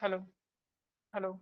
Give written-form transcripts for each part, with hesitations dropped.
Hello. Hello.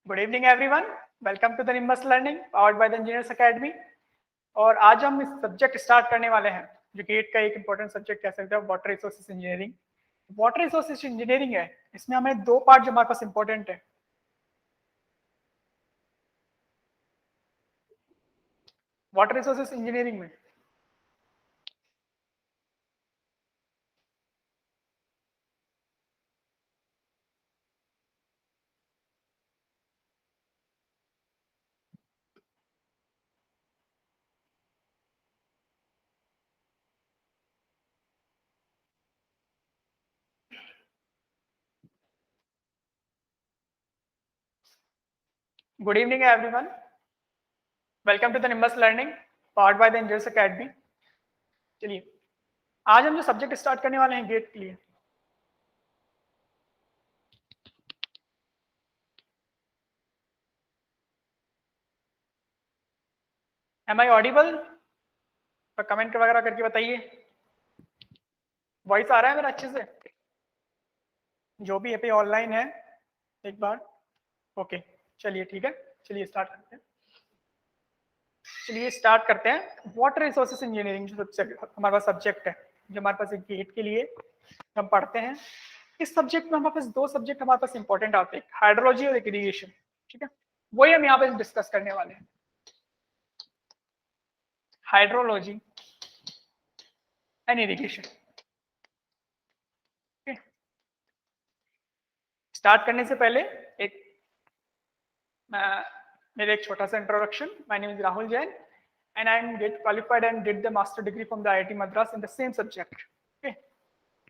Good evening everyone. Welcome to the Nimbus Learning powered by the Engineers Academy. और आज हम इस subject start करने वाले हैं जो गेट का एक इंपॉर्टेंट सब्जेक्ट कह सकते हैं, water resources engineering. Water resources engineering है, इसमें हमें दो पार्ट जो हमारे पास इंपॉर्टेंट है। वाटर रिसोर्सेज इंजीनियरिंग में good evening everyone. Welcome to the Nimbus Learning powered by the Engineers Academy. चलिए, आज हम जो सब्जेक्ट स्टार्ट करने वाले हैं गेट के लिए, एम आई ऑडिबल? तो कमेंट वगैरह करके बताइए। वॉइस आ रहा है मेरा अच्छे से? जो भी पे ऑनलाइन है एक बार। ओके, चलिए ठीक है। चलिए स्टार्ट करते हैं। चलिए स्टार्ट करते हैं। वाटर रिसोर्सेज इंजीनियरिंग जो हमारे पास सब्जेक्ट है, जो हमारे पास एक गेट के लिए हम पढ़ते हैं। इस सब्जेक्ट में हमारे पास दो सब्जेक्ट हमारे पास इंपॉर्टेंट आते हैं, हाइड्रोलॉजी और इरिगेशन। ठीक है, वही हम यहाँ पे डिस्कस करने वाले हैं, हाइड्रोलॉजी एंड इरिगेशन। स्टार्ट करने से पहले एक मेरा एक छोटा सा introduction. My name is Rahul Jain and I am get qualified and did the master degree from the IIT Madras in the same subject. Okay.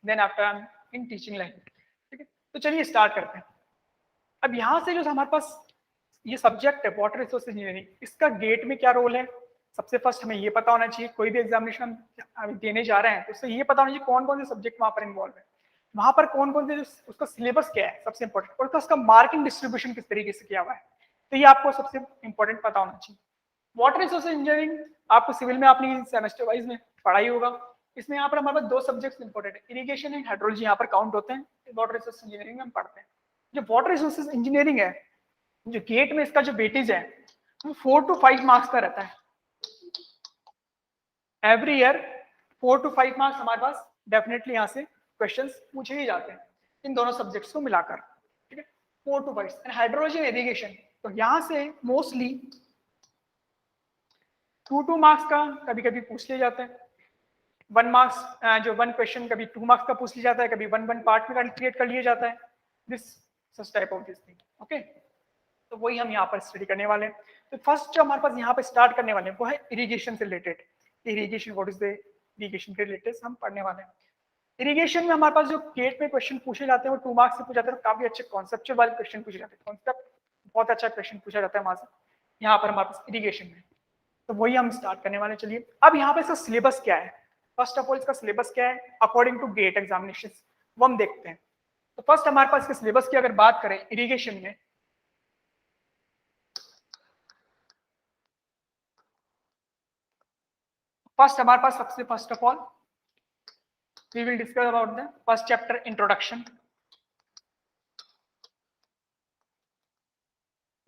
Then after I'm in teaching line. ठीक है, तो चलिए स्टार्ट करते हैं। अब यहाँ से जो हमारे पास ये सब्जेक्ट है वाटर रिसोर्स इंजीनियरिंग, इसका गेट में क्या रोल है? सबसे फर्स्ट हमें ये पता होना चाहिए, कोई भी एग्जामिनेशन हम देने जा रहे हैं तो उससे ये पता होना चाहिए कौन कौन से सब्जेक्ट वहाँ पर इन्वॉल्व है, वहाँ पर कौन कौन से उसका सिलेबस क्या है सबसे इंपॉर्टेंट, और उसका मार्किंग डिस्ट्रीब्यूशन किस तरीके से किया हुआ है, तो ये आपको सबसे इंपॉर्टेंट पता होना चाहिए। वाटर रिसोर्स इंजीनियरिंग आपको सिविल में आपने सेमेस्टर वाइज में पढ़ाई होगा। इसमें यहाँ पर हमारे पास दो सब्जेक्ट्स इंपॉर्टेंट है, इरिगेशन एंड हाइड्रोलॉजी यहाँ पर काउंट होते हैं, वाटर रिसोर्स इंजीनियरिंग में हम पढ़ते हैं। जो वाटर रिसोर्सेज इंजीनियरिंग है, जो गेट में इसका जो वेटेज है वो 4 to 5 मार्क्स का रहता है। एवरी ईयर 4 to 5 मार्क्स हमारे पास डेफिनेटली यहाँ से क्वेश्चंस पूछे ही जाते हैं इन दोनों सब्जेक्ट्स को मिलाकर। ठीक है, 4 to 5। And hydrology and irrigation तो यहाँ से मोस्टली 2 मार्क्स का कभी कभी पूछ लिए जाते हैं, 1 मार्क्स जो 1 क्वेश्चन कभी 2 मार्क्स का पूछ लिया जाता है, कभी 1 पार्ट में क्रिएट कर लिया जाता है, this such type of this thing. Okay, तो वही हम यहाँ पर स्टडी करने वाले हैं। तो फर्स्ट जो हमारे पास यहाँ पर स्टार्ट करने वाले हैं वो है इरिगेशन से related. Irrigation, what is the irrigation के रिलेटेड हम पढ़ने वाले हैं। इरिगेशन में हमारे पास जो गेट में क्वेश्चन पूछे जाते हैं वो 2 मार्क्स से पूछे जाते हैं, काफी अच्छे कॉन्सेप्चुअल वाले क्वेश्चन पूछे जाते हैं, कॉन्सेप्ट बहुत अच्छा क्वेश्चन पूछा जाता है वहां से यहाँ पर हमारे पास इरिगेशन में। तो वही हम स्टार्ट करने वाले। चलिए अब यहाँ पे इसका सिलेबस क्या है, फर्स्ट ऑफ ऑल इसका सिलेबस क्या है अकॉर्डिंग टू गेट एग्जामिनेशन, वो हम देखते हैं। तो फर्स्ट हमारे पास इसके सिलेबस की अगर बात करें इरिगेशन में, फर्स्ट हमारे पास सबसे first of all we will discuss about the first chapter introduction.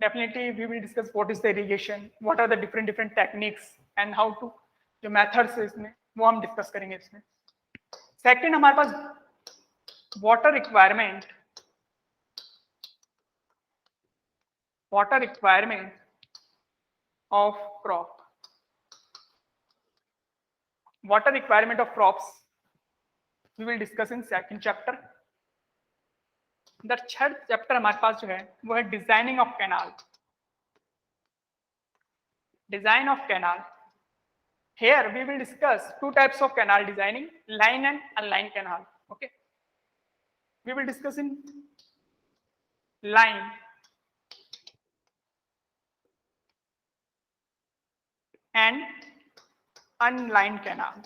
Definitely we will discuss what is the irrigation, what are the different techniques and how to जो methods है इसमें वो हम डिस्कस करेंगे इसमें। सेकंड हमारे पास water requirement of crop, water requirement of crops we will discuss in second chapter. Third chapter हमारे पास जो है वो है designing of canal, design of canal. Here we will discuss 2 types of canal designing, line and unlined canal. Okay, we will discuss in line and unlined canal.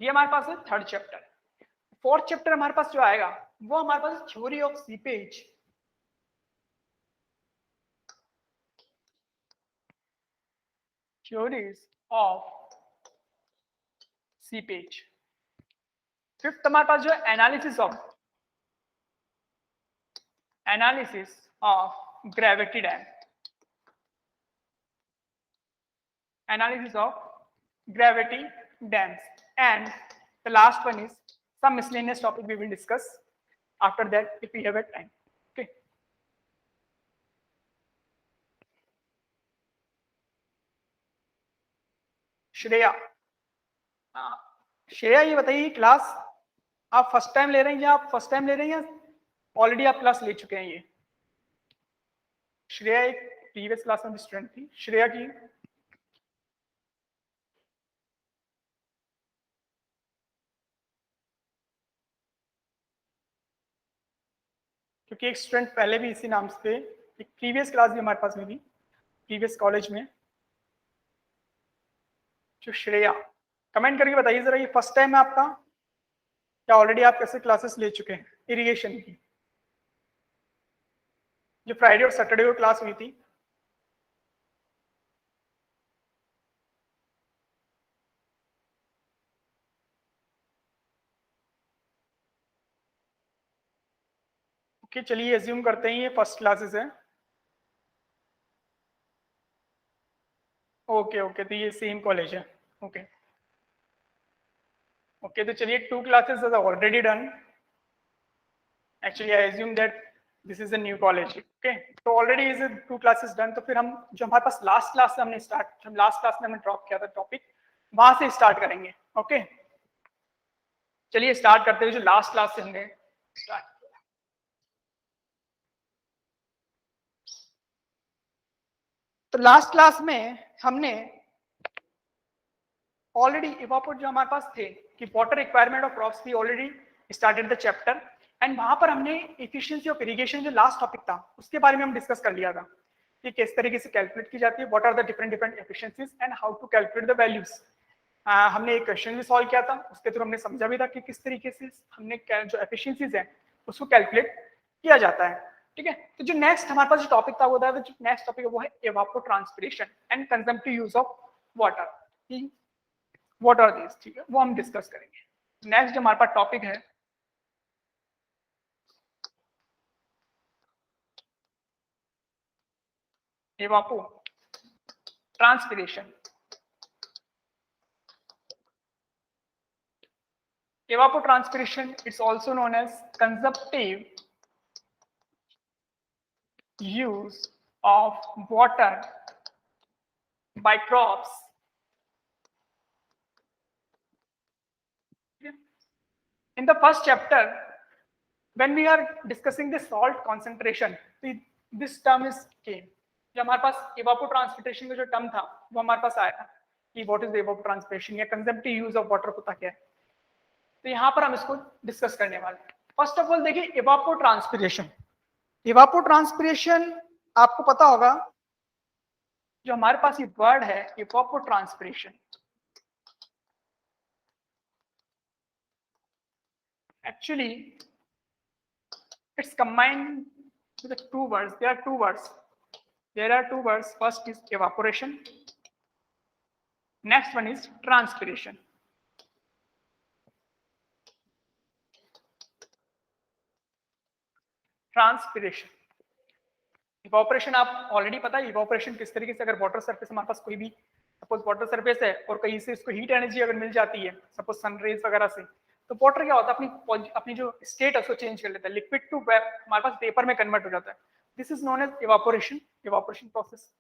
ये हमारे पास है थर्ड चैप्टर। फोर्थ चैप्टर हमारे पास जो आएगा वो हमारे पास theory of seepage, theories of seepage। Fifth हमारे पास जो है analysis of gravity dam, analysis of gravity dams, and the last one is some miscellaneous topic we will discuss after that if we have a time. Okay, Shreya, Shreya ये बताइए class आप first time ले रहे हैं या आप फर्स्ट टाइम ले रहे हैं या ऑलरेडी आप क्लास ले चुके हैं? ये श्रेया एक प्रीवियस क्लास में स्टूडेंट थी। श्रेया की क्योंकि एक स्टूडेंट पहले भी इसी नाम से एक प्रीवियस क्लास भी हमारे पास में थी प्रीवियस कॉलेज में। जो श्रेया, कमेंट करके बताइए जरा ये फर्स्ट टाइम है आपका या ऑलरेडी आप कैसे क्लासेस ले चुके हैं इरिगेशन की? जो फ्राइडे और सैटरडे को क्लास हुई थी ओके, चलिए एज्यूम करते हैं ये फर्स्ट क्लासेस है। ओके ओके, तो ये सेम कॉलेज है। ओके ओके, तो चलिए 2 classes are already done. Actually I assume that this is a new college. Okay, तो ऑलरेडी इज 2 क्लासेस डन। तो फिर हम जो हमारे पास लास्ट क्लास से हमने स्टार्ट, हम लास्ट क्लास में हमने ड्रॉप किया था टॉपिक, वहां से स्टार्ट करेंगे। ओके, चलिए स्टार्ट करते हुए जो लास्ट क्लास से हमने स्टार्ट किया। तो लास्ट क्लास में हमने ऑलरेडी इवापोरेट जो हमारे पास थे कि वाटर रिक्वायरमेंट ऑफ क्रॉप्स भी already started the chapter, and वहां पर हमने एफिशिएंसी ऑफ इरिगेशन जो लास्ट टॉपिक था उसके बारे में हम डिस्कस कर लिया था कि किस तरीके से कैलकुलेट की जाती है, what are the different efficiencies and how to calculate the values. हमने एक क्वेश्चन भी सॉल्व किया था, उसके थ्रू हमने समझा भी था कि किस तरीके से हमने जो एफिशिएंसीज है उसको कैलकुलेट किया जाता है। ठीक है, तो जो नेक्स्ट हमारे पास जो टॉपिक था वो था, जो नेक्स्ट टॉपिक है वो है evapotranspiration and consumptive use of water. What are this, ठीक है, वो हम डिस्कस करेंगे। नेक्स्ट जो हमारे पास टॉपिक है इवापोट्रांसपिरेशन। Evapotranspiration, it's also known as consumptive use of water by crops in the first chapter when we are discussing the salt concentration, this term is came। जब हमारे पास evapotranspiration का जो टर्म था वो हमारे पास आया कि what is the evapotranspiration या consumptive use of water होता क्या है, तो यहाँ पर हम इसको डिस्कस करने वाले हैं। फर्स्ट ऑफ ऑल देखिए इवापोट्रांसपिरेशन। इवापोट्रांसपिरेशन आपको पता होगा, जो हमारे पास ये वर्ड है evapotranspiration, actually it's combined with the two words. There are two words. There are two words. First is evaporation. Next one is transpiration. Transpiration, evaporation आप ऑलरेडी पता है इवापोरेशन किस तरीके से, अगर वाटर सरफेस हमारे पास कोई भी सपोज वाटर सरफेस है और कहीं से इसको हीट एनर्जी अगर मिल जाती है सपोज सन रेज वगैरह से, तो वाटर क्या होता है अपनी जो स्टेट है उसको चेंज कर लेता है, लिक्विड टू हमारे पास वेपर में कन्वर्ट हो जाता है। This is known as evaporation process.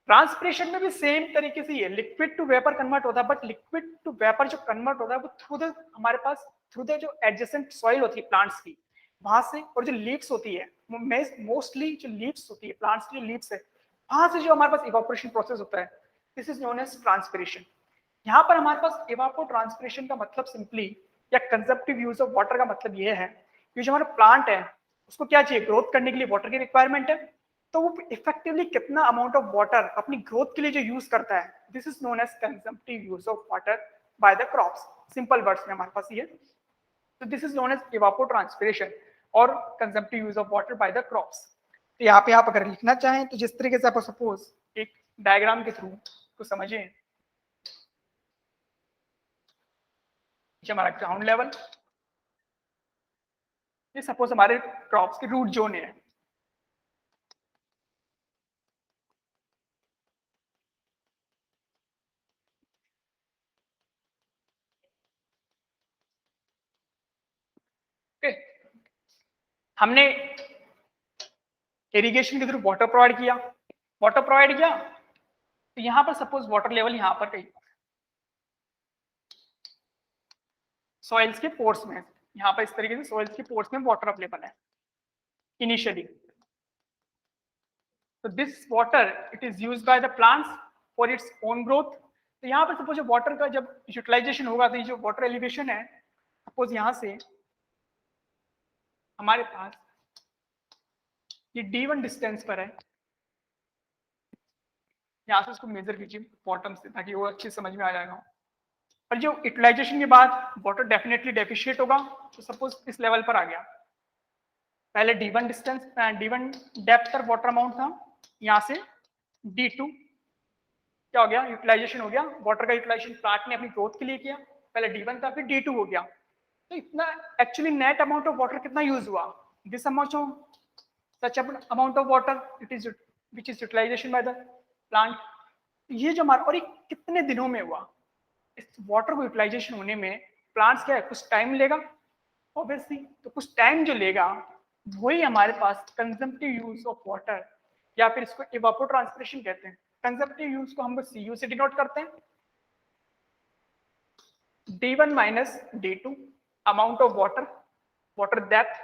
Transpiration में भी सेम तरीके से है, लिक्विड टू वेपर कन्वर्ट होता है, बट लिक्विड टू वेपर जो कन्वर्ट होता है वो थ्रू द हमारे पास थ्रू द जो एडजेसेंट सॉइल होती है प्लांट्स की वहां से, और जो लीव्स होती है मोस्टली जो लीव्स होती है प्लांट्स की जो लीव्स है वहां से जो हमारे पास इवापोरेशन प्रोसेस होता है, this is known as transpiration. यहाँ पर हमारे पास इवापोट्रांसपिरेशन का मतलब सिंपली या कंजप्टिव यूज ऑफ वाटर का मतलब ये है कि जो हमारा प्लांट है उसको क्या चाहिए, ग्रोथ करने के लिए वाटर की रिक्वायरमेंट है, तो वो इफेक्टिवली कितना अमाउंट ऑफ वाटर अपनी ग्रोथ के लिए जो यूज करता है, this is known as consumptive use of water by the crops. Simple words में हमारे पास ये, तो this is known as evapotranspiration और consumptive use of water by the crops. तो यहाँ पे आप अगर लिखना चाहें तो जिस तरीके से आप सपोज एक डायग्राम के थ्रू को समझें, हमारा ग्राउंड लेवल, ये सपोज हमारे क्रॉप्स की रूट जोन है, हमने इरिगेशन के थ्रू वाटर प्रोवाइड किया, तो यहां पर सपोज वाटर लेवल यहां पर कहीं सॉइल्स के पोर्स में, यहां पर इस तरीके से सॉइल्स के पोर्स में वाटर अवेलेबल है इनिशियली, तो this water it is used by the plants for its own growth. तो यहाँ पर सपोज वाटर का जब यूटिलाइजेशन होगा तो ये जो वाटर एलिवेशन है सपोज यहाँ से हमारे पास ये D1 डिस्टेंस पर है, यहाँ से इसको मेजर कीजिए बॉटम से ताकि वो अच्छी समझ में आ जाएगा। और जो यूटिलाइजेशन के बाद वाटर डेफिनेटली डेफिशिएट होगा, तो सपोज इस लेवल पर आ गया, पहले D1 डिस्टेंस D1 डेप्थ पर वाटर अमाउंट था, यहाँ से D2 क्या हो गया, यूटिलाइजेशन हो गया, वाटर का यूटिलाइजेशन प्लांट ने अपनी ग्रोथ के लिए किया, पहले D1 था फिर D2 हो गया, तो इतना actually net amount of water कितना यूज हुआ, this amount of such amount of water it is which is utilization by the plant. ये जो हमारा, और ये कितने दिनों में हुआ, इस वाटर को यूटिलाइजेशन होने में प्लांट्स क्या है कुछ टाइम लेगा ऑब्वियसली, तो कुछ टाइम जो लेगा वही हमारे पास कंजम्पटिव यूज ऑफ वाटर या फिर इसको इवापोट्रांसपिरेशन कहते हैं। कंजम्पटिव यूज को हम CU से डिनोट करते हैं, D1 minus D2 amount of water, water depth,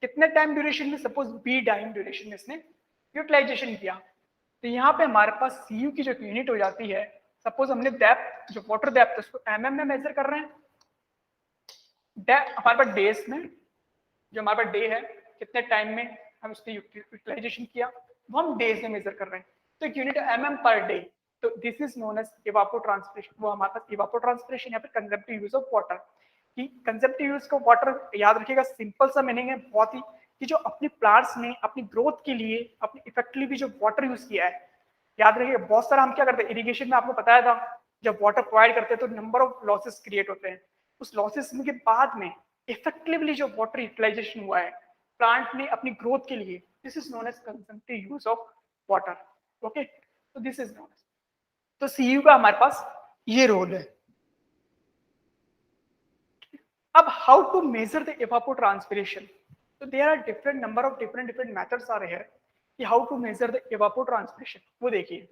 कितने टाइम ड्यूरेशन में, सपोज B टाइम ड्यूरेशन में इसने यूटिलाइजेशन किया, तो यहाँ पे हमारे पास CU की जो यूनिट हो जाती है, सपोज हमने डेप्थ, जो वाटर डेप्थ है उसको mm में मेजर कर रहे हैं, हमारे पास डेज में, जो हमारे पास डे है कितने टाइम में हम उसकी यूटिलाइजेशन किया वो हम डेज में मेजर कर रहे हैं, तो एक यूनिट mm पर डे, तो दिस इज नोन एज इवापोट्रांसपिरेशन। वो हमारे पास इवापोट्रांसपिरेशन या फिर कंजम्पटिव यूज ऑफ वाटर। कि कंजम्पटिव यूज को वाटर याद रखिएगा, सिंपल सा मीनिंग है बहुत ही, कि जो अपनी प्लांट्स ने अपनी ग्रोथ के लिए अपनी इफेक्टिवली जो वाटर यूज किया है, याद रखिएगा बहुत सारा हम क्या करते हैं इरिगेशन में, आपको बताया था जब वाटर प्रोवाइड करते हैं तो नंबर ऑफ लॉसेस क्रिएट होते हैं, उस लॉसेस के बाद में इफेक्टिवली जो वाटर यूटिलाइजेशन हुआ है प्लांट ने अपनी ग्रोथ के लिए, this is known as consumptive use of water. Okay, तो दिस इज नोन एज, तो CU का हमारे पास ये रोल है। अब how to measure the evapotranspiration, तो there are different number of different methods are here कि how to measure the evapotranspiration। वो देखिए,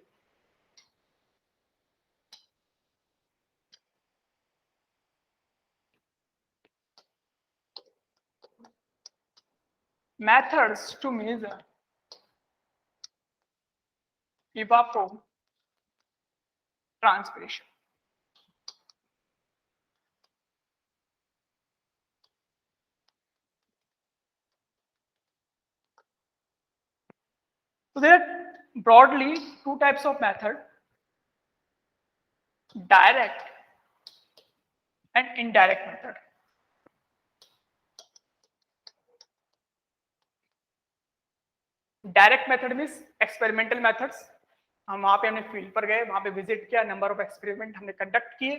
methods to measure evapotranspiration। So there are broadly two types of method, direct and indirect method। Direct method means experimental methods, हम वहां पे हमने field पर गए, वहां पे विजिट किया, नंबर ऑफ एक्सपेरिमेंट हमने कंडक्ट किए,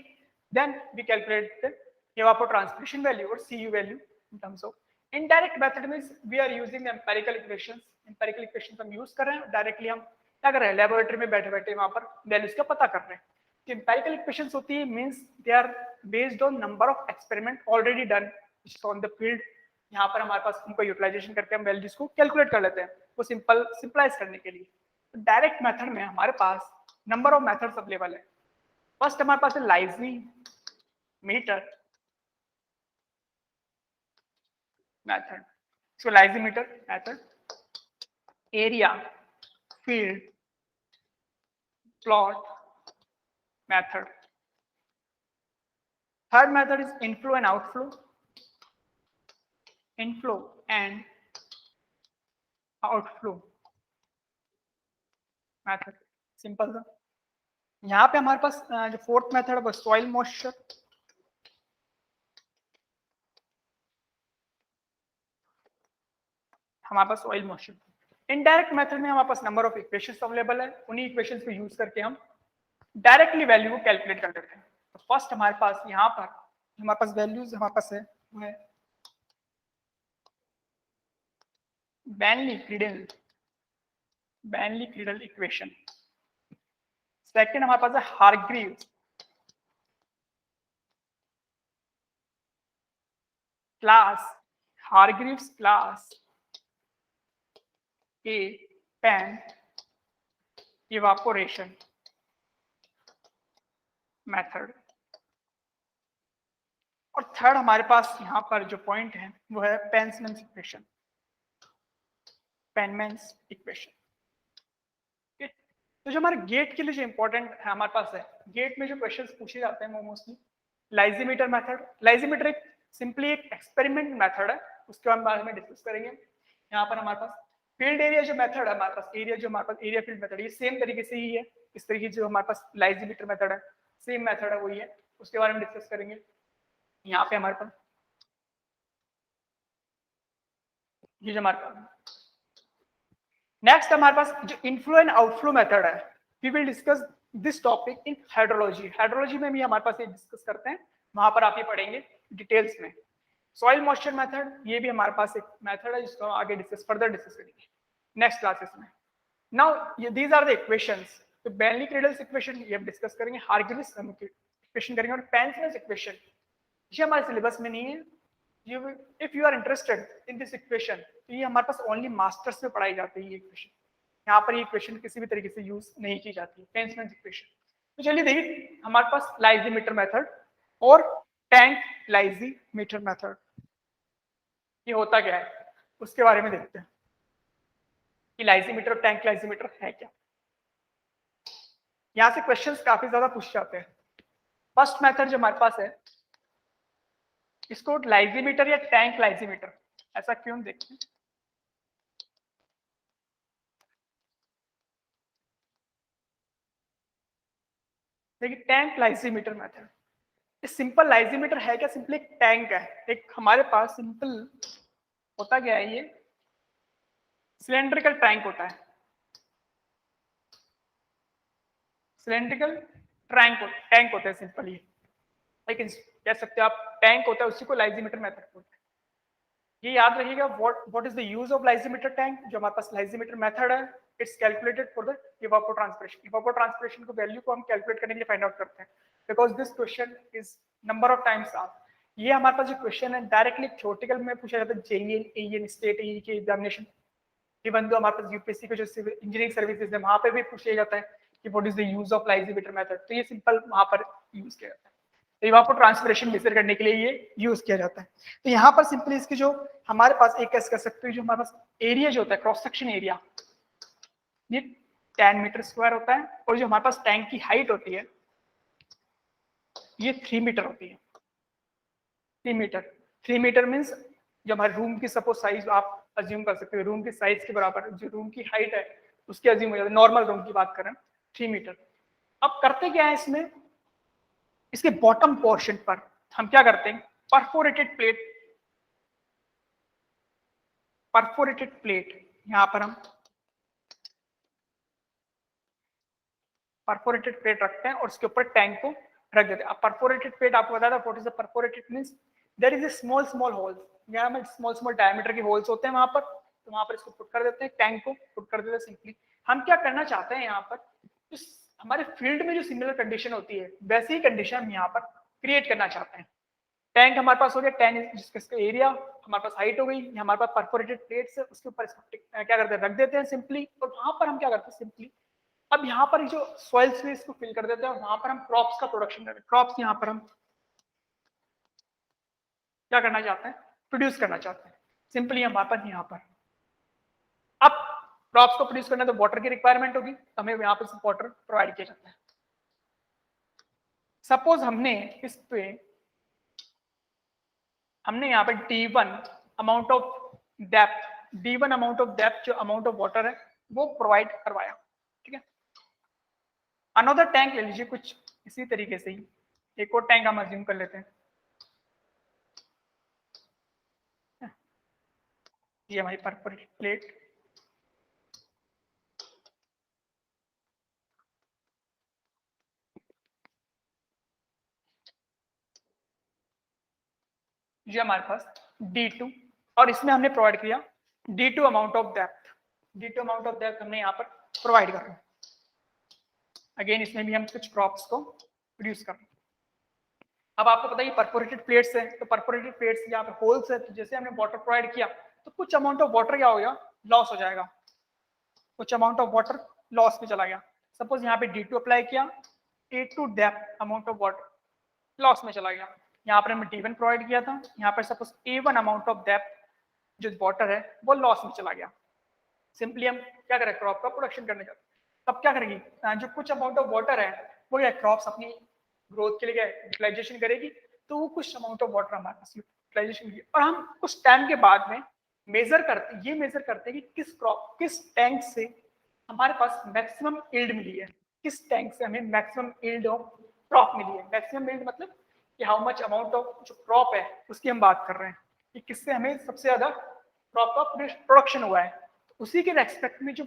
then we calculate the evapotranspiration value और CU value in terms of। Indirect method means we are using empirical equations, empirical equations हम यूज कर रहे हैं, डायरेक्टली हम क्या कर रहे हैं लेबोरेटरी में बैठे बैठे वहां पर वैल्यूज का पता कर रहे हैं। तो एम्पिरिकल इक्वेशंस होती है means they are based on number of experiment already done on the field, यहाँ पर हमारे पास उनको यूटिलाइजेशन करके हम वैल्यूज को कैलकुलेट कर लेते हैं, वो सिंपलाइज करने के लिए। तो डायरेक्ट मेथड में हमारे पास नंबर ऑफ मेथड्स अवेलेबल है। फर्स्ट हमारे पास है लाइजी मीटर मेथड, इसको lysimeter method, area field plot method. Third method is inflow and outflow, inflow and outflow method, simple सा। यहाँ पे हमारे पास जो फोर्थ मेथड है सॉइल मॉइस्चर, हमारे पास सॉइल मॉइस्चर। इनडायरेक्ट मेथड में हमारे पास नंबर ऑफ इक्वेशंस अवेलेबल है, उन्हीं इक्वेशंस को यूज करके हम डायरेक्टली वैल्यू को कैलकुलेट कर लेते हैं। तो फर्स्ट हमारे पास यहाँ पर हमारे पास वैल्यूज हमारे पास है वो है Bentley-Creedle इक्वेशन। सेकंड हमारे पास है Hargreaves class A pan evaporation method. और थर्ड हमारे पास यहाँ पर जो पॉइंट है वो है पेनमैन्स इक्वेशन, पेनमैन्स इक्वेशन। तो जो हमारे गेट के लिए जो इंपॉर्टेंट है हमारे पास है, गेट में जो क्वेश्चंस पूछे जाते हैं वो मोस्टली लाइजीमीटर मेथड। लाइजीमीटर एक सिंपली एक एक्सपेरिमेंट मेथड है, उसके बारे में डिस्कस करेंगे। यहाँ पर हमारे पास फील्ड एरिया जो मेथड है हमारे पास, एरिया जो हमारे पास एरिया फील्ड मेथड, ये सेम तरीके से ही है, इस तरीके जो हमारे पास लाइजीमीटर मेथड है सेम मेथड है वही है, उसके बारे में डिस्कस करेंगे। यहाँ पे हमारे पास ये जो हमारे पास नेक्स्ट हमारे पास जो इनफ्लो एंड आउटफ्लो मेथड है, we will discuss this topic in hydrology. Hydrology में भी हमारे पास ये डिस्कस करते हैं, वहां पर आप ये पढ़ेंगे डिटेल्स में। सॉइल मॉइस्चर मेथड ये भी हमारे पास एक मेथड है जिसको हम आगे फर्दर डिस्कस करेंगे नेक्स्ट क्लासेस में। Now these are the equations. तो बेनली-क्रीडल्स इक्वेशन ये हम डिस्कस करेंगे, हारग्रीव्स इक्वेशन करेंगे, और पेनमैन्स इक्वेशन ये हमारे सिलेबस में नहीं है, if you are interested in this equation, तो ये हमारे पास ओनली मास्टर्स में पढ़ाई जाती है ये इक्वेशन, यहाँ पर ये इक्वेशन किसी भी तरीके से यूज नहीं की जाती है, फेंसमैन इक्वेशन। तो चलिए देखिए हमारे पास लाइजीमीटर मेथड और टैंक लाइजीमीटर मेथड, ये होता क्या है उसके बारे में देखते हैं कि लाइजीमीटर और टैंक लाइजीमीटर है क्या। यहाँ से क्वेश्चंस काफी ज्यादा पूछ जाते हैं। फर्स्ट मेथड जो हमारे पास है इसको लाइजीमीटर या टैंक लाइजीमीटर ऐसा क्यों देखते हैं। देखिए टैंक लाइजीमीटर मेथड, ये सिंपल लाइजीमीटर है क्या, सिंपली एक टैंक है, एक हमारे पास सिंपल होता क्या है, ये सिलेंड्रिकल टैंक होता है, सिलेंड्रिकल टैंक होता है सिंपल, ये लेकिन कह सकते हो आप टैंक होता है, उसी को लाइजीमीटर मेथड बोलते हैं। ये याद रखिएगा what is the use of lysimeter tank. जो हमारे पास लाइजीमीटर मेथड है it's calculated for the evapotranspiration. Evapotranspiration को वैल्यू को हम कैलकुलेट करने के लिए फाइंड आउट करते हैं, because this question is number of times asked. ये हमारे पास जो क्वेश्चन है डायरेक्टली थ्योरेटिकल में पूछा जाता है, जेईई एईएन स्टेट एई के एग्जामिनेशन, इवन दो हमारे पास यूपीएससी के जो सिविल इंजीनियरिंग सर्विसेज है वहां पे भी पूछा जाता है कि what is the use of lysimeter method. तो ये सिंपल वहां पर यूज किया जाता है, तो इवापोट्रांसपिरेशन मेजर करने के लिए ये यूज किया जाता है। तो यहाँ पर सिंपली इसकी जो हमारे पास एक कैसे कर सकते हैं, जो हमारे पास एरिया जो होता है क्रॉस सेक्शन एरिया ये 10 मीटर स्क्वायर होता है, और जो हमारे पास टैंक की हाइट होती है ये 3 मीटर होती है। 3 मीटर मीन्स जो हमारे रूम की सपोज साइज आप अज्यूम कर सकते हो, रूम की साइज के बराबर जो रूम की हाइट है उसकी अज्यूम हो जाता है, नॉर्मल रूम की बात करें 3 मीटर। अब करते क्या है इसमें, इसके बॉटम पोर्शन पर हम क्या करते हैं, परफोरेटेड प्लेट यहां पर हम परफोरेटेड प्लेट रखते हैं और उसके ऊपर टैंक को रख देते हैं। अब परफोरेटेड प्लेट आपको बताया था what is the perforated means, there is a small holes, यहाँ में स्मॉल डायमीटर के होल्स होते हैं वहां पर, तो वहां पर इसको पुट कर देते हैं, टैंक को पुट कर देते हैं। सिंपली हम क्या करना चाहते हैं यहाँ पर, इस हमारे फील्ड में जो सिमिलर कंडीशन होती है वैसी ही कंडीशन हम यहाँ पर क्रिएट करना चाहते हैं। टैंक हमारे पास हो गया, 10 जिसका एरिया, हमारे पास हाइट हो गई, हमारे पास परफोरेटेड प्लेट्स है, उसके ऊपर क्या करते हैं रख देते हैं सिंपली, और वहां पर हम क्या करते हैं सिंपली अब यहाँ पर जो सॉइल स्पेस को फिल कर देते हैं और वहां पर हम क्रॉप्स का प्रोडक्शन करते हैं। क्रॉप्स यहाँ पर हम क्या करना चाहते हैं, प्रोड्यूस करना चाहते हैं सिंपली हमारे पास यहाँ पर। अब क्रॉप्स को प्रोड्यूस करना तो वाटर की रिक्वायरमेंट होगी, तो हमें यहाँ पर वाटर प्रोवाइड किया जाता है। सपोज हमने यहाँ पे D1 अमाउंट ऑफ डेप्थ जो अमाउंट ऑफ वाटर है वो प्रोवाइड करवाया, ठीक है। अनदर टैंक ले लीजिए कुछ इसी तरीके से ही, एक और टैंक हम अज्यूम कर लेते हैं, ये हमारी परफोरेटेड प्लेट, ये हमारे पास D2, और इसमें हमने प्रोवाइड किया D2 अमाउंट ऑफ डेप्थ हमने यहाँ पर प्रोवाइड कर रहे हैं। अगेन इसमें भी हम कुछ क्रॉप्स को प्रोड्यूस कर रहे हैं। अब आपको पता है परफोरेटेड प्लेट्स है, तो परफोरेटेड प्लेट्स यहाँ पे होल्स है, तो जैसे हमने वाटर प्रोवाइड किया तो कुछ अमाउंट ऑफ वाटर क्या हो गया, लॉस हो जाएगा, कुछ अमाउंट ऑफ वाटर लॉस में चला गया। सपोज यहाँ पे D2 अप्लाई किया, A2 depth amount of water loss में चला गया। यहाँ पर हमने D1 प्रोवाइड किया था, यहाँ पर suppose A1 amount of depth जो वाटर है वो लॉस में चला गया। सिंपली हम क्या करें, क्रॉप का प्रोडक्शन करने जाते हैं। तब क्या करेगी, जो कुछ अमाउंट ऑफ वाटर है वो क्या क्रॉप्स अपनी ग्रोथ के लिए यूटिलाइजेशन करेगी, तो वो कुछ अमाउंट ऑफ वाटर हमारे पास यूटिलाइजेशन की, और हम कुछ टाइम के बाद में मेजर करते हैं कि किस टैंक से हमारे पास मैक्सिमम यील्ड मिली है, किस टैंक से हमें मैक्सिमम यील्ड ऑफ क्रॉप मिली है। मैक्सिमम यील्ड मतलब कि हाउ मच अमाउंट ऑफ जो क्रॉप है उसकी हम बात कर रहे हैं कि किससे हमें सबसे ज्यादा क्रॉप का प्रोडक्शन हुआ है। उसी के रेस्पेक्ट में जो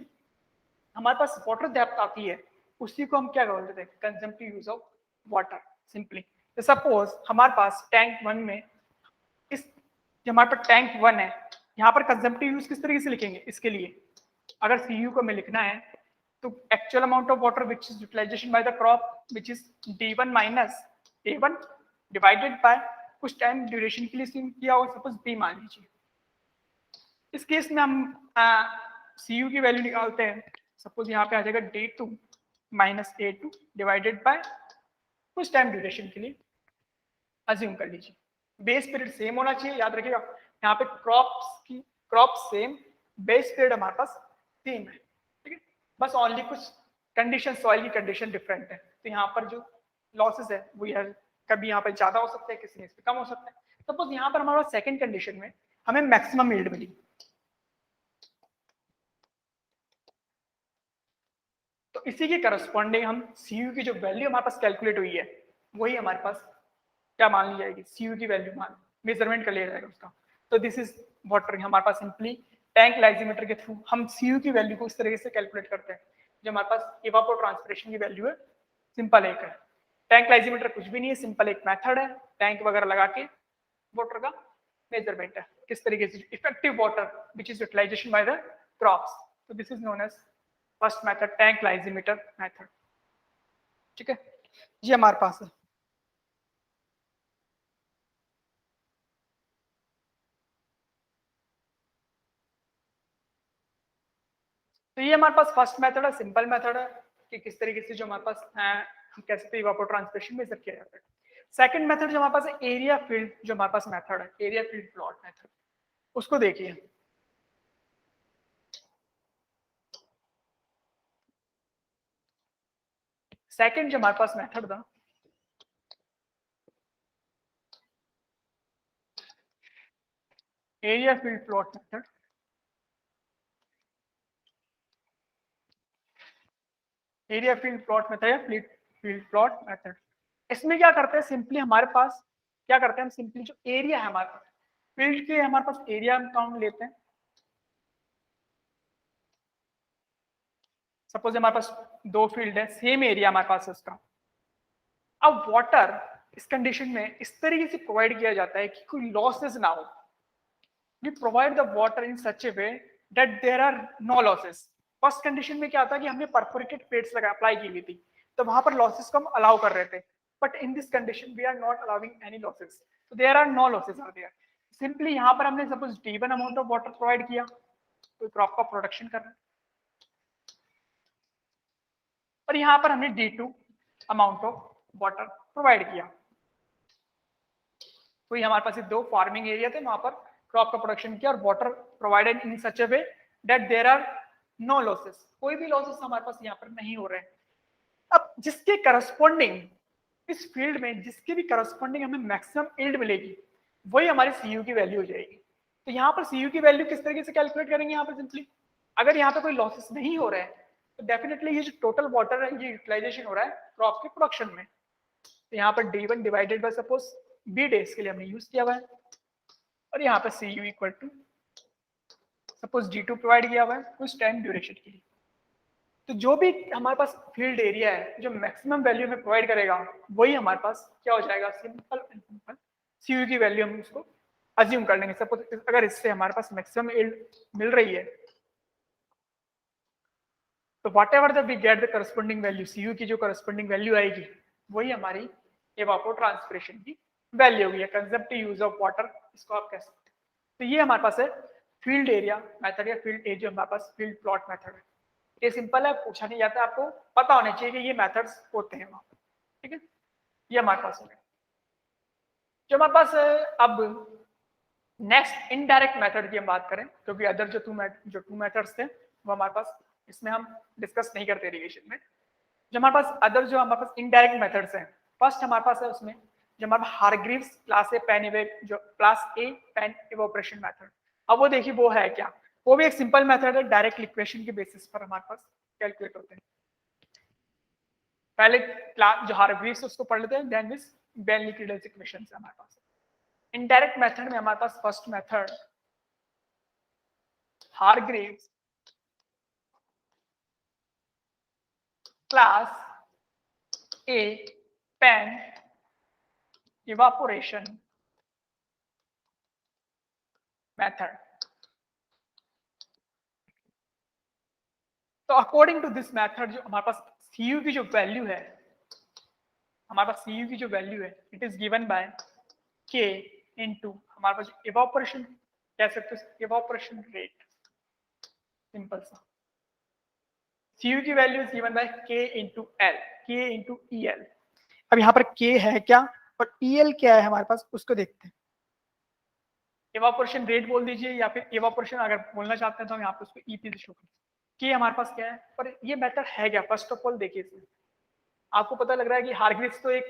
हमारे पास वाटर डेप्थ आती है उसी को हम क्या बोलते हैं, consumptive use of water simply. तो सपोज हमारे पास टैंक 1 में जो हमारे पास टैंक 1 है, यहाँ पर कंजम्पटिव यूज किस तरीके से लिखेंगे, इसके लिए अगर CU को हमें लिखना है तो actual amount of water which is utilization by the crop which is D1 minus A1 divided by कुछ टाइम ड्यूरेशन के लिए स्विम किया हो, सपोज बी मान लीजिए। इस केस में हम सी यू की वैल्यू निकालते हैं। सपोज यहाँ पे आ जाएगा D2 minus A2 divided by कुछ टाइम ड्यूरेशन के लिए अज्यूम कर लीजिए। बेस पीरियड सेम होना चाहिए, याद रखिएगा यहाँ पे क्रॉप सेम, बेस पीरियड हमारे पास सेम है, ठीक है। बस ओनली कुछ कंडीशन, सॉइल की कंडीशन डिफरेंट है, तो यहाँ पर जो लॉसेस है वो यार कभी यहाँ पर ज्यादा हो सकता है, किसी में कम हो सकता है। सपोज यहाँ पर हमारा सेकंड कंडीशन में हमें मैक्सिमम यील्ड मिली, तो इसी के करस्पॉन्डिंग हम सीयू की जो वैल्यू हमारे पास कैलकुलेट हुई है वही हमारे पास क्या मान ली जाएगी, सीयू की वैल्यू मान मेजरमेंट कर लिया जाएगा उसका। तो दिस इज वाटर, हमारे पास सिंपली टैंक लाइजीमीटर के थ्रू हम सीयू की वैल्यू को इस तरीके से कैलकुलेट करते हैं। जो हमारे पास इवापोर ट्रांसपिरेशन की वैल्यू है, सिंपल एक है। टैंक लाइजीमीटर कुछ भी नहीं है, सिंपल एक मेथड है, टैंक वगैरह लगा के वाटर का मेजरमेंट है, किस तरीके से effective water which is utilization by the crops. तो this is known as first method, tank lysimeter method, ठीक है। ये हमारे पास है। तो ये हमारे पास फर्स्ट मेथड है, सिंपल मेथड है कि किस तरीके से जो हमारे पास है हम कह सकते हैं इवापोर ट्रांसपिरेशन मेजर किया जाता है। सेकंड मेथड जो हमारे पास है एरिया फील्ड, जो हमारे पास मेथड है एरिया फील्ड प्लॉट मेथड, उसको देखिए। सेकंड जो हमारे पास मेथड था area field plot method, area field plot method या फील्ड प्लॉट मेथड। इसमें क्या करते हैं, सिंपली हमारे पास क्या करते हैं हम, सिंपली जो एरिया है हमारे पास फील्ड के, हमारे पास एरिया हम काउंट लेते हैं। सपोज हमारे पास दो फील्ड है, सेम एरिया हमारे पास है उसका। अब वाटर इस कंडीशन में इस तरीके से प्रोवाइड किया जाता है कि कोई लॉसेस ना हो। We provide the water in such a way that there are no losses. First condition में क्या था कि हमने परफोरेटेड प्लेट्स लगा अप्लाई की हुई थी, तो वहां पर लॉसेस को हम अलाउ कर रहे थे। But in this condition we are not allowing any losses, तो there are no losses are there. Simply यहाँ पर हमने suppose D1 amount of water provide किया, कोई क्रॉप का प्रोडक्शन कर रहे हैं, और यहाँ पर हमने D2 amount of water provide किया। तो ये हमारे पास ये दो फार्मिंग एरिया थे, वहां पर क्रॉप का प्रोडक्शन किया और water provided in such a way that there are no losses, कोई भी लॉसेस हमारे पास यहाँ पर नहीं हो रहे हैं। अब जिसके करस्पॉन्डिंग इस फील्ड में जिसके भी करस्पॉन्डिंग हमें मैक्सिमम यील्ड मिलेगी वही हमारी सीयू की वैल्यू हो जाएगी। तो यहाँ पर सीयू की वैल्यू किस तरीके से कैलकुलेट करेंगे, यहाँ पर सिंपली अगर यहाँ पे कोई लॉसेस नहीं हो रहे हैं तो डेफिनेटली ये जो टोटल वाटर है ये यूटिलाइजेशन हो रहा है क्रॉप के प्रोडक्शन में। तो यहाँ पर D1 divided by suppose B days के लिए हमने यूज किया हुआ है, और यहाँ पर CU equal to suppose D2 provide किया हुआ है कुछ टाइम ड्यूरेशन के लिए। तो जो भी हमारे पास फील्ड एरिया है जो मैक्सिमम वैल्यू में प्रोवाइड करेगा वही हमारे पास क्या हो जाएगा, सिंपल एंड सिंपल CU की वैल्यू हम उसको अज्यूम कर लेंगे। सपोज अगर इससे हमारे पास मैक्सिमम यील्ड मिल रही है तो whatever the we get the corresponding value, CU की जो करस्पॉन्डिंग वैल्यू आएगी वही हमारी इवापोर ट्रांसपिरेशन की वैल्यू होगी, कंजप्टिव यूज ऑफ वाटर इसको आप कह सकते हैं। तो ये हमारे पास है फील्ड एरिया मेथड या फील्ड एरिया, हमारे पास फील्ड प्लॉट मेथड है। ये सिंपल है, पूछा नहीं जाता, आपको पता होना चाहिए कि ये मेथड्स होते हैं वहां पर, ठीक है। ये हमारे पास हो गया। जो हमारे पास अब नेक्स्ट इनडायरेक्ट मेथड की हम बात करें, क्योंकि अदर जो टू मेथड्स थे वो हमारे पास इसमें हम डिस्कस नहीं करते इरिगेशन में। जो हमारे पास अदर जो हमारे पास इनडायरेक्ट मेथड्स हैं, फर्स्ट हमारे पास है उसमें जो हमारे हारग्रीव्स क्लास ए पैन जो class A pan evaporation method. अब वो देखिए वो है क्या, वो भी एक सिंपल मेथड है, डायरेक्ट लिक्वेशन के बेसिस पर हमारे पास कैलकुलेट होते हैं। पहले क्लास जो हारग्रीव्स उसको पढ़ लेते हैं, देन दिस बेन-लिक्विडस इक्वेशन है हमारे पास। इनडायरेक्ट मेथड में हमारे पास first method Hargreaves class A pan evaporation method. तो अकॉर्डिंग टू दिस मेथड जो हमारे पास CU की जो वैल्यू है, हमारे पास CU की जो वैल्यू है इट इज गिवन बाय के इनटू हमारे पास इवापोरेशन कह सकते हो इवापोरेशन रेट, सिंपल सा। Cu की value is given bye K into L, के इंटू ई एल। अब यहाँ पर K है क्या और EL क्या है हमारे पास, उसको देखते हैं। इवापोरेशन रेट बोल दीजिए या फिर इवापोरेशन अगर बोलना चाहते हैं तो हम यहाँ पे उसको EP से शो करें। K हमारे पास क्या है और ये मेथड है क्या, फर्स्ट ऑफ ऑल देखिए इसमें। आपको पता लग रहा है कि हार्ग्रीव्स तो एक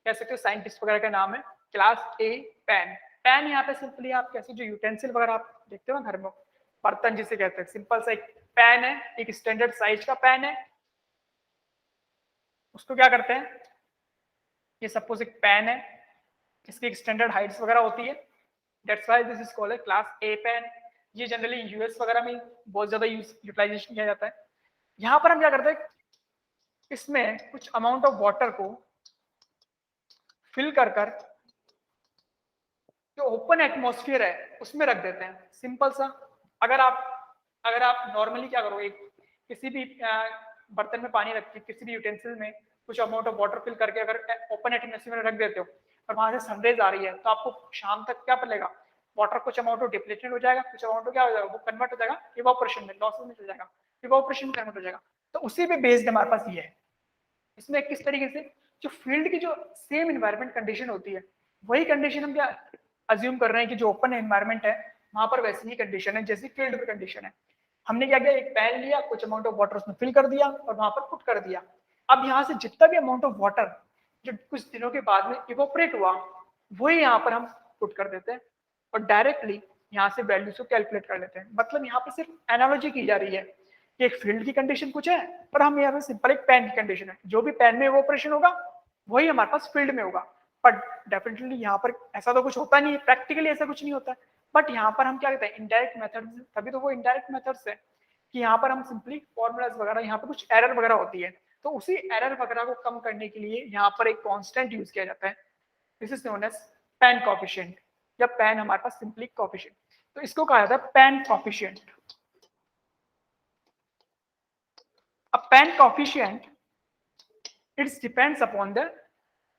कह सकते हो साइंटिस्ट वगैरह का नाम है। क्लास ए पैन, पैन यहाँ पे सिंपली आप कैसे जो यूटेंसिल वगैरह आप देखते हो ना घर में, बर्तन जिसे कहते हैं, सिंपल सा एक पैन है, एक स्टैंडर्ड साइज का पैन है। उसको क्या करते हैं, ये सपोज एक पैन है, इसकी एक स्टैंडर्ड हाइट्स वगैरह होती है, that's why this is called class A pan. ये जनरली यूएस वगैरह में बहुत ज्यादा यूटिलाइजेशन किया जाता है। यहाँ पर हम क्या करते हैं, इसमें कुछ अमाउंट ऑफ वाटर को फिल कर कर जो ओपन एटमॉस्फेयर है उसमें रख देते हैं, सिंपल सा। अगर आप नॉर्मली क्या करोगे, किसी भी बर्तन में पानी रख के किसी भी यूटेंसिल में कुछ अमाउंट ऑफ वाटर फिल करके अगर ओपन एटमॉस्फेयर में रख देते हो और वहां से सनरेज आ रही है तो आपको शाम तक क्या पड़ेगा, वाटर कुछ अमाउंट ऑफ डिप्लेटेड हो जाएगा, कुछ अमाउंट क्या हो जाएगा, वो कन्वर्ट हो जाएगा इवापोरेशन में, लॉसेस में चल जाएगा, इवापोरेशन में कन्वर्ट हो जाएगा। तो उसी पे बेस्ड हमारे पास ये है। इसमें किस तरीके से जो फील्ड की जो सेम इन्वायरमेंट कंडीशन होती है वही कंडीशन हम क्या अज्यूम कर रहे हैं कि जो ओपन एनवायरमेंट है वहां पर वैसी ही कंडीशन है जैसी फील्ड में कंडीशन है। हमने क्या किया, एक पैन लिया, कुछ अमाउंट ऑफ वाटर उसमें फिल कर दिया और वहां पर पुट कर दिया। अब यहाँ से जितना भी अमाउंट ऑफ वाटर जो कुछ दिनों के बाद में इवोपरेट हुआ वही यहाँ पर हम पुट कर देते हैं और डायरेक्टली यहाँ से वैल्यूज को कैलकुलेट कर लेते हैं। मतलब यहाँ पर सिर्फ एनालॉजी की जा रही है कि एक फील्ड की कंडीशन कुछ है पर हम यहाँ पे सिंपल एक पैन की कंडीशन है, जो भी पैन में इवोपरेशन होगा वही हमारे पास फील्ड में होगा। बट डेफिनेटली यहाँ पर ऐसा तो कुछ होता नहीं है, प्रैक्टिकली ऐसा कुछ नहीं होता है। बट यहाँ पर हम क्या कहते हैं, इनडायरेक्ट मेथड, तभी तो वो इनडायरेक्ट मेथड्स है कि यहाँ पर हम सिंपली फॉर्मूलाज वगैरह, यहाँ पर कुछ एरर वगैरह होती है तो उसी एरर वगैरह को कम करने के लिए यहाँ पर एक कांस्टेंट यूज किया जाता है, this is known as pan coefficient, या पैन हमारे पास सिंपली कॉफिशिएंट, तो इसको कहा जाता है पैन कॉफिशिएंट। अब pan coefficient it's depends upon the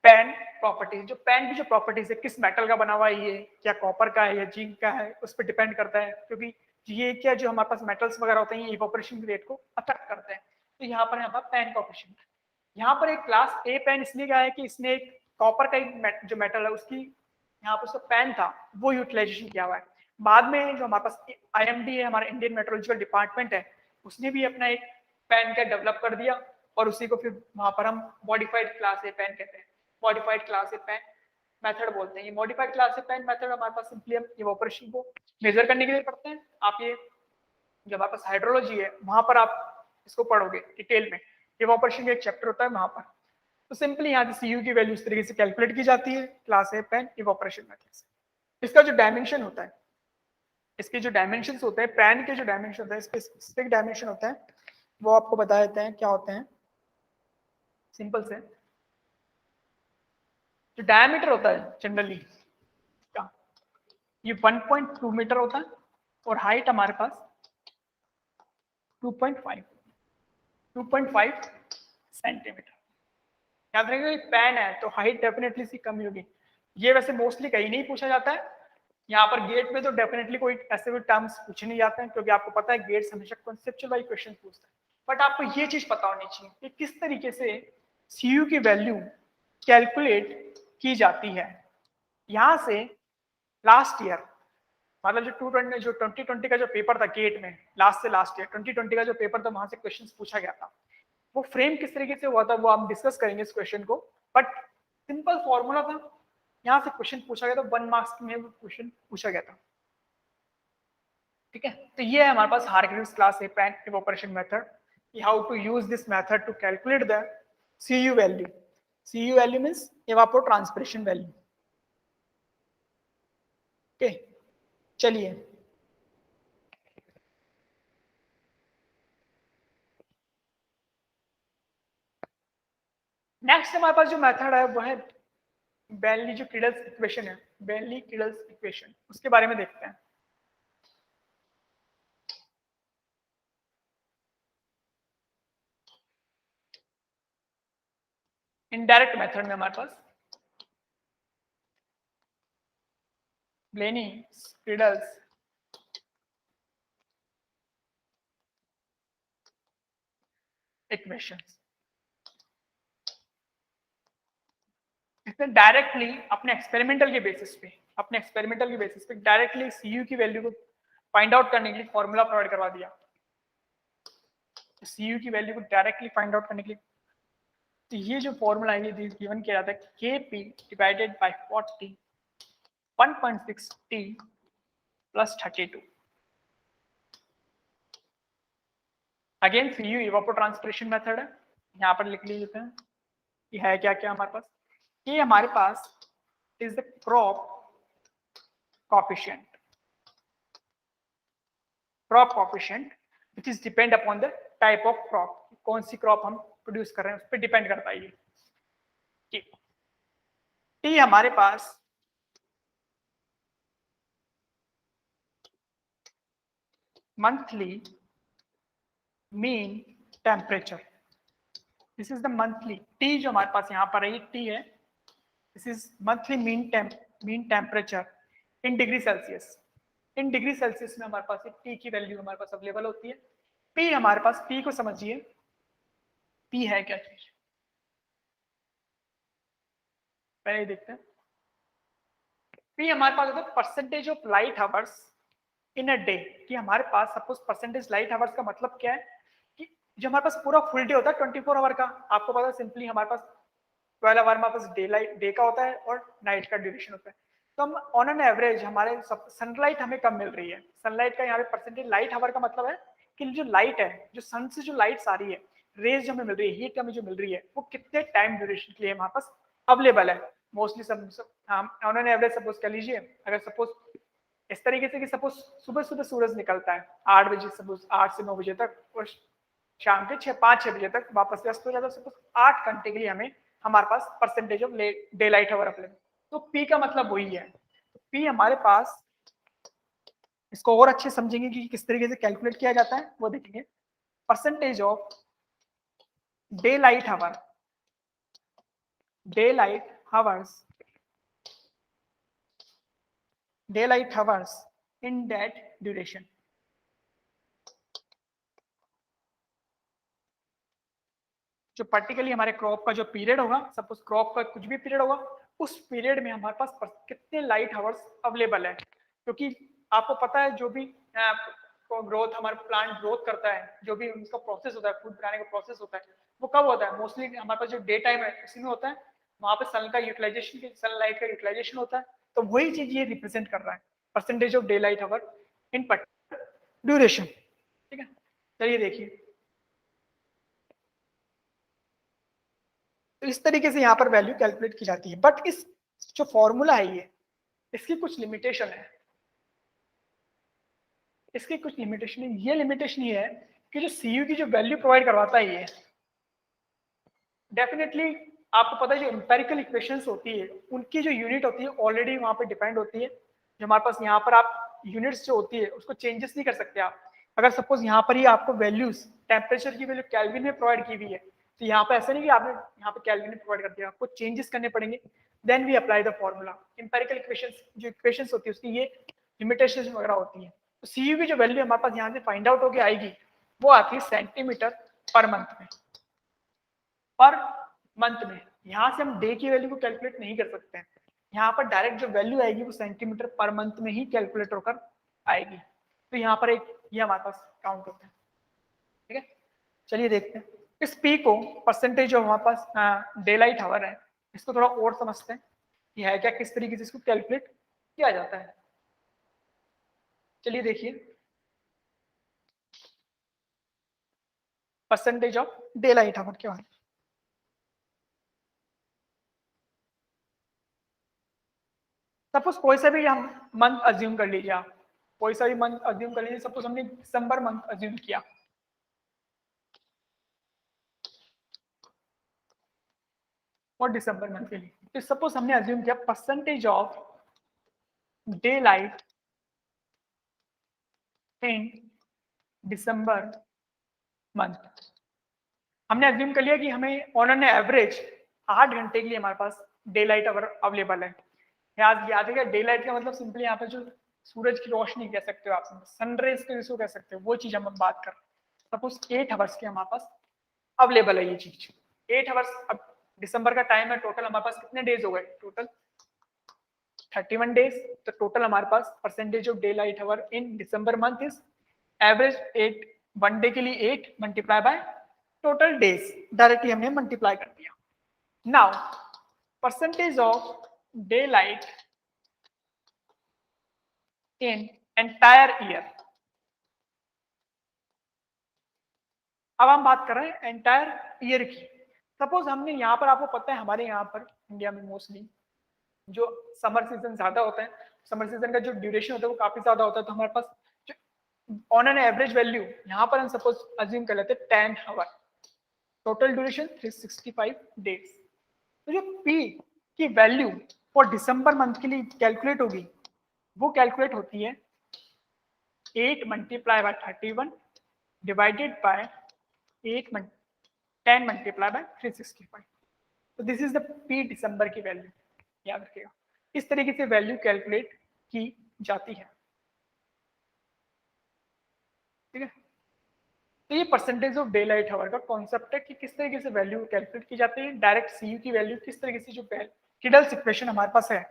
pan properties, जो पैन की जो प्रॉपर्टीज है, किस मेटल का बना हुआ है ये, क्या कॉपर का है या जिंक का है, उस पर डिपेंड करता है। क्योंकि ये क्या जो हमारे पास मेटल्स वगैरह होते हैं ये इवोपरेशन रेट को अफेक्ट करते हैं। तो यहाँ पर हमारा पैन कॉफिशिएंट, यहाँ पर एक क्लास ए पैन इसलिए क्या है कि इसने एक कॉपर का एक जो मेटल है उसकी यहाँ पर उसका पैन था वो यूटिलाइजेशन किया हुआ है। बाद में जो हमारे पास IMD है, हमारा इंडियन मेट्रोलॉजिकल डिपार्टमेंट है, उसने भी अपना एक पैन का डेवलप कर दिया और उसी को फिर वहां पर हम मॉडिफाइड क्लास ए पैन कहते हैं, modified class A pan method बोलते हैं। ये modified class A pan method हमारे पास सिंपली हम इवोपरेशन को मेजर करने के लिए पढ़ते हैं। आप ये जब हमारे पास हाइड्रोलॉजी है वहां पर आप इसको पढ़ोगे डिटेल में, इवोपरेशन का एक चैप्टर होता है वहां पर। तो सिंपली यहाँ से Cu की वैल्यू इस तरीके से कैलकुलेट की जाती है class A pan evaporation method से। इसका जो डायमेंशन होता है, इसके जो डायमेंशन होते हैं, पैन के जो डायमेंशन होता है, इसके स्पेसिफिक डायमेंशन होता है, वो आपको बता देते हैं क्या होते हैं। सिंपल से जो डायमीटर होता है जनरली का ये 1.2 मीटर होता है और हाइट हमारे पास 2.5 सेंटीमीटर। याद रखिएगा पैन है तो हाइट डेफिनेटली सी कम होगी। ये वैसे मोस्टली कहीं नहीं पूछा जाता है, यहाँ पर गेट में तो डेफिनेटली कोई ऐसे कोई टर्म्स पूछे नहीं जाते हैं क्योंकि आपको पता है गेट्स हमेशा कॉन्सेप्चुअल वाइज क्वेश्चन पूछता है। बट आपको ये चीज पता होनी चाहिए कि किस तरीके से Cu की वैल्यू कैलकुलेट की जाती है। यहाँ से लास्ट ईयर मतलब जो 2020 का जो पेपर था गेट में, लास्ट से लास्ट ईयर 2020 का जो पेपर था वहां से क्वेश्चन पूछा गया था। वो फ्रेम किस तरीके से हुआ था वो हम डिस्कस करेंगे इस क्वेश्चन को, बट सिंपल फॉर्मूला था, यहाँ से क्वेश्चन पूछा गया था, 1 मार्क्स में वो क्वेश्चन पूछा गया था। ठीक है, तो ये है हमारे पास Hargreaves class A pan evaporation method, how to use this method to calculate the Cu value. Cu value means evapotranspiration value. Okay, चलिए नेक्स्ट हमारे पास जो मेथड है वो है बेनली-क्रीडल्स इक्वेशन है, बेनली-क्रीडल्स इक्वेशन, उसके बारे में देखते हैं। इनडायरेक्ट मेथड में हमारे पास ब्लेनी स्क्रीडल्स इक्वेशंस। इसने डायरेक्टली अपने एक्सपेरिमेंटल के बेसिस पे डायरेक्टली सीयू की वैल्यू को फाइंड आउट करने के लिए फॉर्मूला प्रोवाइड करवा दिया। सीयू की वैल्यू को डायरेक्टली फाइंड आउट करने के लिए तो ये जो फॉर्मूला है ये गिवन किया जाता है Kp divided by 40 1.6 T plus 32। Again CU evapotranspiration method है, यहाँ पर लिख लीजिए हैं ये है क्या क्या हमारे पास। ये हमारे पास is the crop coefficient which is depend upon the type of crop, कौन सी क्रॉप हम प्रोड्यूस कर रहे हैं उस पर डिपेंड करता है ये। टी हमारे पास monthly mean temperature, this is the monthly T जो हमारे पास यहाँ पर है टी है, this is monthly mean temperature in degree Celsius. In degree Celsius में हमारे पास टी की वैल्यू हमारे पास अवेलेबल होती है। पी हमारे पास, पी को समझिए, पी है क्या चीज पहले देखते हैं। पी हमारे पास होता है percentage of light hours in a day, कि हमारे पास सपोज परसेंटेज लाइट आवर्स का मतलब क्या है कि जो हमारे पास पूरा फुल डे होता है 24 आवर का, आपको पता है सिंपली हमारे पास 12 आवर हमारे पास डे का होता है और नाइट का ड्यूरेशन होता है। तो हम ऑन एन एवरेज हमारे सनलाइट हमें कम मिल रही है। सनलाइट का यहाँ पे परसेंटेज लाइट आवर का मतलब है कि जो लाइट है, जो सन से जो लाइट्स आ रही है, रेज जो हमें मिल रही है, हीट हमें जो मिल रही है, वो कितने टाइम ड्यूरेशन के लिए हमारे पास अवेलेबल है। मोस्टली सब ऑन एन एवरेज सपोज कर लीजिए, अगर सपोज इस तरीके से कि सपोज सुबह सुबह सूरज निकलता है 8 बजे, सपोज 8 से 9 बजे तक, और शाम के 5-6 बजे तक वापस व्यस्त हो जाता है, सपोज 8 घंटे के लिए हमें हमारे पास percentage of day light hour available. तो पी का मतलब वही है। पी हमारे पास, इसको और अच्छे समझेंगे कि किस तरीके से कैलकुलेट किया जाता है वो देखेंगे। Percentage of day light hour, daylight hours in that duration. जो पर्टिकुलरली हमारे क्रॉप का जो पीरियड होगा, सपोज क्रॉप का कुछ भी पीरियड होगा, उस पीरियड में हमारे पास कितने लाइट आवर्स अवेलेबल है। क्योंकि आपको पता है जो भी ग्रोथ, हमारा प्लांट ग्रोथ करता है, जो भी उनका प्रोसेस होता है, फूड बनाने का प्रोसेस होता है, वो कब होता है? मोस्टली हमारे पास जो डे टाइम है उसी में होता है, वहां पे सन का यूटिलाइजेशन, सनलाइट का यूटिलाइजेशन होता है। तो वही चीज ये रिप्रेजेंट कर रहा है, percentage of day light hour in particular duration. ठीक है, चलिए देखिए, तो इस तरीके से यहाँ पर वैल्यू कैलकुलेट की जाती है। बट इस जो फॉर्मूला है ये, इसकी कुछ लिमिटेशन है, इसकी कुछ लिमिटेशन है। ये लिमिटेशन ये है कि जो सीयू की जो वैल्यू प्रोवाइड करवाता है ये, डेफिनेटली आपको पता है जो एम्पेरिकल इक्वेशंस होती है उनकी जो यूनिट होती है ऑलरेडी वहां पे डिपेंड होती है। जो हमारे पास यहाँ पर आप यूनिट्स जो होती है उसको चेंजेस नहीं कर सकते आप। अगर सपोज यहाँ पर ही आपको वैल्यूज टेम्परेचर की वैल्यू केल्विन में प्रोवाइड की हुई है, तो यहाँ पर ऐसा नहीं कि आपने यहाँ पे केल्विन में प्रोवाइड कर दिया, आपको चेंजेस करने पड़ेंगे, then we apply the formula. Empirical equations जो इक्वेशंस होती है उसकी ये लिमिटेशन वगैरह होती है। तो सीयू की जो वैल्यू हमारे पास यहाँ से फाइंड आउट होकर आएगी वो आती है सेंटीमीटर पर मंथ में, पर मंथ में। यहाँ से हम डे की वैल्यू को कैलकुलेट नहीं कर सकते हैं, यहाँ पर डायरेक्ट जो वैल्यू आएगी वो सेंटीमीटर पर मंथ में ही कैलकुलेट होकर आएगी। तो यहाँ पर एक ये हमारे पास काउंट होता है। ठीक है, चलिए देखते हैं इस पी को, परसेंटेज जो हमारे पास डे लाइट आवर है, इसको थोड़ा और समझते हैं कि है क्या, किस तरीके से इसको कैलकुलेट किया जाता है। चलिए देखिए, percentage of day light hour क्या है। सपोज कोई सा भी हम मंथ अज्यूम कर लीजिए, आप कोई सा भी मंथ अज्यूम कर लीजिए। सपोज हमने दिसंबर मंथ अज्यूम किया, और दिसंबर मंथ के लिए तो सपोज हमने अज्यूम किया percentage of day light in December month. हमने अज्यूम कर लिया कि हमें ऑन एन एवरेज 8 घंटे के लिए हमारे पास डे लाइट अवेलेबल है। याद है डे लाइट का मतलब सिंपली यहाँ पे जो सूरज की रोशनी कह सकते हो आप, सनरेज को जिसको कह सकते हो, वो चीज हम बात कर रहे हैं। सपोज 8 आवर्स की हमारे पास अवेलेबल है ये चीज, 8 आवर्स। अब दिसंबर का टाइम है, टोटल हमारे पास कितने डेज हो गए, टोटल 31 डेज। तो टोटल हमारे पास percentage of day light hour in December month is average 8, one day के लिए 8 multiply by total days, directly हमने मल्टीप्लाई कर दिया। Now percentage of day light in entire year. अब हम बात कर रहे हैं एंटायर ईयर की। सपोज हमने यहाँ पर, आपको पता है हमारे यहाँ पर इंडिया में मोस्टली जो समर सीजन ज्यादा होता है, समर सीजन का जो ड्यूरेशन होता है वो काफी ज्यादा होता है। तो हमारे pass on an average value यहाँ पर हम सपोज अज्यूम कर लेते हैं 10 आवर, टोटल ड्यूरेशन 365 डेज। तो जो पी की वैल्यू फॉर दिसंबर मंथ के लिए कैलकुलेट होगी, वो कैलकुलेट होती है 8 multiply bye 31 divided by 10 multiply by 365। तो दिस इज द पी दिसंबर की वैल्यू, याद रखिएगा। इस तरीके से वैल्यू कैलकुलेट की जाती है, ठीक है। तो ये percentage of day light hour का कॉन्सेप्ट है कि किस तरीके से वैल्यू कैलकुलेट की जाती है। डायरेक्ट सीयू की वैल्यू किस तरीके से, जो किडल्स इक्वेशन हमारे पास है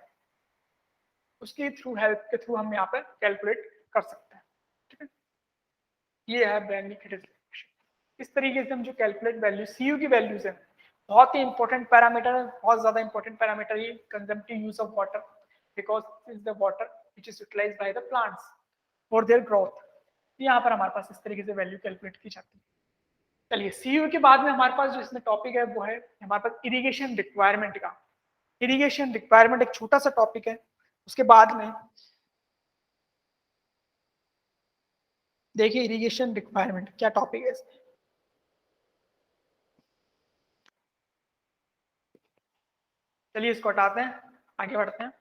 उसके थ्रू, हेल्प के थ्रू हम यहाँ पर कैलकुलेट कर सकते हैं, ठीक है। ये है ब्रैनली किडल्स इक्वेशन। इस तरीके से हम जो कैलकुलेट वैल्यू सीयू की वैल्यूज है, बहुत ही इंपॉर्टेंट पैरामीटर है, बहुत ज्यादा इंपॉर्टेंट पैरामीटर ये consumptive use of water, because is the water which is utilized by the plants for their growth. यहाँ पर हमारे पास इस तरीके से वैल्यू कैलकुलेट की जाती है। चलिए सीयू के बाद में हमारे पास जो इसमें टॉपिक है वो है हमारे पास इरिगेशन रिक्वायरमेंट का। इरिगेशन रिक्वायरमेंट एक छोटा सा टॉपिक है, उसके बाद में देखिए इरिगेशन रिक्वायरमेंट क्या टॉपिक है इसमें। चलिए इसको हटाते हैं, आगे बढ़ते हैं।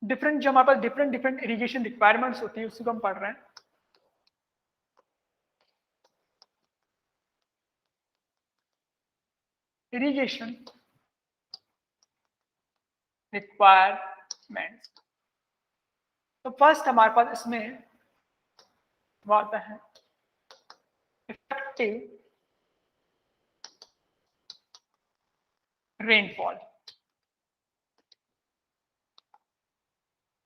डिफरेंट जो हमारे पास डिफरेंट इरिगेशन रिक्वायरमेंट्स होती है उसी को हम पढ़ रहे हैं। Irrigation requirements. तो फर्स्ट हमारे पास इसमें वो आता है इफेक्टिव रेनफॉल।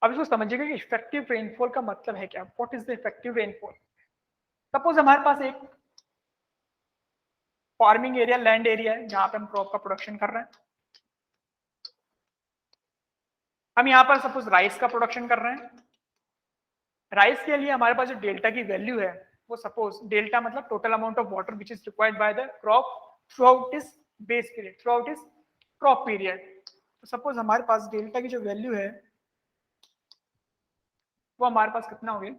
अब इसको समझिएगा कि इफेक्टिव रेनफॉल का मतलब है क्या, what is the effective rainfall. Suppose हमारे पास एक फार्मिंग एरिया, लैंड एरिया है जहां पे हम क्रॉप का प्रोडक्शन कर रहे हैं। हम यहाँ पर सपोज राइस का प्रोडक्शन कर रहे हैं। राइस के लिए हमारे पास जो डेल्टा की वैल्यू है वो, सपोज डेल्टा मतलब total amount of water which is required by the crop through out is base period, through out is crop period. तो सपोज हमारे पास डेल्टा की जो वैल्यू है वो हमारे पास कितना हो गया,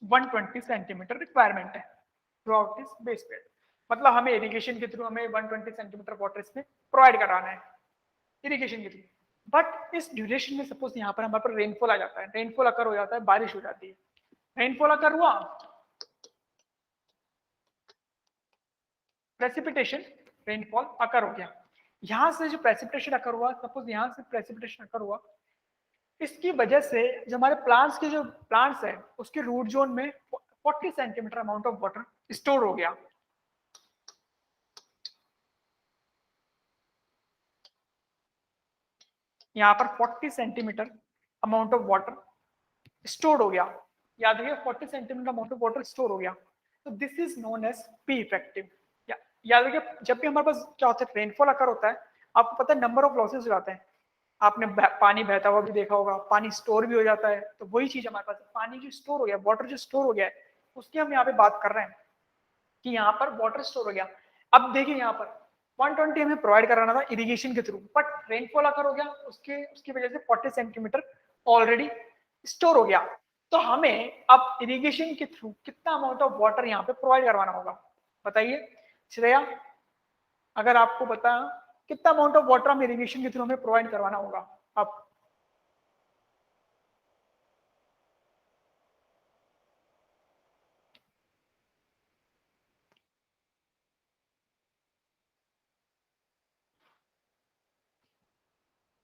120 सेंटीमीटर रिक्वायरमेंट है through out is base period. मतलब हमें इरिगेशन के थ्रू हमें 120 सेंटीमीटर वाटर इसमें प्रोवाइड कराना है इरिगेशन के थ्रू। बट इस ड्यूरेशन में सपोज यहाँ पर हमारे पर रेनफॉल आ जाता है, रेनफॉल अकर हो जाता है, बारिश हो जाती है। रेनफॉल अकर हुआ, प्रेसिपिटेशन रेनफॉल अकर हो गया। यहां से जो प्रेसिपिटेशन अकर हुआ, सपोज यहां से प्रेसिपिटेशन अकर हुआ, इसकी वजह से जो हमारे प्लांट्स के जो प्लांट्स है उसके रूट जोन में 40 centimetre amount of water store हो गया। यहाँ पर 40 centimetre amount of water store हो गया। याद रखिए 40 centimetre amount of water store हो गया। तो this is known as P effective. याद रखिए जब भी हमारे पास क्या होता है, रेनफॉल अकर होता है, आपको पता है नंबर ऑफ लॉसेस हो जाते हैं। आपने पानी बहता हुआ भी देखा होगा, पानी स्टोर भी हो जाता है। तो वही चीज हमारे पास पानी जो स्टोर हो गया, वाटर जो स्टोर हो गया है, उसकी हम यहाँ पे बात कर रहे हैं कि यहाँ पर वाटर स्टोर हो गया। अब देखिए यहाँ पर 120 हमें प्रोवाइड कराना था इरिगेशन के थ्रू, बट रेनफॉल अकर हो गया, उसके उसकी वजह से 40 सेंटीमीटर ऑलरेडी स्टोर हो गया। तो हमें अब इरिगेशन के थ्रू कितना अमाउंट ऑफ वाटर यहाँ पे प्रोवाइड करवाना होगा, बताइए श्रेया, अगर आपको पता कितना अमाउंट ऑफ वाटर हम इरिगेशन के थ्रू हमें प्रोवाइड करवाना होगा। अब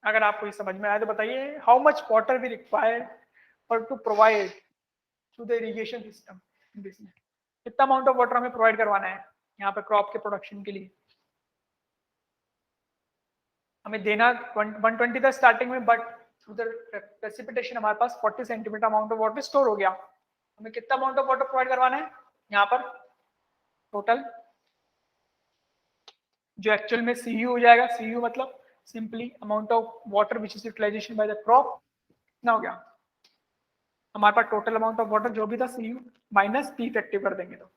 अगर आपको ये समझ में आया तो बताइए, how much water we require for to provide to the irrigation system in this, कितना अमाउंट ऑफ वाटर हमें प्रोवाइड करवाना है यहाँ पे क्रॉप के प्रोडक्शन के लिए। हमें देना 120 था स्टार्टिंग में, बट थ्रू द प्रेसिपिटेशन हमारे पास 40 centimetre amount of water store हो गया। हमें कितना अमाउंट ऑफ वाटर प्रोवाइड करवाना है यहाँ पर टोटल, जो एक्चुअल में सीयू हो जाएगा। सीयू मतलब simply amount of water which is utilization by the crop, कितना हो गया हमारे पास टोटल अमाउंट ऑफ वाटर जो भी था सीयू माइनस पी इफेक्टिव कर देंगे तो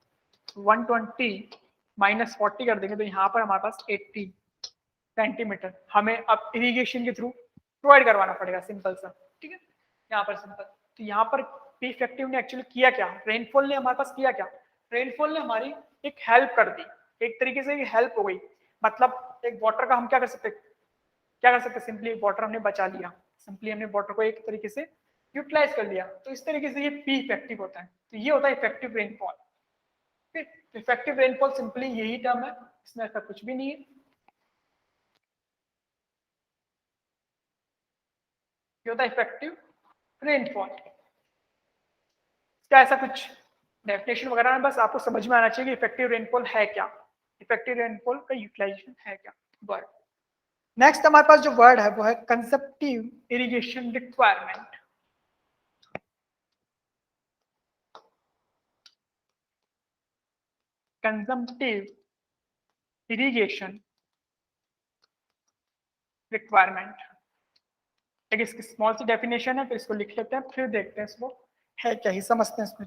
120 माइनस 40 कर देंगे तो यहाँ पर हमारे पास 80 सेंटीमीटर हमें अब इरिगेशन के थ्रू प्रोवाइड करवाना पड़ेगा, सिंपल सा। ठीक है, यहाँ पर सिंपल। तो यहाँ पर पी इफेक्टिव ने एक्चुअली किया क्या, रेनफॉल ने हमारे पास किया क्या, रेनफॉल ने हमारी एक हेल्प कर दी, एक तरीके से हेल्प हो गई। मतलब एक वाटर का हम क्या कर सकते, सिंपली वाटर हमने बचा लिया, सिंपली हमने वाटर को एक तरीके से यूटिलाइज कर लिया। तो इस तरीके से ये पी इफेक्टिव होता है। तो ये होता है effective rainfall. Effective rainfall simply यही टर्म है, इसमें ऐसा कुछ भी नहीं है। ये होता है इफेक्टिव रेनफॉल। क्या ऐसा कुछ डेफिनेशन वगैरह में, बस आपको समझ में आना चाहिए कि इफेक्टिव रेनफॉल है क्या, इफेक्टिव रेनफॉल का यूटिलाइजेशन है क्या वर्ड। नेक्स्ट हमारे पास जो वर्ड है वो है consumptive irrigation requirement. Consumptive irrigation requirement, एक इसकी स्मॉल सी डेफिनेशन है, फिर इसको लिख लेते हैं, फिर देखते हैं इसको है क्या ही, समझते हैं इसको।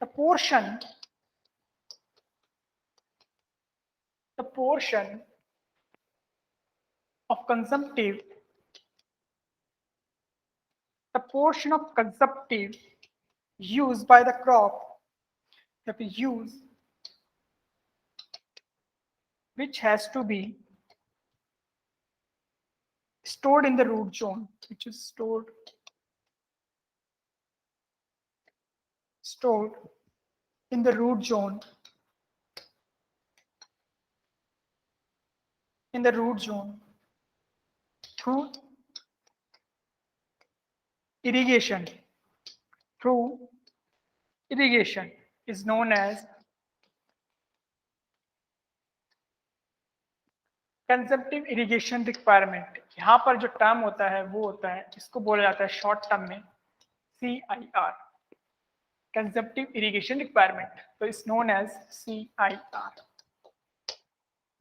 The portion of consumptive use by the crop, the use which has to be stored in the root zone, which is stored in the root zone, through irrigation is known as consumptive irrigation requirement. यहाँ पर जो term होता है वो होता है, इसको बोला जाता है शॉर्ट टर्म में CIR, कंजम्पटिव इरिगेशन रिक्वायरमेंट। तो is known as CIR।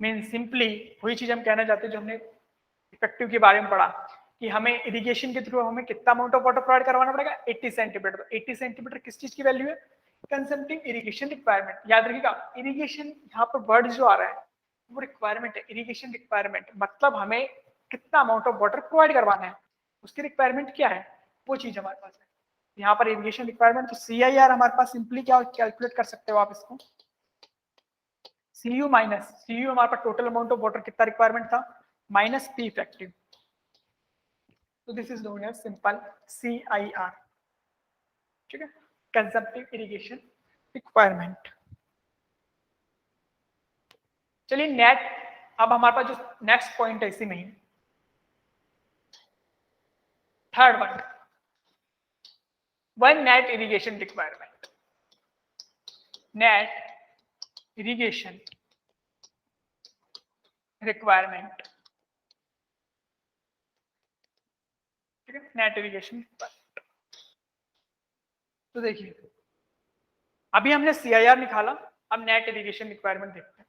Mean simply वही चीज हम कहना चाहते हैं जो हमने इफेक्टिव के बारे में पढ़ा, कि हमें इरिगेशन के थ्रू हमें कितना अमाउंट ऑफ वाटर प्रोवाइड करवाना पड़ेगा, 80 सेंटीमीटर। तो 80 सेंटीमीटर किस चीज की वैल्यू है, कंजम्पटिव इरिगेशन रिक्वायरमेंट। याद रखिएगा, इरिगेशन यहाँ पर वर्ड जो आ रहा है वो रिक्वायरमेंट है। इरिगेशन रिक्वायरमेंट मतलब हमें कितना अमाउंट ऑफ वाटर प्रोवाइड करवाना है, उसकी रिक्वायरमेंट क्या है, वो चीज हमारे पास है। यहाँ पर इरिगेशन रिक्वायरमेंट, तो CIR हमारे पास सिंपली क्या कैलकुलेट कर सकते हो आप इसको, CU माइनस CU हमारे पास टोटल अमाउंट ऑफ वाटर कितना रिक्वायरमेंट था माइनस P इफेक्टिव। तो this is known as simple CIR। ठीक है, कंजम्पटिव इरिगेशन रिक्वायरमेंट। चलिए नेट, अब हमारे पास जो नेक्स्ट पॉइंट है इसी में ही, third one net irrigation requirement. Net irrigation requirement, ठीक है, नेट इरिगेशन। तो देखिए अभी हमने CIR निकाला, अब नेट इरिगेशन रिक्वायरमेंट देखते हैं।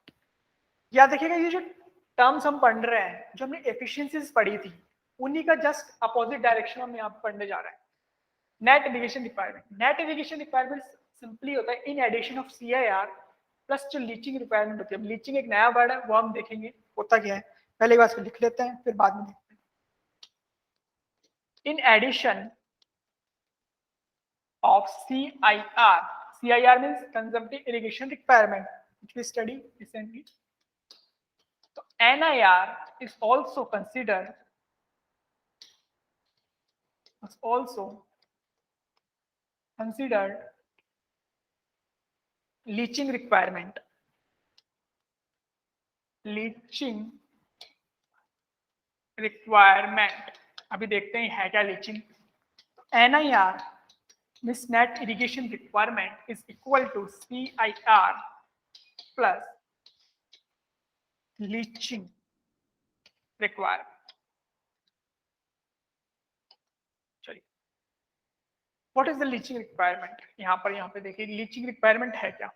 याद देखिएगा ये जो टर्म्स हम पढ़ रहे हैं, जो हमने एफिशिएंसीज पढ़ी थी, उन्हीं का जस्ट अपोजिट डायरेक्शन में यहाँ पढ़ने जा रहे हैं। Net irrigation requirement, net irrigation requirement simply होता है in addition of CIR plus जो लीचिंग रिक्वायरमेंट होती है। लीचिंग एक नया वर्ड है, वो हम देखेंगे होता क्या है, पहले बार इसको लिख लेते हैं फिर बाद में देखते हैं। In addition of CIR means consumptive irrigation requirement, which we studied recently. So NIR is also considered leaching requirement. Leaching requirement. अभी देखते हैं है क्या leaching. NIR means net irrigation requirement is equal to CIR plus leaching requirement. चलिए, what is the leaching requirement? यहाँ पे देखिए leaching requirement है क्या,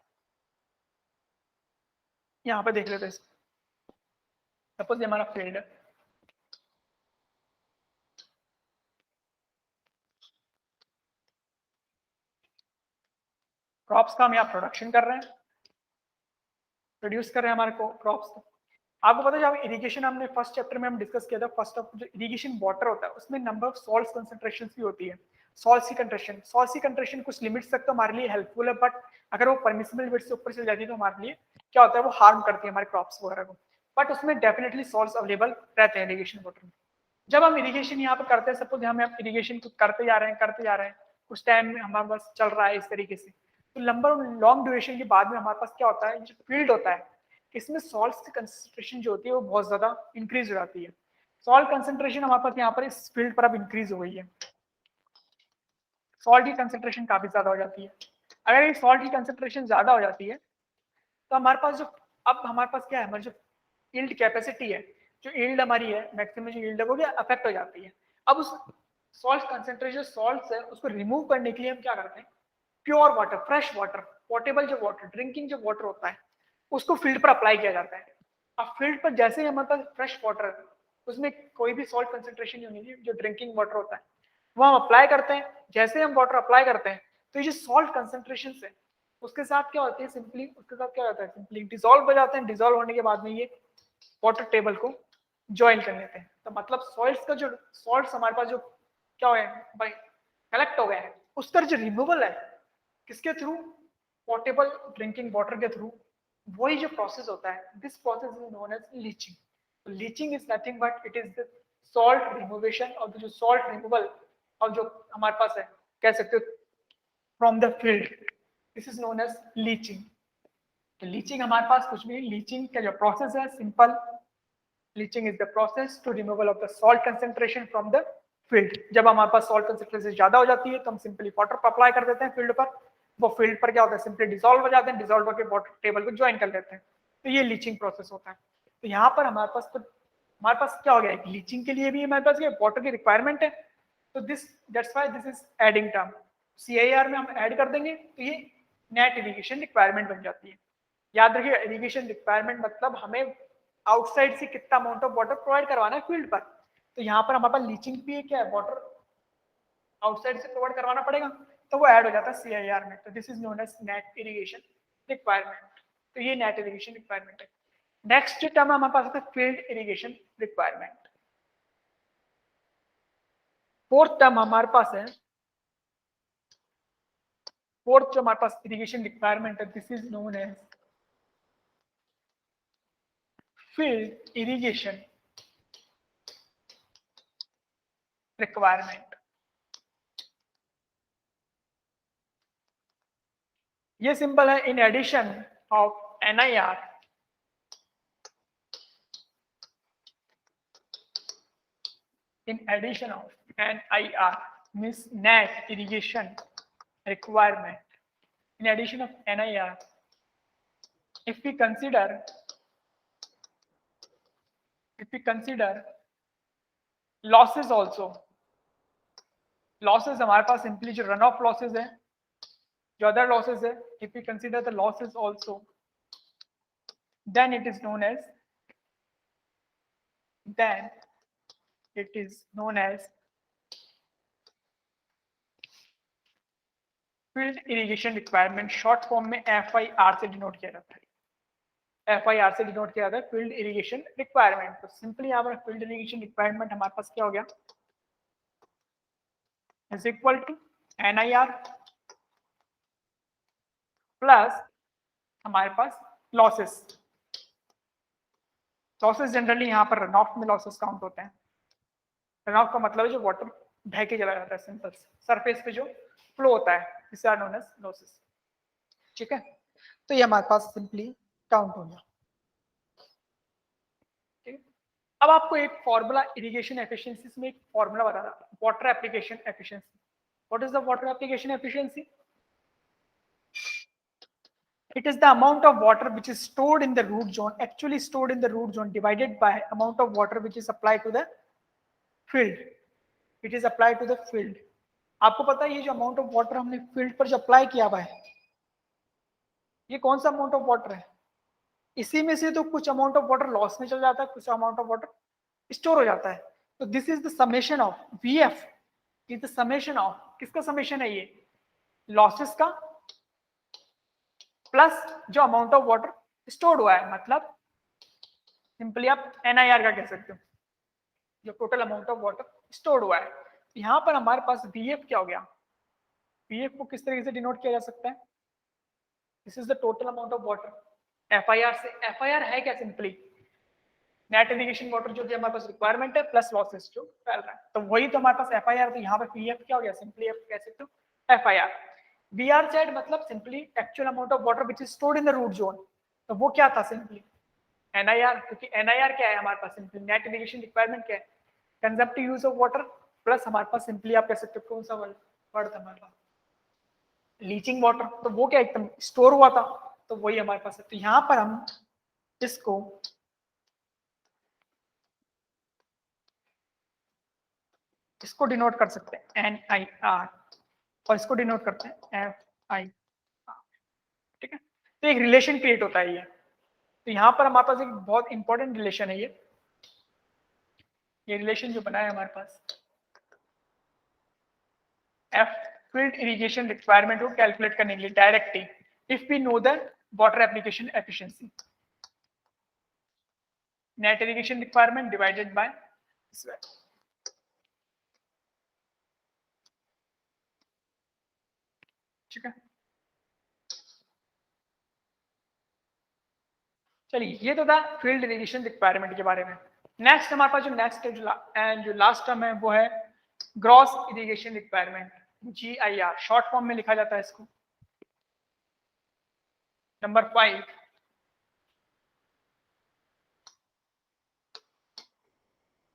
यहाँ पे देख लेते हैं। सपोज ये हमारा फील्ड है, क्रॉप्स का हम यहाँ प्रोडक्शन कर रहे हैं, प्रोड्यूस कर रहे हैं हमारे को क्रॉप्स को। आपको पता है जब इरिगेशन हमने फर्स्ट चैप्टर में हम डिस्कस किया था, फर्स्ट ऑफ जो इरिगेशन वाटर होता है उसमें नंबर ऑफ सॉल्ट कंसंट्रेशन भी होती है। सॉल्ट सी कंट्रेशन कुछ लिमिट्स तक तो हमारे लिए हेल्पफुल है, बट अगर वो परमिसिबल लिमिट से ऊपर चल जाती है तो हमारे लिए क्या होता है, वो हार्म करती है हमारे क्रॉप्स वगैरह को। बट उसमें डेफिनेटली सॉल्ट अवेलेबल रहते हैं इरिगेशन वाटर में। जब हम इरिगेशन यहाँ पर करते हैं, सपोज हम इरिगेशन करते जा रहे हैं, कुछ टाइम में हमारे पास चल रहा है इस तरीके से, तो लॉन्ग ड्यूरेशन के बाद में हमारे पास क्या होता है, जो फील्ड होता है इसमें सॉल्ट की कंसंट्रेशन जो होती है वो बहुत ज्यादा इंक्रीज हो जाती है। सॉल्ट कंसंट्रेशन हमारे पास यहाँ पर इस फील्ड पर अब इंक्रीज हो गई है, सॉल्ट की कंसंट्रेशन काफी ज्यादा हो जाती है। अगर ये सॉल्ट की कंसंट्रेशन ज्यादा हो जाती है तो हमारे पास जो अब हमारे पास क्या है, हमारी जो यील्ड कैपेसिटी है, जो यील्ड हमारी है मैक्सिमम जो यील्ड है वो क्या अफेक्ट हो जाती है। अब उस सॉल्ट कंसंट्रेशन सॉल्ट है उसको रिमूव करने के लिए हम क्या करते हैं, pure water, fresh water, portable जो वाटर, ड्रिंकिंग जो वाटर होता है उसको फील्ड पर अप्लाई किया जाता है। अब फील्ड पर जैसे ही हमारे पास फ्रेश वाटर है, उसमें कोई भी सॉल्ट कंसंट्रेशन नहीं होनी चाहिए, जो ड्रिंकिंग वाटर होता है वो हम अप्लाई करते हैं। जैसे हम वाटर अप्लाई करते हैं तो ये जो सॉल्ट कंसंट्रेशन है उसके साथ क्या होती है, सिंपली उसके साथ क्या होता है, सिंपली डिसॉल्व हो जाते हैं। डिसॉल्व होने के बाद में ये वाटर टेबल को ज्वाइन कर लेते हैं। तो मतलब सॉल्ट्स का जो सॉल्ट्स हमारे पास जो क्या हो भाई कलेक्ट हो गए हैं, उसका जो रिमूवल है किसके थ्रू, पोर्टेबल ड्रिंकिंग वाटर के थ्रू, वही जो प्रोसेस होता है, this process is known as leaching. Leaching is nothing but it is the salt removation और जो सॉल्ट रिमूवल और जो हमारे पास है कह सकते हो from the field, this is known as leaching. तो लीचिंग हमारे पास कुछ भी, लीचिंग का जो प्रोसेस है simple, leaching is the process to removal of the salt concentration from the field. जब हमारे पास सॉल्ट कंसंट्रेशन ज्यादा हो जाती है तो हम सिंपली वाटर पर अप्लाई कर देते हैं फील्ड पर, वो फील्ड पर क्या होता है सिंपली डिसॉल्व हो जाते हैं, डिसॉल्व होकर वाटर टेबल को ज्वाइन कर लेते हैं। तो ये लीचिंग प्रोसेस होता है। तो यहाँ पर हमारे पास क्या हो गया, लीचिंग के लिए भी हमारे पास वाटर की रिक्वायरमेंट है। तो this that's why this is adding term, CIR में हम ऐड कर देंगे तो ये नेट इरिगेशन रिक्वायरमेंट बन जाती है। याद रखिए इरिगेशन रिक्वायरमेंट मतलब हमें आउटसाइड से कितना अमाउंट ऑफ वाटर प्रोवाइड करवाना है फील्ड पर। तो यहाँ पर हमारे पास लीचिंग भी है, क्या है, वाटर आउटसाइड से प्रोवाइड करवाना पड़ेगा, तो वो ऐड हो जाता है CIR में। तो this is known as net irrigation requirement. तो ये नेट इरिगेशन रिक्वायरमेंट है। नेक्स्ट टर्म हमारे पास आता है field irrigation requirement. Fourth term हमारे पास है, फोर्थ जो हमारे पास इरिगेशन रिक्वायरमेंट है, this is known as field irrigation requirement. ये सिंपल है, in addition of NIR in addition of NIR means net irrigation requirement. In addition of NIR, if we consider losses also, losses हमारे पास simply जो run off losses है, जो other losses है, if we consider the losses also, then it is known as field irrigation requirement. Short form में FIR से denote किया जाता है, FIR से डिनोट किया जाता है फील्ड इरिगेशन रिक्वायरमेंट। तो सिंपली यहाँ पर फील्ड इरिगेशन रिक्वायरमेंट हमारे पास क्या हो गया, is equal to NIR plus हमारे पास लॉसेस। लॉसेस जनरली यहाँ पर रन ऑफ में लॉसेस काउंट होते हैं। रन ऑफ का मतलब है जो वाटर बह के चला जाता है, सिंपल सरफेस पे जो फ्लो होता है, इसे आर नोन एज लॉसेस। ठीक है, तो ये हमारे पास सिंपली काउंट हो गया। ठीक है, अब आपको एक फॉर्मूला इरिगेशन एफिशिएंसी में एक फॉर्मूला बता रहा, water application efficiency. What is the water application efficiency? It is the amount of water which is stored in the root zone, actually stored in the root zone, divided by amount of water which is applied to the field. It is applied to the field. आपको पता है ये जो amount of water हमने field पर जो apply किया हुआ है, ये कौन सा अमाउंट ऑफ वाटर है? इसी में से तो कुछ अमाउंट ऑफ वाटर लॉस में चल जाता है, कुछ अमाउंट ऑफ वाटर स्टोर हो जाता है. तो this is the summation of VF is the summation of, किसका समेशन है ये? लॉसेस का प्लस जो अमाउंट ऑफ वाटर स्टोर्ड हुआ है, मतलब सिंपली आप NIR का कह सकते हो, जो total amount of water stored हुआ है. यहाँ पर हमारे पास VF क्या हो गया? VF को किस तरीके से डिनोट किया जा सकता है? This is the total amount of water. FIR से, FIR है क्या? सिंपली नेट इरिगेशन वाटर जो भी हमारे पास रिक्वायरमेंट है प्लस लॉसेस जो फैल रहा है, तो वही तो हमारे पास FIR. तो यहाँ पे VF क्या हो गया? सिंपली आप कह सकते हो FIR. VRZ मतलब simply actual amount of water which is stored in the root zone. तो वो क्या था? सिंपली NIR, क्योंकि NIR क्या है हमारे पास? सिंपली नेट इरिगेशन रिक्वायरमेंट क्या है? कंजम्प्टिव यूज ऑफ वाटर प्लस हमारे पास सिंपली आप कह सकते हो कौन सा वर्ड था हमारे पास? Leaching water. तो वो क्या एकदम स्टोर हुआ था, तो वही हमारे पास है. तो यहाँ पर हम इसको डिनोट कर सकते हैं NIR और इसको डिनोट करते हैं FIR. ठीक है, तो एक रिलेशन क्रिएट होता है ये. तो यहाँ पर हमारे पास एक बहुत इंपॉर्टेंट रिलेशन है ये रिलेशन जो बना है हमारे पास, F फील्ड इरिगेशन रिक्वायरमेंट को कैलकुलेट करने के लिए directly if we know the water application efficiency, net irrigation requirement divided by ठीक है. चलिए, ये तो था फील्ड इरिगेशन रिक्वायरमेंट के बारे में. नेक्स्ट हमारे पास जो नेक्स्ट जो लास्ट टर्म है वो है gross irrigation requirement, GIR short form में लिखा जाता है इसको. Number 5,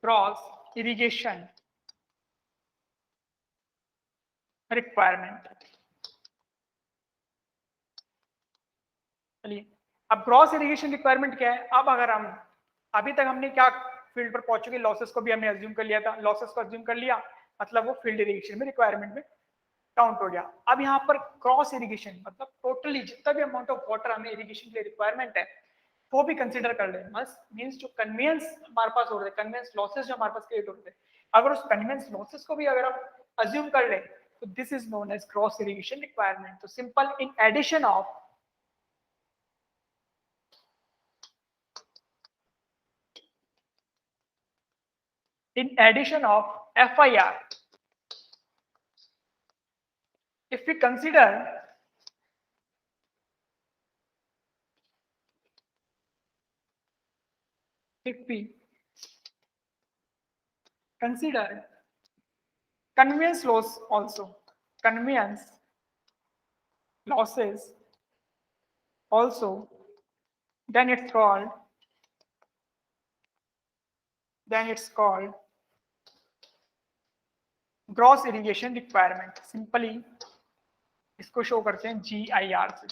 gross irrigation requirement. चलिए, अब ग्रॉस इरिगेशन रिक्वायरमेंट क्या है? अब अगर हम अभी तक हमने क्या फील्ड पर पहुंच चुके, लॉसेस को भी हमने अज्यूम कर लिया था, लॉसेस को अज्यूम कर लिया मतलब वो फील्ड इरिगेशन में रिक्वायरमेंट में काउंट हो गया. अब यहाँ पर क्रॉस इरिगेशन मतलब टोटली जितना भी अमाउंट ऑफ वाटर हमें इरिगेशन के लिए रिक्वायरमेंट है वो भी कंसीडर कर ले. मस्ट मींस जो कन्वेंस हमारे पास हो रहे हैं, कन्वेंस लॉसेस जो हमारे पास क्रिएट होते हैं, अगर उस कन्वेंस लॉसेस को भी अगर हम अज्यूम कर लें तो this is known as gross irrigation requirement. तो simple in addition of FIR, if we consider conveyance loss also, conveyance losses also, then it's called gross irrigation requirement. Simply इसको show करते हैं GIR से,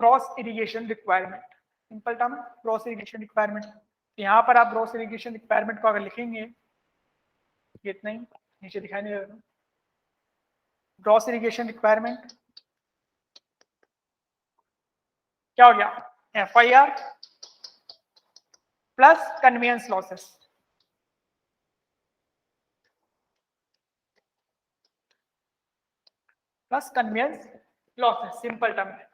cross irrigation requirement. Simple term cross irrigation requirement. यहाँ पर आप cross irrigation requirement को अगर लिखेंगे ये इतना ही, नीचे दिखाई नहीं दे रहा. क्रॉस इरिगेशन रिक्वायरमेंट क्या हो गया? FIR plus conveyance losses. Plus conveyance losses, simple term है.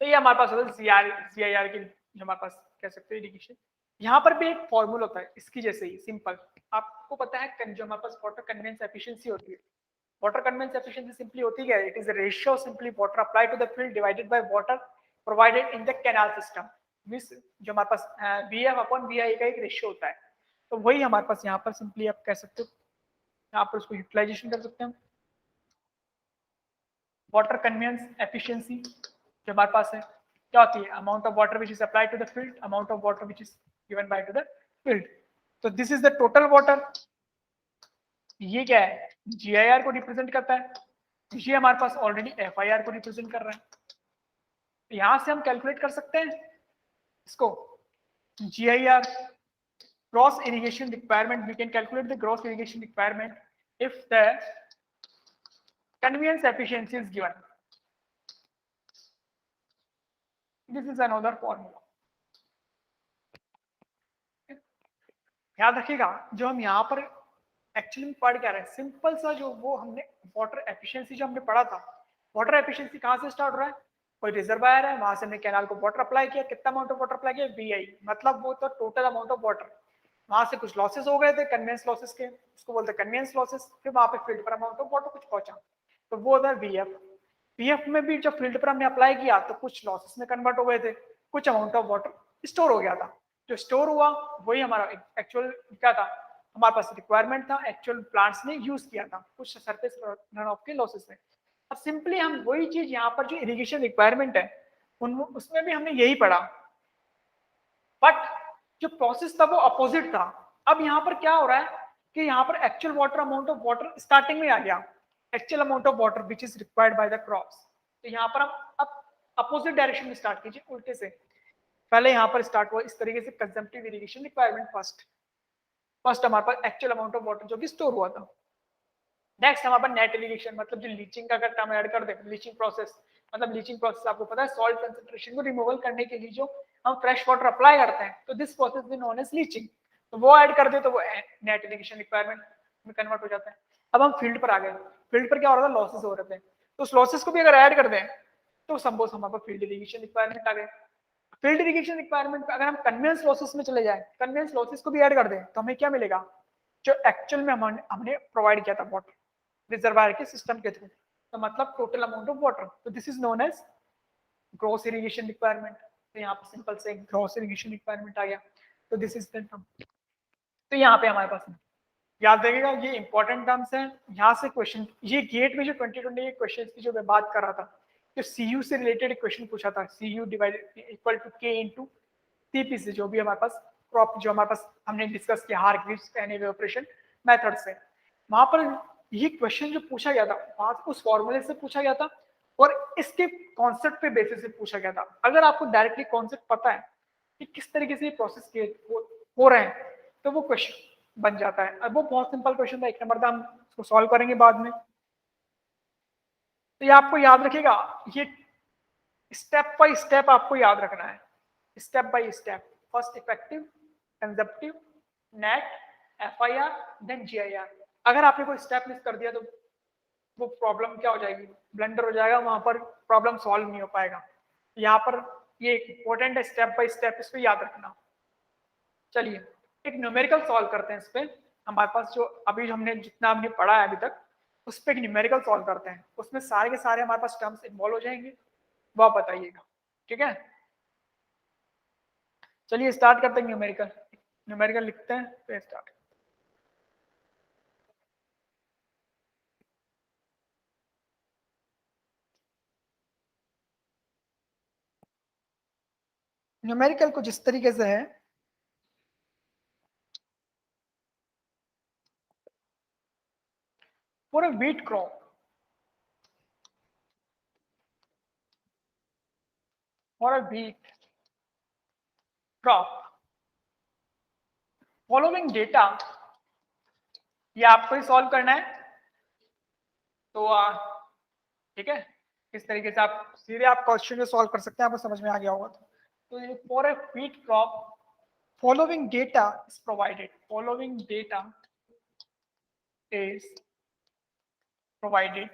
तो ये हमारे पास होता है GIR की जो हमारे पास कह सकते हैं इरिगेशन. यहाँ पर भी एक फॉर्मूला होता है इसकी जैसे ही, सिंपल. आपको पता है जो हमारे पास वाटर कन्वेंस एफिशिएंसी होती है, वाटर कन्वेंस एफिशिएंसी सिंपली होती है, it is the ratio simply water apply to the field divided by water provided in the canal system. Means जो हमारे पास VF/VI का एक रेशियो होता है, तो वही हमारे पास यहाँ पर सिंपली आप कह सकते हो, यहाँ पर उसको यूटिलाइजेशन कर सकते हैं. वाटर कन्वेंस एफिशिएंसी जो हमारे पास है क्या होती है? Amount of water which is applied to the field, amount of water which is given by to the field. तो this is the total water. ये क्या है? GIR को रिप्रेजेंट करता है। ये हमारे पास ऑलरेडी FIR को रिप्रेजेंट कर रहा है। यहां से हम कैलकुलेट कर सकते हैं इसको। GIR, gross irrigation requirement, we can calculate the gross irrigation requirement if the conveyance efficiency is given. This is another formula. याद रखिएगा, जो हम यहाँ पर एक्चुअली में पढ़ क्या रहे हैं, सिंपल सा जो वो हमने वाटर एफिशिएंसी जो हमने पढ़ा था, वाटर एफिशिएंसी कहाँ से स्टार्ट हो रहा है? कोई रिजर्वायर है, वहां से हमने कैनाल को वाटर अप्लाई किया, कितना अमाउंट ऑफ वाटर अप्लाई किया? VI, मतलब वो तो टोटल अमाउंट ऑफ वाटर। वहां से कुछ लॉसेस हो गए थे कन्वेंस लॉसेस के, उसको बोलते हैं कन्वेंस लॉसेस। फिर वहां पे फील्ड पर अमाउंट ऑफ वाटर कुछ पहुंचा, तो वो होता है VF। VF में भी जब फील्ड पर हमने अप्लाई किया तो कुछ लॉसेस में कन्वर्ट हो गए थे, कुछ अमाउंट ऑफ वाटर स्टोर हो गया था। जो स्टोर हुआ वही हमारा एक्चुअल क्या था, हमारे पास रिक्वायरमेंट था, एक्चुअल प्लांट्स ने यूज किया था कुछ सरफेस रन ऑफ के लॉसेस में। अब सिंपली हम वही चीज यहाँ पर जो इरिगेशन रिक्वायरमेंट है उसमें भी हमने यही पढ़ा, बट जो प्रोसेस था वो अपोजिट था। अब यहाँ पर क्या हो रहा है कि यहाँ पर actual water amount of water starting में आ गया, actual amount of water which is required by the crops. तो यहाँ पर हम अब अपोजिट डायरेक्शन में स्टार्ट कीजिए, उल्टे से। पहले यहाँ पर स्टार्ट हुआ इस तरीके से कंजम्पटिव इरिगेशन रिक्वायरमेंट फर्स्ट हमारे पास एक्चुअल अमाउंट ऑफ वाटर जो कि स्टोर हुआ था। नेक्स्ट हमारे पास नेट इरिगेशन, मतलब जो लीचिंग का अगर हम ऐड कर दें, लीचिंग प्रोसेस, मतलब लीचिंग प्रोसेस आपको पता है सॉल्ट कंसंट्रेशन को रिमूवल करने के लिए जो हम फ्रेश वाटर अप्लाई करते हैं, तो this process is known as leaching. तो वो ऐड कर दे तो वो नेट इरिगेशन रिक्वायरमेंट में कन्वर्ट हो जाता है। अब हम फील्ड पर आ गए, फील्ड पर क्या हो रहा था, लॉसेस हो रहे थे, तो उस लॉसेस को भी अगर ऐड कर दें तो सपोज हमारे पास फील्ड इरिगेशन रिक्वायरमेंट आ गए। फील्ड इरिगेशन रिक्वायरमेंट अगर हम कन्वेंस लॉसेस में चले जाए, कन्वेंस लॉसेस को भी ऐड कर दें, तो हमें क्या मिलेगा? जो एक्चुअल में हमने प्रोवाइड किया था वाटर रिजर्वायर के सिस्टम के थ्रू, तो मतलब टोटल अमाउंट ऑफ वाटर, तो this is known as gross irrigation requirement. तो यहाँ पर सिंपल से ग्रॉस इरिगेशन रिक्वायरमेंट आ गया, तो दिस इज द टर्म। तो यहाँ पे हमारे पास याद रखिएगा ये इंपॉर्टेंट टर्म्स हैं। यहाँ से क्वेश्चन, ये गेट में जो 2020 के क्वेश्चन की जो मैं बात कर रहा था, जो CU से रिलेटेड क्वेश्चन पूछा था, CU divided equal to K into CP से, जो भी हमारे पास क्रॉप जो हमारे पास हमने डिस्कस किया हार्ग्रीव्स एवेपोरेशन मेथड से, वहां पर ये क्वेश्चन जो पूछा गया था वहां उस फॉर्मूले से पूछा गया था और इसके कॉन्सेप्ट पे बेसिस से पूछा गया था। अगर आपको डायरेक्टली कॉन्सेप्ट पता है कि किस तरीके से ये प्रोसेस हो रहे हैं, तो वो क्वेश्चन बन जाता है। अब वो बहुत सिंपल क्वेश्चन था, 1 नंबर था, हम उसको सॉल्व करेंगे बाद में। तो ये आपको याद रखिएगा, ये स्टेप बाय स्टेप आपको याद रखना है, step by step. First effective, consumptive, net, FIR, then GIR। अगर आपने कोई स्टेप मिस कर दिया तो वो प्रॉब्लम क्या हो जाएगी, ब्लंडर हो जाएगा, वहां पर प्रॉब्लम सॉल्व नहीं हो पाएगा। यहाँ पर ये इंपॉर्टेंट है, स्टेप बाय स्टेप, इसको याद रखना। चलिए एक न्यूमेरिकल सॉल्व करते हैं इस पे। हमारे पास जो अभी जो हमने जितना हमने पढ़ा है अभी तक, उस पर एक न्यूमेरिकल सॉल्व करते हैं, उसमें सारे के सारे हमारे पास टर्म्स इन्वॉल्व हो जाएंगे, वो आप बताइएगा, ठीक है? चलिए स्टार्ट करते हैं न्यूमेरिकल। न्यूमेरिकल लिखते हैं फिर स्टार्ट। न्यूमेरिकल कुछ इस तरीके से है, for a wheat crop, for a wheat crop following data, ये आपको ही सॉल्व करना है। तो ठीक है, इस तरीके से आप सीधे आप क्वेश्चन को सॉल्व कर सकते हैं, आपको समझ में आ गया होगा। तो ये for a wheat crop following data is provided, following data is provided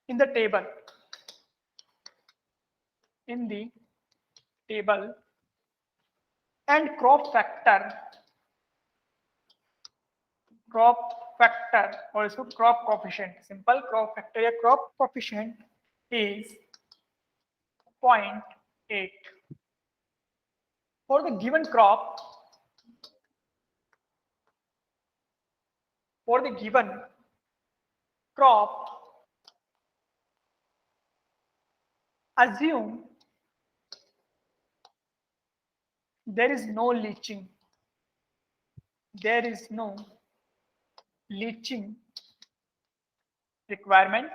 in the table, in the table, and crop factor और इसको crop coefficient, simple crop factor या crop coefficient is 0.8 for the given crop, for the given crop assume there is no leaching. There is no leaching requirement.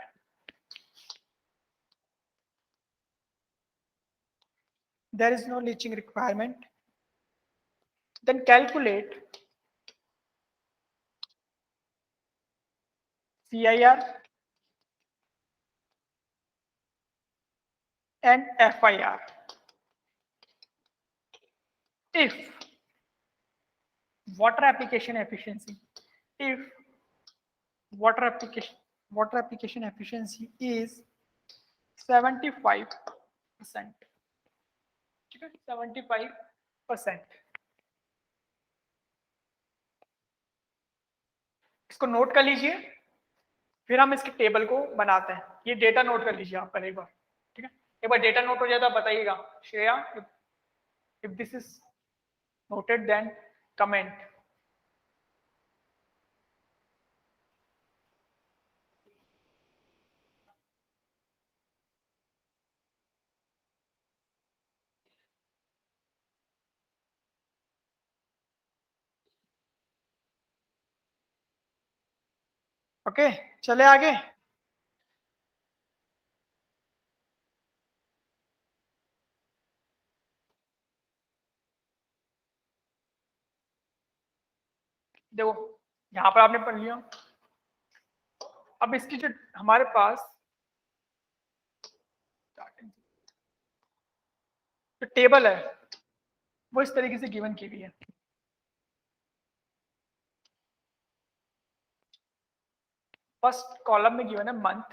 There is no leaching requirement. Then calculate CIR and FIR. If water application efficiency, if water application efficiency is 75%, 75%, इसको note कर लीजिए, फिर हम इसके table को बनाते हैं। ये डेटा नोट कर लीजिए आप पहले एक बार, ठीक है? एक बार डेटा नोट हो जाए तो आप बताइएगा Shreya, if this is noted then comment. Okay, चले आगे। देखो यहां पर आपने पढ़ लिया। अब इसकी जो हमारे पास जो टेबल है वो इस तरीके से गिवन की हुई है। फर्स्ट कॉलम में गिवन है month,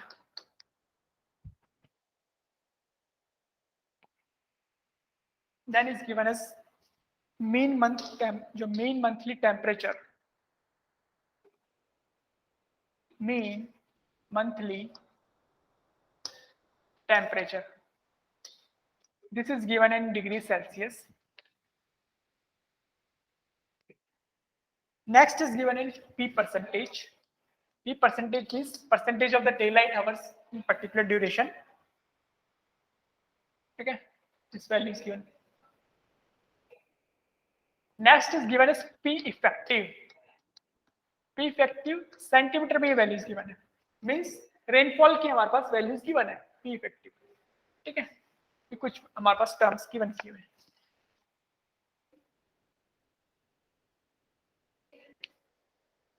then is given as mean month जो mean monthly temperature, mean monthly temperature, this is given in degrees Celsius. Next is given in P percentage. P percentage is percentage of the daylight hours in particular duration. Okay, this value is given. Next is given as P effective. P effective centimetre में ये values given है, means rainfall की हमारे पास values given है P effective, ठीक है? ये कुछ हमारे पास टर्म्स गिवन किए हुए हैं,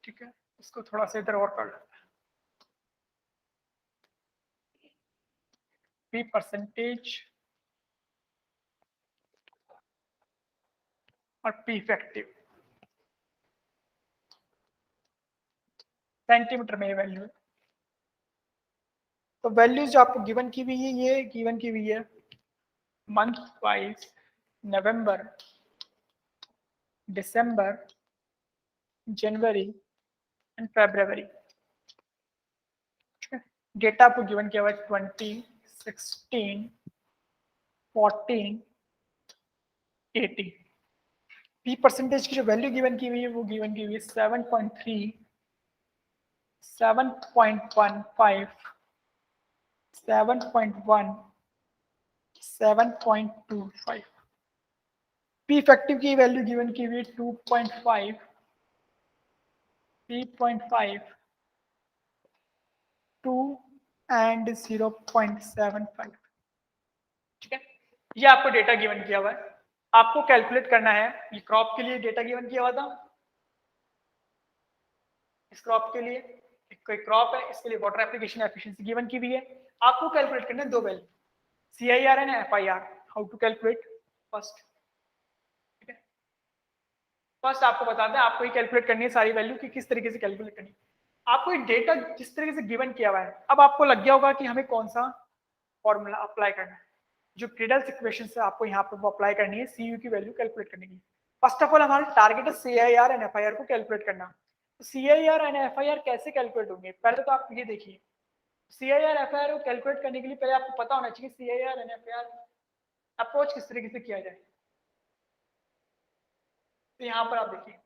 ठीक है? इसको थोड़ा सा इधर और कर लेते हैं। P परसेंटेज और P इफेक्टिव सेंटीमीटर में वैल्यू है। तो वैल्यूज जो आपको गिवन की हुई है, ये गिवन की हुई है month wise, November, December, January and February. Data आपको गिवन किया हुआ है 20, 16, 14, 18। पी परसेंटेज की जो वैल्यू गिवन की हुई है वो गिवन की हुई है 7.3, 7.15, 7.1, 7.25। पी इफेक्टिव की वैल्यू गिवन की हुई है 2.5, 3.5, 2 एंड 0.75, ठीक है? ये आपको डेटा गिवन किया हुआ है, आपको कैलकुलेट करना है। ये क्रॉप के लिए डेटा गिवन किया हुआ था, इस क्रॉप के लिए कोई क्रॉप है, इसके लिए वाटर एप्लीकेशन एफिशिएंसी गिवन की हुई है। आपको कैलकुलेट करना है दो value, CIR and FIR। How to calculate? First, ठीक है? फर्स्ट आपको बता दें, आपको ये कैलकुलेट करनी है सारी वैल्यू की किस तरीके से कैलकुलेट करनी है। आपको ये डेटा जिस तरीके से गिवन किया हुआ है, अब आपको लग गया होगा कि हमें कौन सा फॉर्मूला अप्लाई करना है। जो क्रेडल्स इक्वेशन से आपको यहाँ पर वो अप्लाई करनी है CU की वैल्यू कैलकुलेट करने की। फर्स्ट ऑफ ऑल हमारा टारगेट है CIR एंड FIR को कैलकुलेट करना। तो CIR एंड FIR कैसे कैलकुलेट होंगे? पहले तो आप ये देखिए, CIR FIR को कैलकुलेट करने के लिए पहले आपको पता होना चाहिए CIR एंड FIR अप्रोच किस तरीके से किया जाए। तो यहाँ पर आप देखिए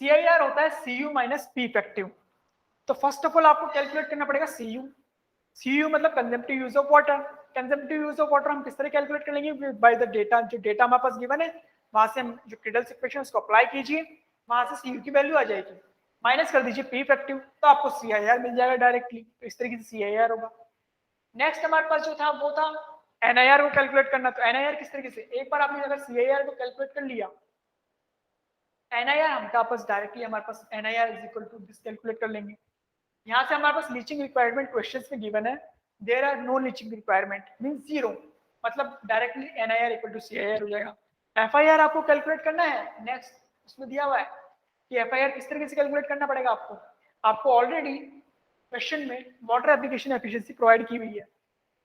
CIR होता है CU माइनस P इफेक्टिव। तो फर्स्ट ऑफ ऑल आपको कैलकुलेट करना पड़ेगा CU। CU मतलब consumptive use of water. Consumptive use of water हम किस तरह कैलकुलेट कर लेंगे? बाय द डेटा, जो डेटा हमारे पास गिवन है वहां से हम जो किडल्स इक्वेशन उसको अप्लाई कीजिए, वहां से सी की वैल्यू आ जाएगी, माइनस कर दीजिए पी इफेक्टिव, तो आपको सी आई आर मिल जाएगा डायरेक्टली। तो इस तरीके से सी आई आर होगा। नेक्स्ट हमारे पास जो था वो था एनआईआर को कैलकुलेट करना। तो एनआईआर किस तरीके से, एक बार आपने अगर सीआईआर को कैलकुलेट कर लिया, एनआईआर हमारे पास डायरेक्टली हमारे पास NIR is equal to this calculate कर लेंगे। यहाँ से हमारे पास लीचिंग रिक्वायरमेंट क्वेश्चंस में गिवन है, there are no leaching requirement means zero, मतलब directly NIR equal to CIR हो जाएगा। एफआईआर आपको कैलकुलेट करना है, नेक्स्ट उसमें दिया हुआ है कि एफआईआर किस तरीके से कैलकुलेट करना पड़ेगा आपको। आपको ऑलरेडी क्वेश्चन में वाटर एप्लीकेशन एफिशिएंसी प्रोवाइड की हुई है,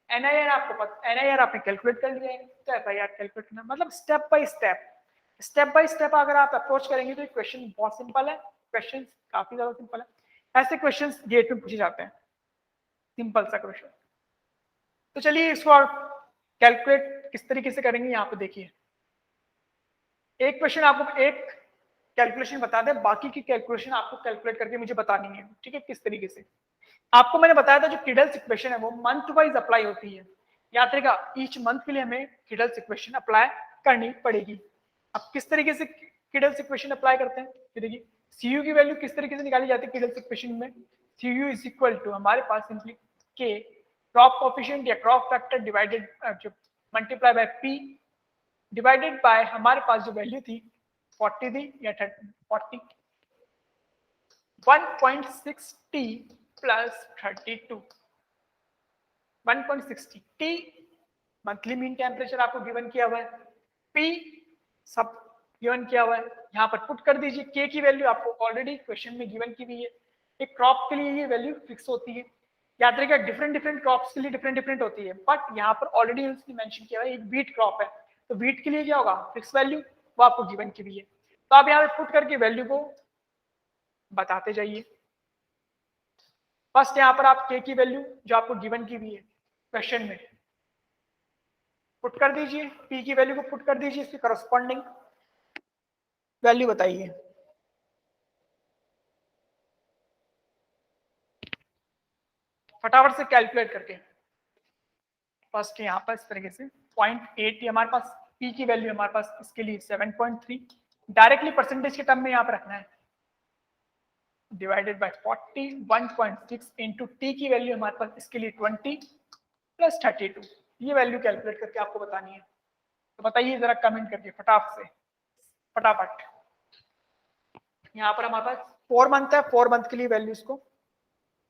एनआईआर आपको पता, एनआईआर आपने कैलकुलेट कर लिया है, तो एफआईआर कैलकुलेट करना, मतलब स्टेप बाय स्टेप अगर आप अप्रोच करेंगे तो क्वेश्चन बहुत सिंपल है, क्वेश्चन काफी ज्यादा सिंपल है। ऐसे क्वेश्चन गेट में पूछे जाते हैं, सिंपल सा क्वेश्चन। तो चलिए इसको कैलकुलेट किस तरीके से करेंगे, यहाँ पे देखिए एक क्वेश्चन आपको एक कैलकुलेशन बता दे, बाकी की कैलकुलेशन आपको कैलकुलेट करके मुझे बतानी है, ठीक है? किस तरीके से आपको मैंने बताया था, जो किडल्स इक्वेशन है वो मंथ वाइज अप्लाई होती है, याद रखिएगा ईच मंथ के लिए हमें किडल्स इक्वेशन अप्लाई करनी पड़ेगी। अब किस तरीके से किडल्स इक्वेशन अप्लाई करते हैं, ये देखिए सीयू की वैल्यू किस तरीके से निकाली जाती है किडल्स इक्वेशन में। सीयू इज इक्वल टू हमारे पास सिंपली के क्रॉप कोफिशिएंट या क्रॉप फैक्टर डिवाइडेड जो multiply by P divided by हमारे पास जो वैल्यू थी 40 थी या 40 1.6 t plus 32 1.60 T monthly mean temperature आपको गिवन किया हुआ है, पी सब गिवन किया हुआ है, यहाँ पर पुट कर दीजिए। के की वैल्यू आपको ऑलरेडी क्वेश्चन में गिवन की हुई है, एक क्रॉप के लिए ये वैल्यू फिक्स होती है, याद रखिएगा डिफरेंट डिफरेंट क्रॉप्स के लिए डिफरेंट डिफरेंट होती है, बट यहाँ पर ऑलरेडी उसने मेंशन किया हुआ है एक व्हीट क्रॉप है, तो व्हीट के लिए क्या होगा फिक्स वैल्यू, वो आपको गिवन की हुई है। तो आप यहाँ पे पुट करके वैल्यू को बताते जाइए। फर्स्ट यहाँ पर आप के की वैल्यू जो आपको गिवन की हुई है क्वेश्चन में पुट कर दीजिए, पी की वैल्यू को पुट कर दीजिए, इसकी करस्पॉन्डिंग वैल्यू बताइए। फटाफट से कैलकुलेट करके फर्स्ट यहाँ पर इस तरीके से 0.8 हमारे पास पी की वैल्यू हमारे पास इसके लिए 7.3 डायरेक्टली परसेंटेज के टर्म में यहाँ पर रखना है, डिवाइडेड बाय 40 1.6 इंटू टी की वैल्यू हमारे पास इसके लिए 20 प्लस 32, ये वैल्यू कैलकुलेट करके आपको बतानी है। तो बताइए जरा कमेंट करके फटाफट। यहाँ पर हमारे पास 4 मंथ है, 4 मंथ के लिए वैल्यूज को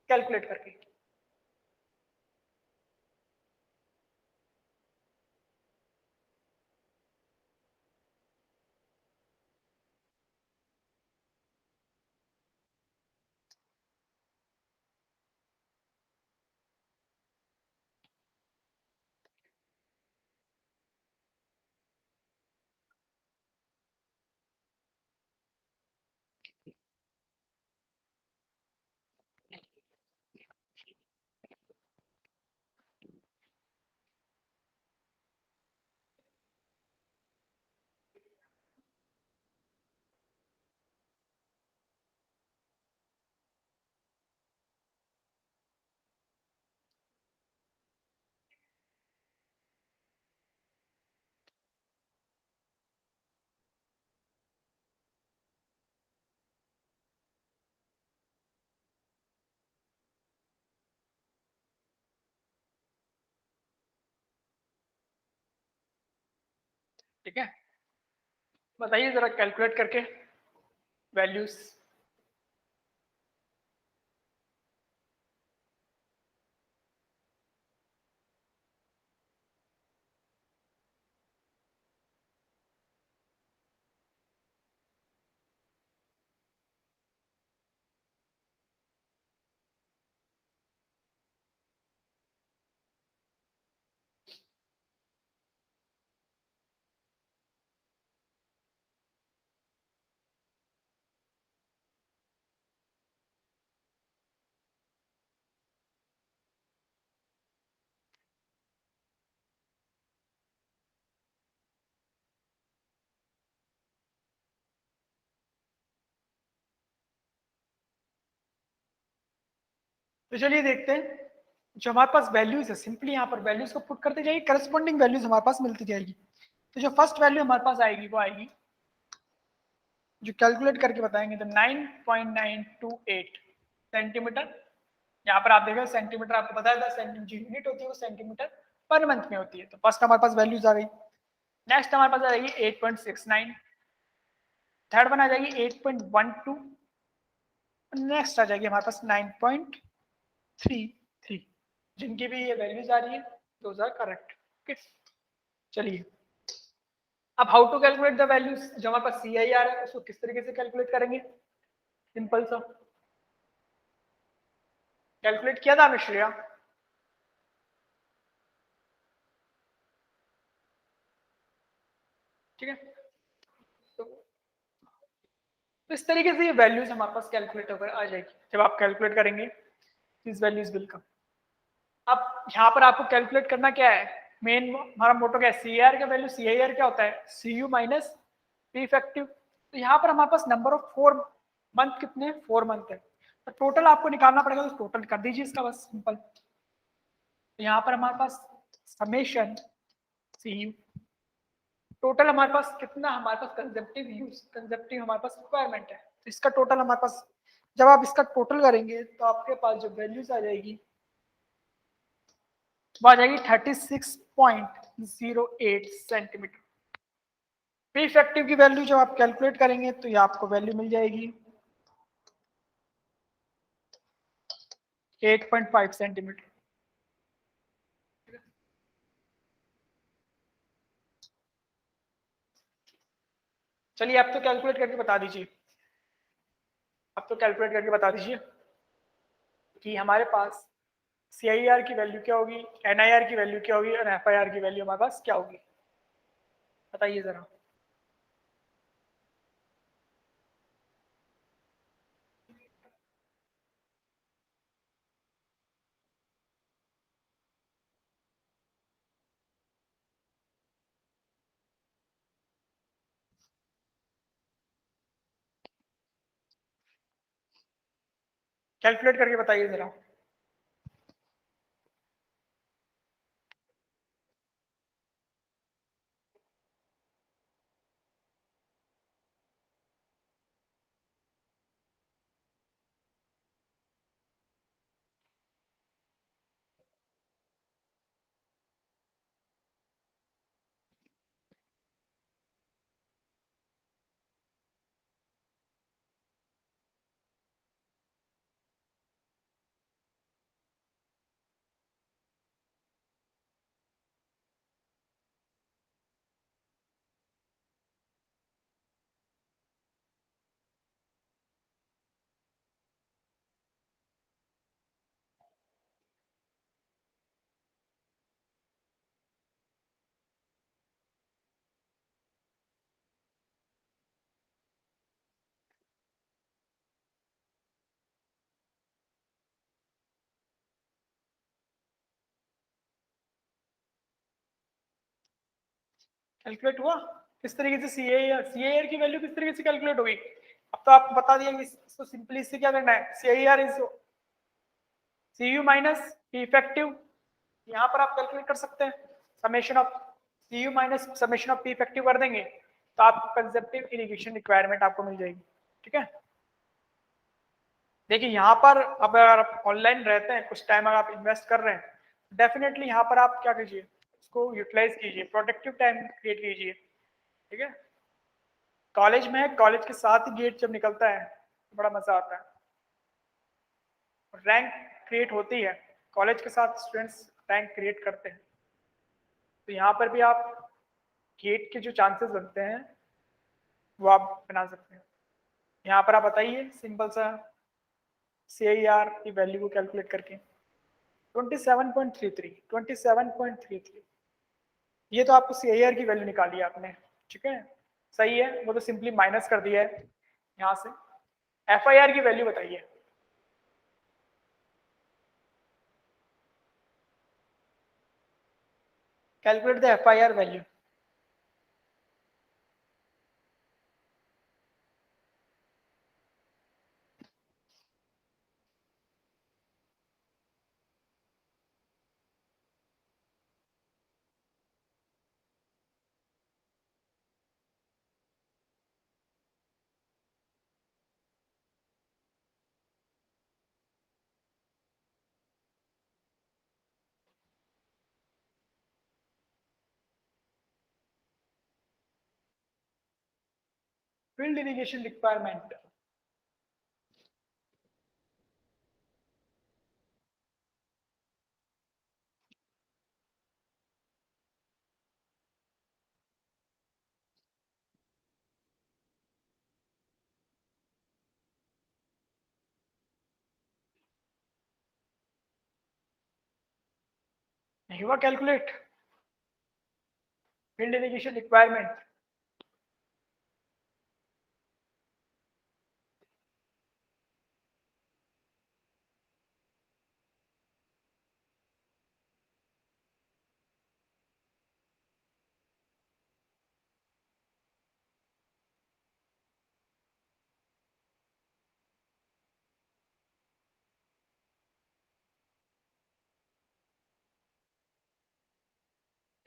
कैलकुलेट करके ठीक है। बताइए जरा कैलकुलेट करके वैल्यूज। तो चलिए देखते हैं जो हमारे पास वैल्यूज है सिंपली यहाँ पर वैल्यूज को पुट करते जाइए, करस्पॉन्डिंग वैल्यूज हमारे पास मिलती जाएगी। तो जो फर्स्ट वैल्यू हमारे पास आएगी वो आएगी, जो कैलकुलेट करके बताएंगे तो 9.928 सेंटीमीटर। यहाँ पर आप देखो सेंटीमीटर, आपको बताया था सेंटीमीटर जो यूनिट होती है वो सेंटीमीटर पर मंथ में होती है। तो फर्स्ट हमारे पास वैल्यूज आ गई। नेक्स्ट हमारे पास आ जाएगी 8.69, थर्ड वन आ जाएगी 8.12, नेक्स्ट आ जाएगी हमारे पास 9.33। जिनकी भी ये वैल्यूज आ रही है दोज आर करेक्ट। ओके, चलिए अब how to calculate the values. जो हमारे पास सी आई आर है उसको किस तरीके से कैलकुलेट करेंगे, सिंपल सा कैलकुलेट किया था हमने श्रेया, ठीक है। तो इस तरीके से ये वैल्यूज हमारे पास कैलकुलेट होकर आ जाएगी। जब आप कैलकुलेट करेंगे दिस वैल्यूज विल कम। अब यहाँ पर आपको कैलकुलेट करना क्या है, मेन हमारा मोटो क्या है, सी आर का वैल्यू, सी आई आर क्या होता है, सी यू माइनस पी इफेक्टिव। तो यहाँ पर हमारे पास नंबर ऑफ 4 मंथ कितने, 4 मंथ है। तो टोटल आपको निकालना पड़ेगा, तो टोटल कर दीजिए इसका बस सिंपल। तो यहाँ पर हमारे पास समेशन सी यू, टोटल हमारे पास कितना, हमारे पास कंजप्टिव यूज, कंजप्टिव हमारे पास रिक्वायरमेंट है। तो इसका टोटल हमारे पास, जब आप इसका टोटल करेंगे तो आपके पास जो वैल्यूज आ जाएगी वो आ जाएगी 36.08 सेंटीमीटर। पी इफेक्टिव की वैल्यू जब आप कैलकुलेट करेंगे तो ये आपको वैल्यू मिल जाएगी 8.5 सेंटीमीटर। चलिए आप तो कैलकुलेट करके बता दीजिए, आप तो कैलकुलेट करके बता दीजिए कि हमारे पास सी आई आर की वैल्यू क्या होगी, एन आई आर की वैल्यू क्या होगी और एफ आई आर की वैल्यू हमारे पास क्या होगी, बताइए जरा। कैलकुलेट करके बताइए जरा। कैलकुलेट हुआ किस तरीके से, सी आई आर की वैल्यू किस तरीके से कैलकुलेट होगी। अब तो आपको बता दिया कि इसको सिंपली इससे क्या करना है, C I R is C U minus P effective. यहाँ पर आप कैलकुलेट कर सकते हैं summation of C U minus summation of P effective कर देंगे तो आपको कंसेप्टिव इरिगेशन रिक्वायरमेंट आपको मिल जाएगी, ठीक है। देखिए यहाँ पर अब अगर आप ऑनलाइन रहते हैं, कुछ टाइम अगर आप इन्वेस्ट कर रहे हैं, डेफिनेटली यहाँ पर आप क्या कीजिए, उसको यूटिलाइज कीजिए, प्रोडक्टिव टाइम क्रिएट कीजिए, ठीक है। कॉलेज में है, कॉलेज के साथ ही गेट जब निकलता है तो बड़ा मजा आता है, रैंक क्रिएट होती है, कॉलेज के साथ स्टूडेंट्स रैंक क्रिएट करते हैं। तो यहाँ पर भी आप गेट के जो चांसेस बनते हैं वो आप बना सकते हैं। यहाँ पर आप बताइए सिंपल सा सी आई आर की वैल्यू को कैलकुलेट करके 27.33, 27.33, ये तो आपको सी आई आर की वैल्यू निकाली है आपने, ठीक है, सही है। वो तो सिंपली माइनस कर दिया है यहाँ से। एफ आई आर की वैल्यू बताइए। Calculate the F I R value. Field irrigation requirement. नहीं हुआ कैलकुलेट फील्ड इरिगेशन रिक्वायरमेंट?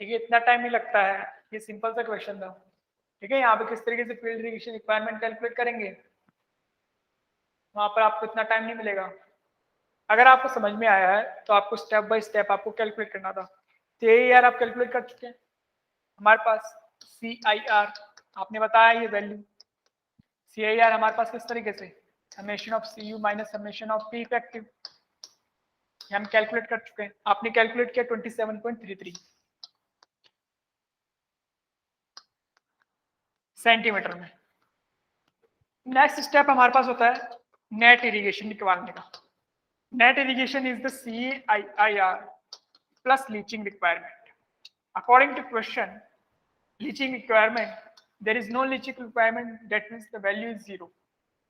ठीक है, इतना टाइम नहीं लगता है, ये सिंपल सा क्वेश्चन था। ठीक है, यहाँ पे किस तरीके से फील्ड इरिगेशन रिक्वायरमेंट कैलकुलेट करेंगे, वहां पर आपको इतना टाइम नहीं मिलेगा। अगर आपको समझ में आया है तो आपको स्टेप बाय स्टेप आपको कैलकुलेट करना था। तो ये यार आप कैलकुलेट कर चुके हैं। हमारे पास CIR आपने बताया, ये वैल्यू CIR हमारे पास किस तरीके से summation of CU minus summation of P effective, हम कैलकुलेट कर चुके हैं। आपने कैलकुलेट किया 27.33 सेंटीमीटर में। नेक्स्ट स्टेप हमारे पास होता है नेट इरिगेशन निकालने का। Net irrigation is the CIR plus leaching requirement. According to question, leaching requirement, there is no leaching requirement, that means the value is 0.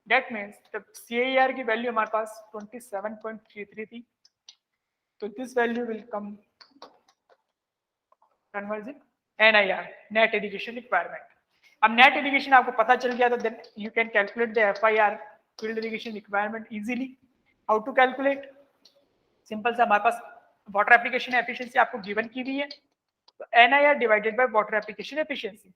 That means the CIR की value हमारे पास 27.33 थी, तो this value will come conversion NIR, net irrigation requirement. अब net irrigation आपको पता चल गया तो then you can calculate the FIR, field irrigation requirement easily. How to calculate? Simple सा, हमारे पास वाटर एप्लीकेशन एफिशिएंसी आपको गिवन की हुई है, तो NIR divided by water application efficiency.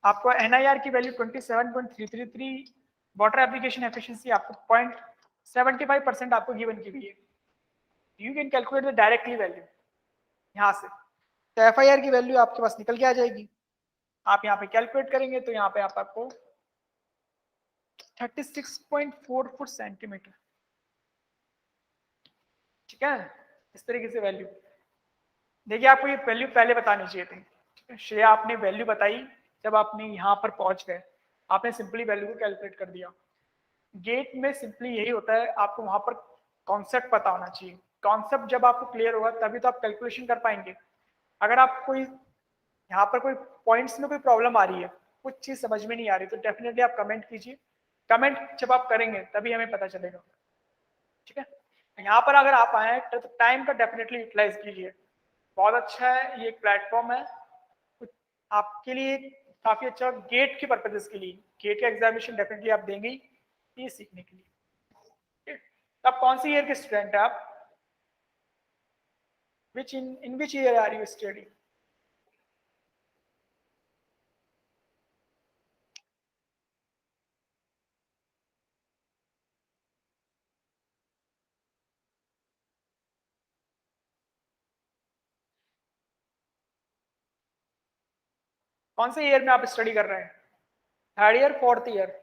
आपको NIR की वैल्यू 27.333, वाटर एप्लीकेशन एफिशिएंसी आपको 0.75% आपको गिवन की हुई है। You can calculate the directly value यहाँ से, तो FIR की वैल्यू आपके पास निकल के आ जाएगी। आप यहाँ पे कैलकुलेट करेंगे तो यहाँ पे आपको 36.44 सेंटीमीटर, ठीक है, इस तरीके से वैल्यू। देखिए आपको ये वैल्यू पहले बतानी चाहिए थी, श्रेया आपने वैल्यू बताई जब आपने यहाँ पर पहुंच गए, आपने सिंपली वैल्यू को कैलकुलेट कर दिया। गेट में सिंपली यही होता है, आपको वहां पर कॉन्सेप्ट पता होना चाहिए। कॉन्सेप्ट जब आपको क्लियर होगा तभी तो आप कैलकुलेशन कर पाएंगे। अगर आप कोई यहाँ पर कोई पॉइंट्स में कोई प्रॉब्लम आ रही है, कुछ चीज समझ में नहीं आ रही, तो डेफिनेटली आप कमेंट कीजिए। कमेंट जब आप करेंगे तभी हमें पता चलेगा, ठीक है। यहाँ पर अगर आप आए तो टाइम का डेफिनेटली यूटिलाइज कीजिए, बहुत अच्छा है, ये एक प्लेटफॉर्म है आपके लिए काफी अच्छा। गेट के पर्पजेस के लिए, गेट का एग्जामिनेशन डेफिनेटली आप देंगे ये सीखने के लिए। तो आप कौन सी ईयर के स्टूडेंट है आप? in which year are you studying? कौन से ईयर में आप स्टडी कर रहे हैं? Third year, fourth year?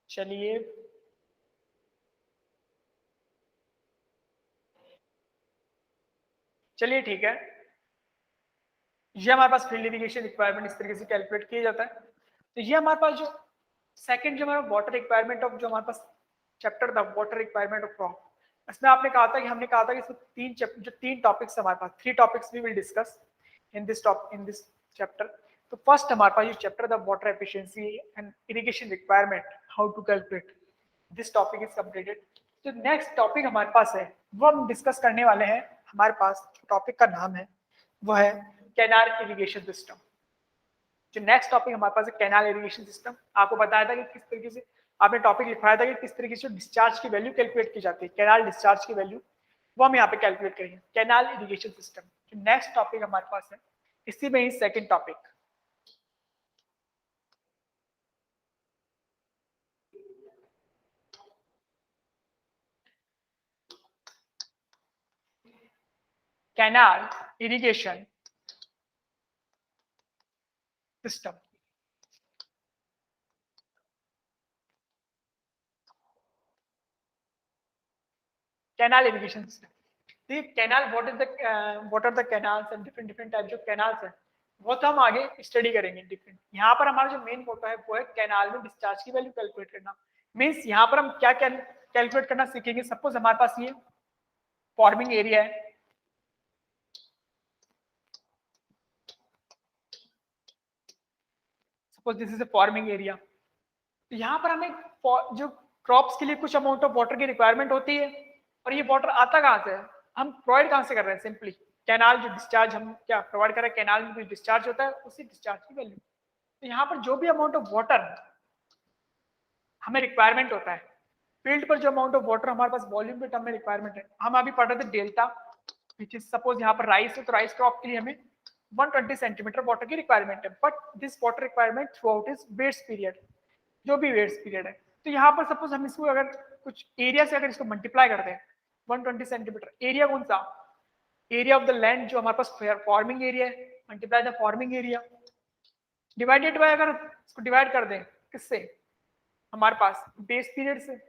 चलिए, चलिए ठीक है, ये हमारे पास फील्ड इरिगेशन रिक्वायरमेंट इस तरीके से कैलकुलेट किया जाता है। तो ये हमारे पास जो सेकंड जो हमारा वाटर रिक्वायरमेंट ऑफ, जो हमारे पास चैप्टर था वाटर रिक्वायरमेंट ऑफ क्रॉप, इसमें आपने कहा था कि हमने कहा था कि इसमें तीन चैप्टर, जो तीन टॉपिक्स हमारे पास, 3 topics we will discuss in this chapter. तो फर्स्ट हमारे पास ये चैप्टर था water efficiency and irrigation requirement, how to calculate, this topic is completed. जो नेक्स्ट टॉपिक हमारे पास है वो हम डिस्कस करने वाले हैं। हमारे पास टॉपिक का नाम है वो है कैनाल इरिगेशन सिस्टम। जो नेक्स्ट टॉपिक हमारे पास है कैनाल इरिगेशन सिस्टम, आपको बताया था कि किस तरीके से आपने टॉपिक लिखवाया था कि किस तरीके से डिस्चार्ज की वैल्यू कैलकुलेट की जाती है, कैनाल डिस्चार्ज की वैल्यू वो हम यहाँ पे कैलकुलेट करेंगे, कैनाल इरिगेशन सिस्टम। जो नेक्स्ट टॉपिक हमारे पास है, इसी में ही second topic, canal irrigation system. Canal irrigation system, देखिए canal what are the canals and different different types of canals है, वो तो हम आगे स्टडी करेंगे डिफरेंट। यहाँ पर हमारा जो मेन मोटो है वो है कैनाल में डिस्चार्ज की वैल्यू कैलकुलेट करना। मीन्स यहाँ पर हम क्या कैलकुलेट करना सीखेंगे। सपोज हमारे पास ये फॉर्मिंग एरिया है, suppose this is a forming area. तो यहाँ पर हमें जो क्रॉप्स के लिए कुछ अमाउंट ऑफ वाटर की रिक्वायरमेंट होती है, और ये वाटर आता कहाँ से है, हम प्रोवाइड कहाँ से कर रहे हैं, सिंपली कैनाल जो डिस्चार्ज हम क्या प्रोवाइड कर रहे हैं, कैनाल में कुछ डिस्चार्ज होता है, उसी डिस्चार्ज की वैल्यू। तो यहाँ पर जो भी अमाउंट ऑफ वाटर हमें रिक्वायरमेंट होता है, फील्ड पर जो अमाउंट ऑफ वाटर हमारे पास वॉल्यूम के टर्म में रिक्वायरमेंट है, हम अभी पढ़ रहे थे डेल्टा, विच इज सपोज यहाँ पर राइस है, तो राइस क्रॉप के लिए हमें 120 सेंटीमीटर वाटर की रिक्वायरमेंट है, but this water requirement throughout is wets period, जो भी वेट्स पीरियड है। तो यहाँ पर सपोज हम इसको अगर कुछ एरिया से अगर इसको मल्टीप्लाई करते हैं, 120 सेंटीमीटर एरिया कौन सा, एरिया ऑफ द लैंड जो हमारे पास फॉर्मिंग एरिया है, multiply the forming area divided by, अगर इसको डिवाइड कर दें किससे, हमारे पास बेस पीरियड से,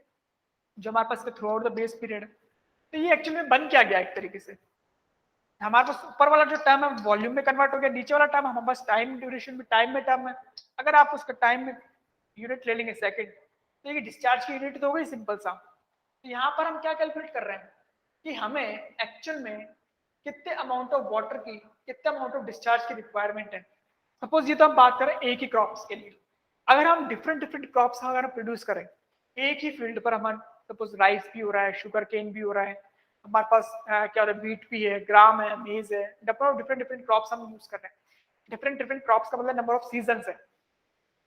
जो हमारे pass through out the base period है। तो ये एक्चुअली में बन क्या गया, एक तरीके से हमारे पास ऊपर वाला जो टर्म है वॉल्यूम में कन्वर्ट हो गया, नीचे वाला टर्म हमारे पास टाइम ड्यूरेशन में, टाइम में टर्म है। अगर आप उसका टाइम में यूनिट ले लेंगे सेकंड, तो ये डिस्चार्ज की यूनिट तो हो गई सिंपल सा। तो यहाँ पर हम क्या कैलकुलेट कर रहे हैं कि हमें एक्चुअल में कितने अमाउंट ऑफ वाटर की, कितने अमाउंट ऑफ डिस्चार्ज की रिक्वायरमेंट है। सपोज ये तो हम बात करें एक ही क्रॉप्स के लिए, अगर हम डिफरेंट डिफरेंट क्रॉप्स अगर हम प्रोड्यूस करें एक ही फील्ड पर, हमारे सपोज राइस भी हो रहा है, शुगर केन भी हो रहा है, हमारे पास क्या होता है वीट भी है, ग्राम है, मेज है, डिफरेंट डिफरेंट क्रॉप्स हम यूज कर रहे हैं। डिफरेंट डिफरेंट क्रॉप्स का मतलब नंबर ऑफ सीजन है,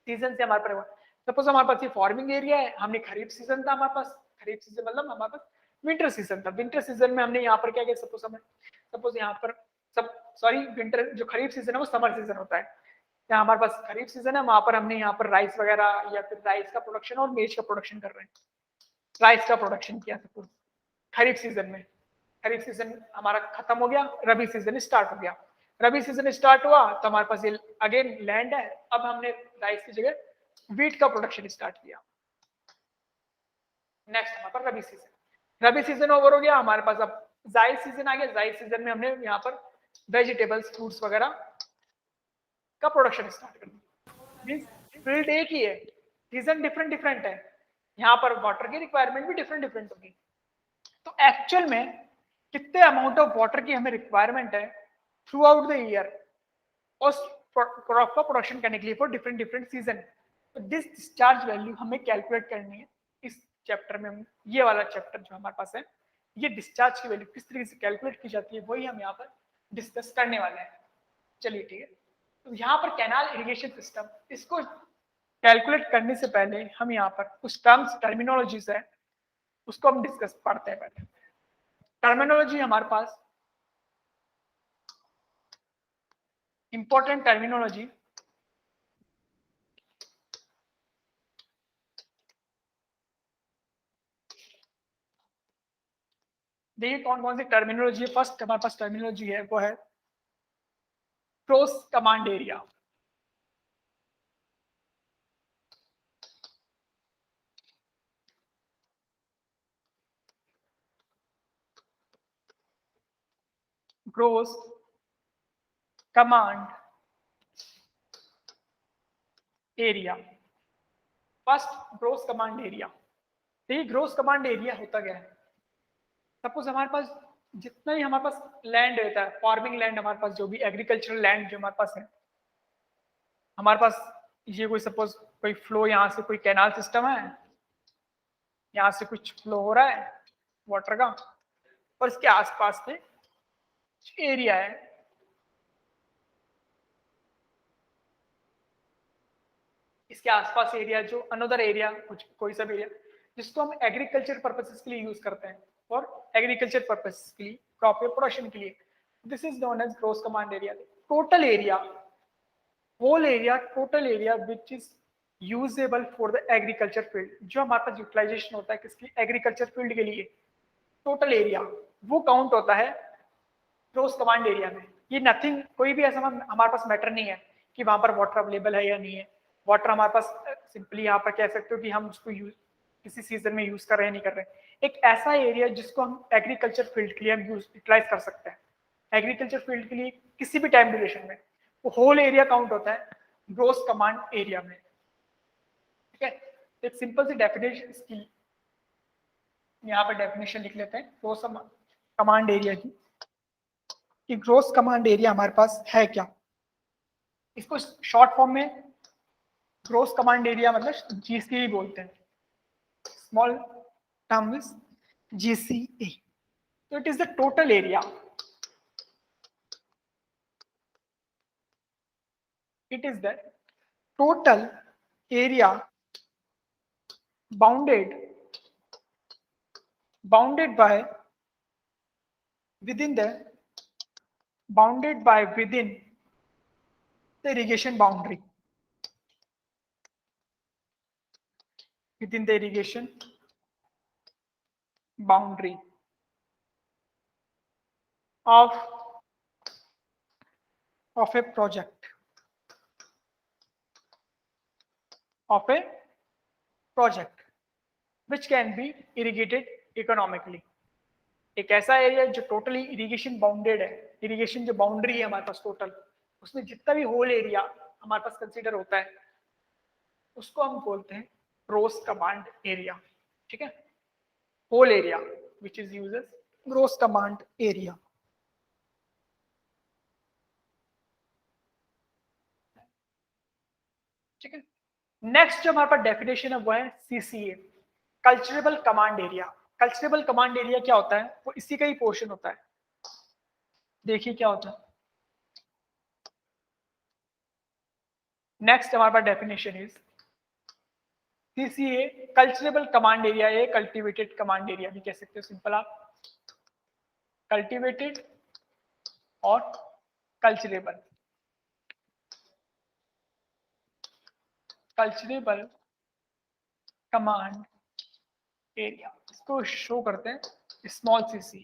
सीजन से हमारे पास सपोज हमारे पास ये फॉर्मिंग एरिया है, हमने खरीफ सीजन था हमारे पास, खरीफ सीजन मतलब हमारे पास विंटर सीजन था, विंटर सीजन में हमने यहाँ पर क्या किया, सपोज यहाँ पर सब सॉरी विंटर जो खरीफ सीजन है वो समर सीजन होता है, यहाँ हमारे पास खरीफ सीजन है, वहां पर हमने यहाँ पर राइस वगैरह या फिर राइस का प्रोडक्शन और मेज का प्रोडक्शन कर रहे हैं, राइस का प्रोडक्शन किया सपोज खरीफ सीजन में। खरीफ सीजन हमारा खत्म हो गया, रबी सीजन स्टार्ट हो गया, रबी सीजन स्टार्ट हुआ तो हमारे पास ये अगेन लैंड है, अब हमने राइस की जगह वीट का प्रोडक्शन स्टार्ट किया। नेक्स्ट हमारे पास रबी सीजन ओवर हो गया, हमारे पास अब जायद सीजन आ गया, जायद सीजन में हमने यहाँ पर वेजिटेबल्स फ्रूट्स वगैरह का प्रोडक्शन स्टार्ट कर दिया। फील्ड एक ही है, सीजन डिफरेंट डिफरेंट है, यहाँ पर वाटर की रिक्वायरमेंट भी डिफरेंट डिफरेंट होगी। तो एक्चुअल में कितने अमाउंट ऑफ वाटर की हमें रिक्वायरमेंट है थ्रू आउट द ईयर उस क्रॉप का प्रोडक्शन करने के लिए फॉर डिफरेंट डिफरेंट सीजन। तो दिस डिस्चार्ज वैल्यू हमें कैलकुलेट करनी है इस चैप्टर में। ये वाला चैप्टर जो हमारे पास है, ये डिस्चार्ज की वैल्यू किस तरीके से कैलकुलेट की जाती है वही हम यहाँ पर डिस्कस करने वाले हैं। चलिए ठीक है, तो यहाँ पर कैनाल इरिगेशन सिस्टम, इसको कैलकुलेट करने से पहले हम यहाँ पर कुछ टर्म्स टर्मिनोलॉजीज है उसको हम डिस्कस पढ़ते हैं। पहले टर्मिनोलॉजी हमारे पास इंपॉर्टेंट टर्मिनोलॉजी देखिए कौन कौन सी टर्मिनोलॉजी है। फर्स्ट हमारे पास टर्मिनोलॉजी है वो है gross command area. Gross command area, first gross command area. देखिए ग्रोस कमांड एरिया होता क्या है, सपोज हमारे पास जितना ही हमारे पास लैंड रहता है, फार्मिंग लैंड, हमारे पास जो भी एग्रीकल्चरल लैंड जो हमारे पास है, हमारे पास ये कोई सपोज कोई फ्लो यहाँ से कोई कैनाल सिस्टम है, यहाँ से कुछ फ्लो हो रहा है वाटर का, और इसके आसपास में एरिया है, इसके आसपास एरिया जो अनदर एरिया कुछ कोई सा एरिया जिसको हम एग्रीकल्चर पर्पसेस के लिए यूज करते हैं फॉर एग्रीकल्चर पर्पस के लिए, क्रॉप के प्रोडक्शन के लिए, this is known as gross command area. Total area, whole area, total area which is usable for the agriculture field, जो हमारे पास यूटिलाइजेशन होता है किसकी, एग्रीकल्चर फील्ड के लिए, टोटल एरिया वो काउंट होता है ग्रोस कमांड एरिया में। ये नथिंग, कोई भी ऐसा हमारे पास मैटर नहीं है कि वहां पर वाटर अवेलेबल है या नहीं है। वाटर हमारे पास सिंपली यहाँ पर कह सकते हो कि हम उसको यूज किसी सीजन में यूज कर रहे हैं नहीं कर रहे हैं। एक ऐसा एरिया जिसको हम एग्रीकल्चर फील्ड के लिए हम यूटिलाइज कर सकते हैं, एग्रीकल्चर फील्ड के लिए किसी भी टाइम ड्यूरेशन में, वो होल एरिया काउंट होता है ग्रोस कमांड एरिया में। ठीक है, एक सिंपल सी डेफिनेशन इसकी यहाँ पर डेफिनेशन लिख लेते हैं ग्रोस कमांड एरिया की, कि ग्रोस कमांड एरिया हमारे पास है क्या। इसको शॉर्ट फॉर्म में ग्रोस कमांड एरिया मतलब जीसीए बोलते हैं, स्मॉल टर्म इज जीसीए। तो it is the total area, it is the total area bounded by within the within the irrigation boundary, within the irrigation boundary of a project, of a project which can be irrigated economically। एक ऐसा area जो totally irrigation bounded है, irrigation जो boundary है हमारे पास total, उसमें जितना भी होल एरिया हमारे पास कंसीडर होता है उसको हम बोलते हैं ग्रोस कमांड एरिया। ठीक है, whole area which is used as gross command area. ठीक है, नेक्स्ट जो हमारे पास डेफिनेशन है वो है CCA, culturable command area. Culturable command area क्या होता है, वो इसी का ही पोर्शन होता है। देखिए क्या होता है, नेक्स्ट हमारे पास definition is CCA culturable command area, है कल्टीवेटेड कमांड एरिया भी कह सकते हो, सिंपल आप कल्टीवेटेड और कल्चरेबल। कल्चरेबल कमांड एरिया इसको शो करते हैं स्मॉल सीसी।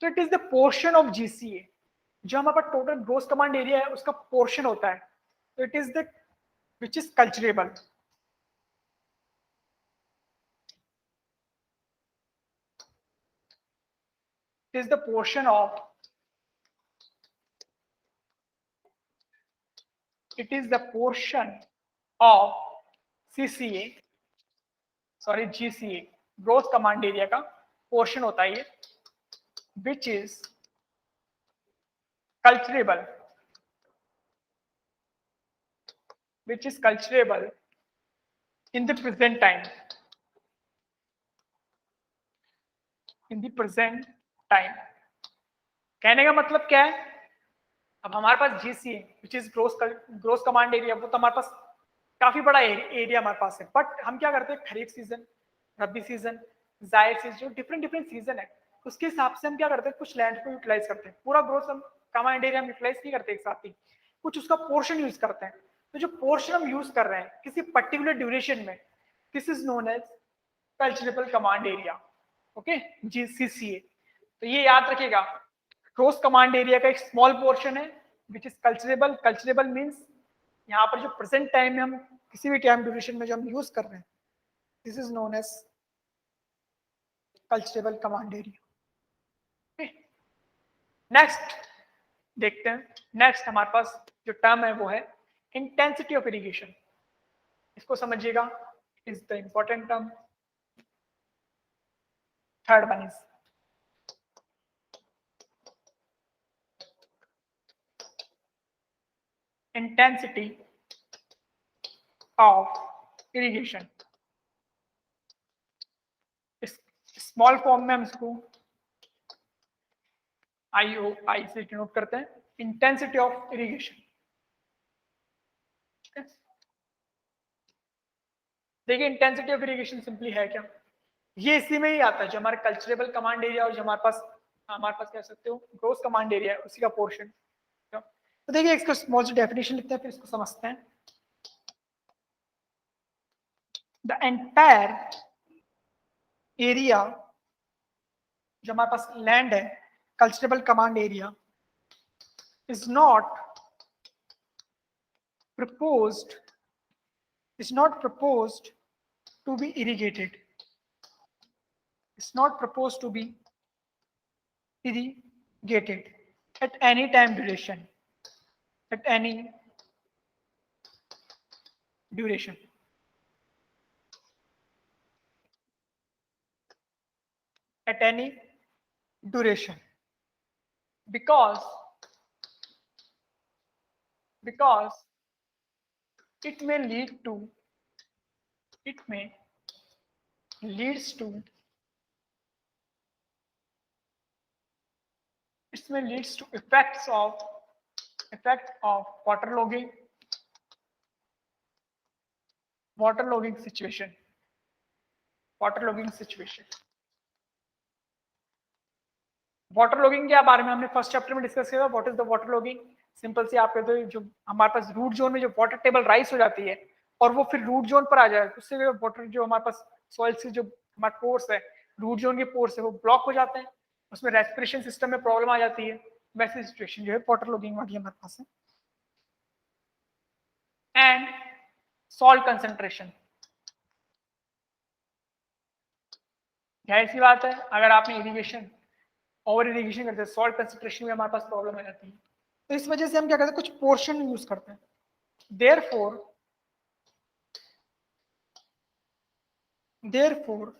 तो it is the portion of GCA, जो हमारे पास टोटल ग्रोस कमांड एरिया है उसका पोर्शन होता है। तो it is the which is culturable, it is the portion of, it is the portion of CCA, sorry GCA, growth command area का portion होता है ये, which is culturable, which is culturable in the present time, in the present time। कहने का मतलब क्या है, अब हमारे पास GCA which is growth command area, वो तो हमारे पास काफी बड़ा एरिया हमारे पास है, बट हम क्या करते हैं खरीफ सीजन, रबी सीजन, जायद सीजन, जो डिफरेंट सीजन है उसके हिसाब से हम क्या करते हैं कुछ लैंड को यूटिलाइज करते हैं। पूरा ग्रोथ कमांड एरिया हम यूटिलाइज नहीं करते एक साथ ही, कुछ उसका पोर्शन यूज करते हैं। तो जो पोर्शन हम यूज कर रहे हैं किसी पर्टिकुलर ड्यूरेशन में, this is known as culturable command area. Okay, GCCA। तो ये याद रखिएगा, ग्रोथ कमांड एरिया का एक स्मॉल पोर्शन है विच इज कल्चरेबल। कल्चरेबल मीन्स यहाँ पर जो प्रेजेंट टाइम में हम किसी भी टाइम ड्यूरेशन में जो हम यूज कर रहे हैं, this is known as culturable command area. Next देखते हैं, नेक्स्ट हमारे पास जो टर्म है वो है इंटेंसिटी ऑफ इरिगेशन। इसको समझिएगा, is the important term. Third one is intensity of irrigation. Small form में हम इसको आई से डिनोट करते हैं, इंटेंसिटी ऑफ इरिगेशन। देखिए इंटेंसिटी ऑफ इरिगेशन सिंपली है क्या, ये इसी में ही आता है, जो हमारे कल्चरेबल कमांड एरिया और जो हमारे पास कह सकते हो ग्रोस कमांड एरिया है, उसी का पोर्शन। तो देखिए इसको स्मॉल सी डेफिनेशन लिखते हैं, फिर इसको समझते हैं। द एंटायर एरिया जो हमारे पास लैंड है, culturable command area, is not proposed to be irrigated. It's not proposed to be irrigated at any time duration. At any duration. At any duration. Because it may lead to effect of waterlogging situation. Water logging के बारे में हमने first chapter में discuss किया था। What is the water logging? Simple सी आप कहते हो, जो हमारे पास रूट जोन में जो वाटर टेबल राइज हो जाती है और वो फिर रूट जोन पर आ जाए, उससे वाटर जो हमारे पास सॉइल से जो हमारे पोर्स है, रूट जोन के पोर्स है, वो ब्लॉक हो जाते हैं, उसमें रेस्पिरेशन सिस्टम में प्रॉब्लम आ जाती है। वैसी सिचुएशन जो है वाटर लॉगिंग वाली हमारे पास है। एंड सॉल्ट कंसंट्रेशन, जाहिर सी बात है अगर आपने ओवर इरिगेशन करते हैं, सॉल्ट कंसंट्रेशन में हमारे पास प्रॉब्लम आ जाती है। तो इस वजह से हम क्या करते हैं, कुछ पोर्शन यूज करते हैं। Therefore,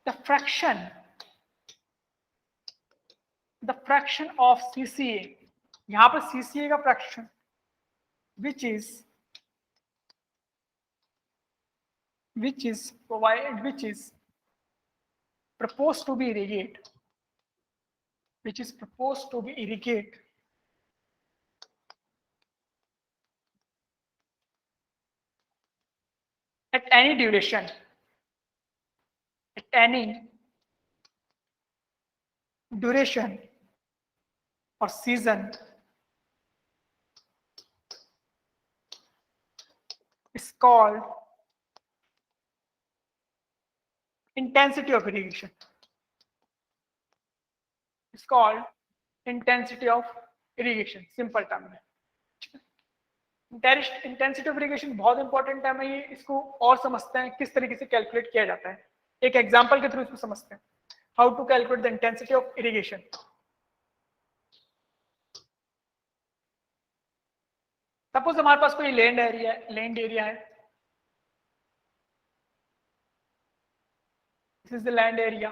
the fraction of CCA, यहां पर CCA का fraction which is proposed to be irrigate, at any duration, or season is called intensity of irrigation. Simple term में इंटेंसिटी ऑफ इरिगेशन बहुत इंपॉर्टेंट टर्म है ये। इसको और समझते हैं किस तरीके से कैलकुलेट किया जाता है, एक एग्जांपल के थ्रू इसको समझते हैं। How to calculate the intensity of irrigation. Suppose हमारे पास कोई लैंड एरिया है, this is the land area,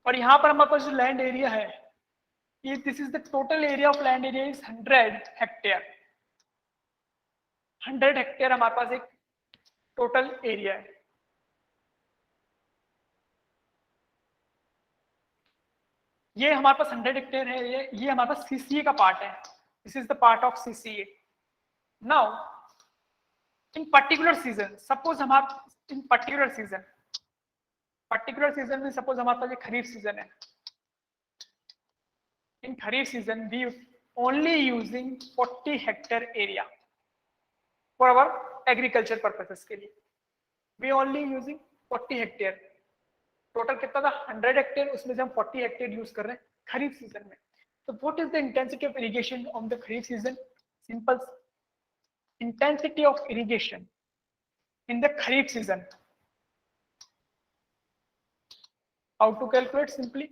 और यहाँ पर हमारे पास जो लैंड एरिया है, ये this is the total area of land area is 100 hectare. 100 hectare हमारे पास एक टोटल एरिया है। ये हमारे पास 100 हेक्टेयर है, ये हमारे पास सीसीए का पार्ट है। This is the part of CCA. Now in particular season, suppose हमारे इन पर्टिकुलर सीजन में सपोज हमारे पास एक खरीफ सीजन है। In kharif season we only using 40 hectare area for our agriculture purposes के लिए। We only using 40 hectare. Total कितना था? 100 हेक्टेयर, उसमें से हम 40 हेक्टेयर यूज कर रहे हैं खरीफ सीजन में। तो what is the intensity of irrigation of the kharif season? Simple, intensity of irrigation in the kharif season. How to calculate? Simply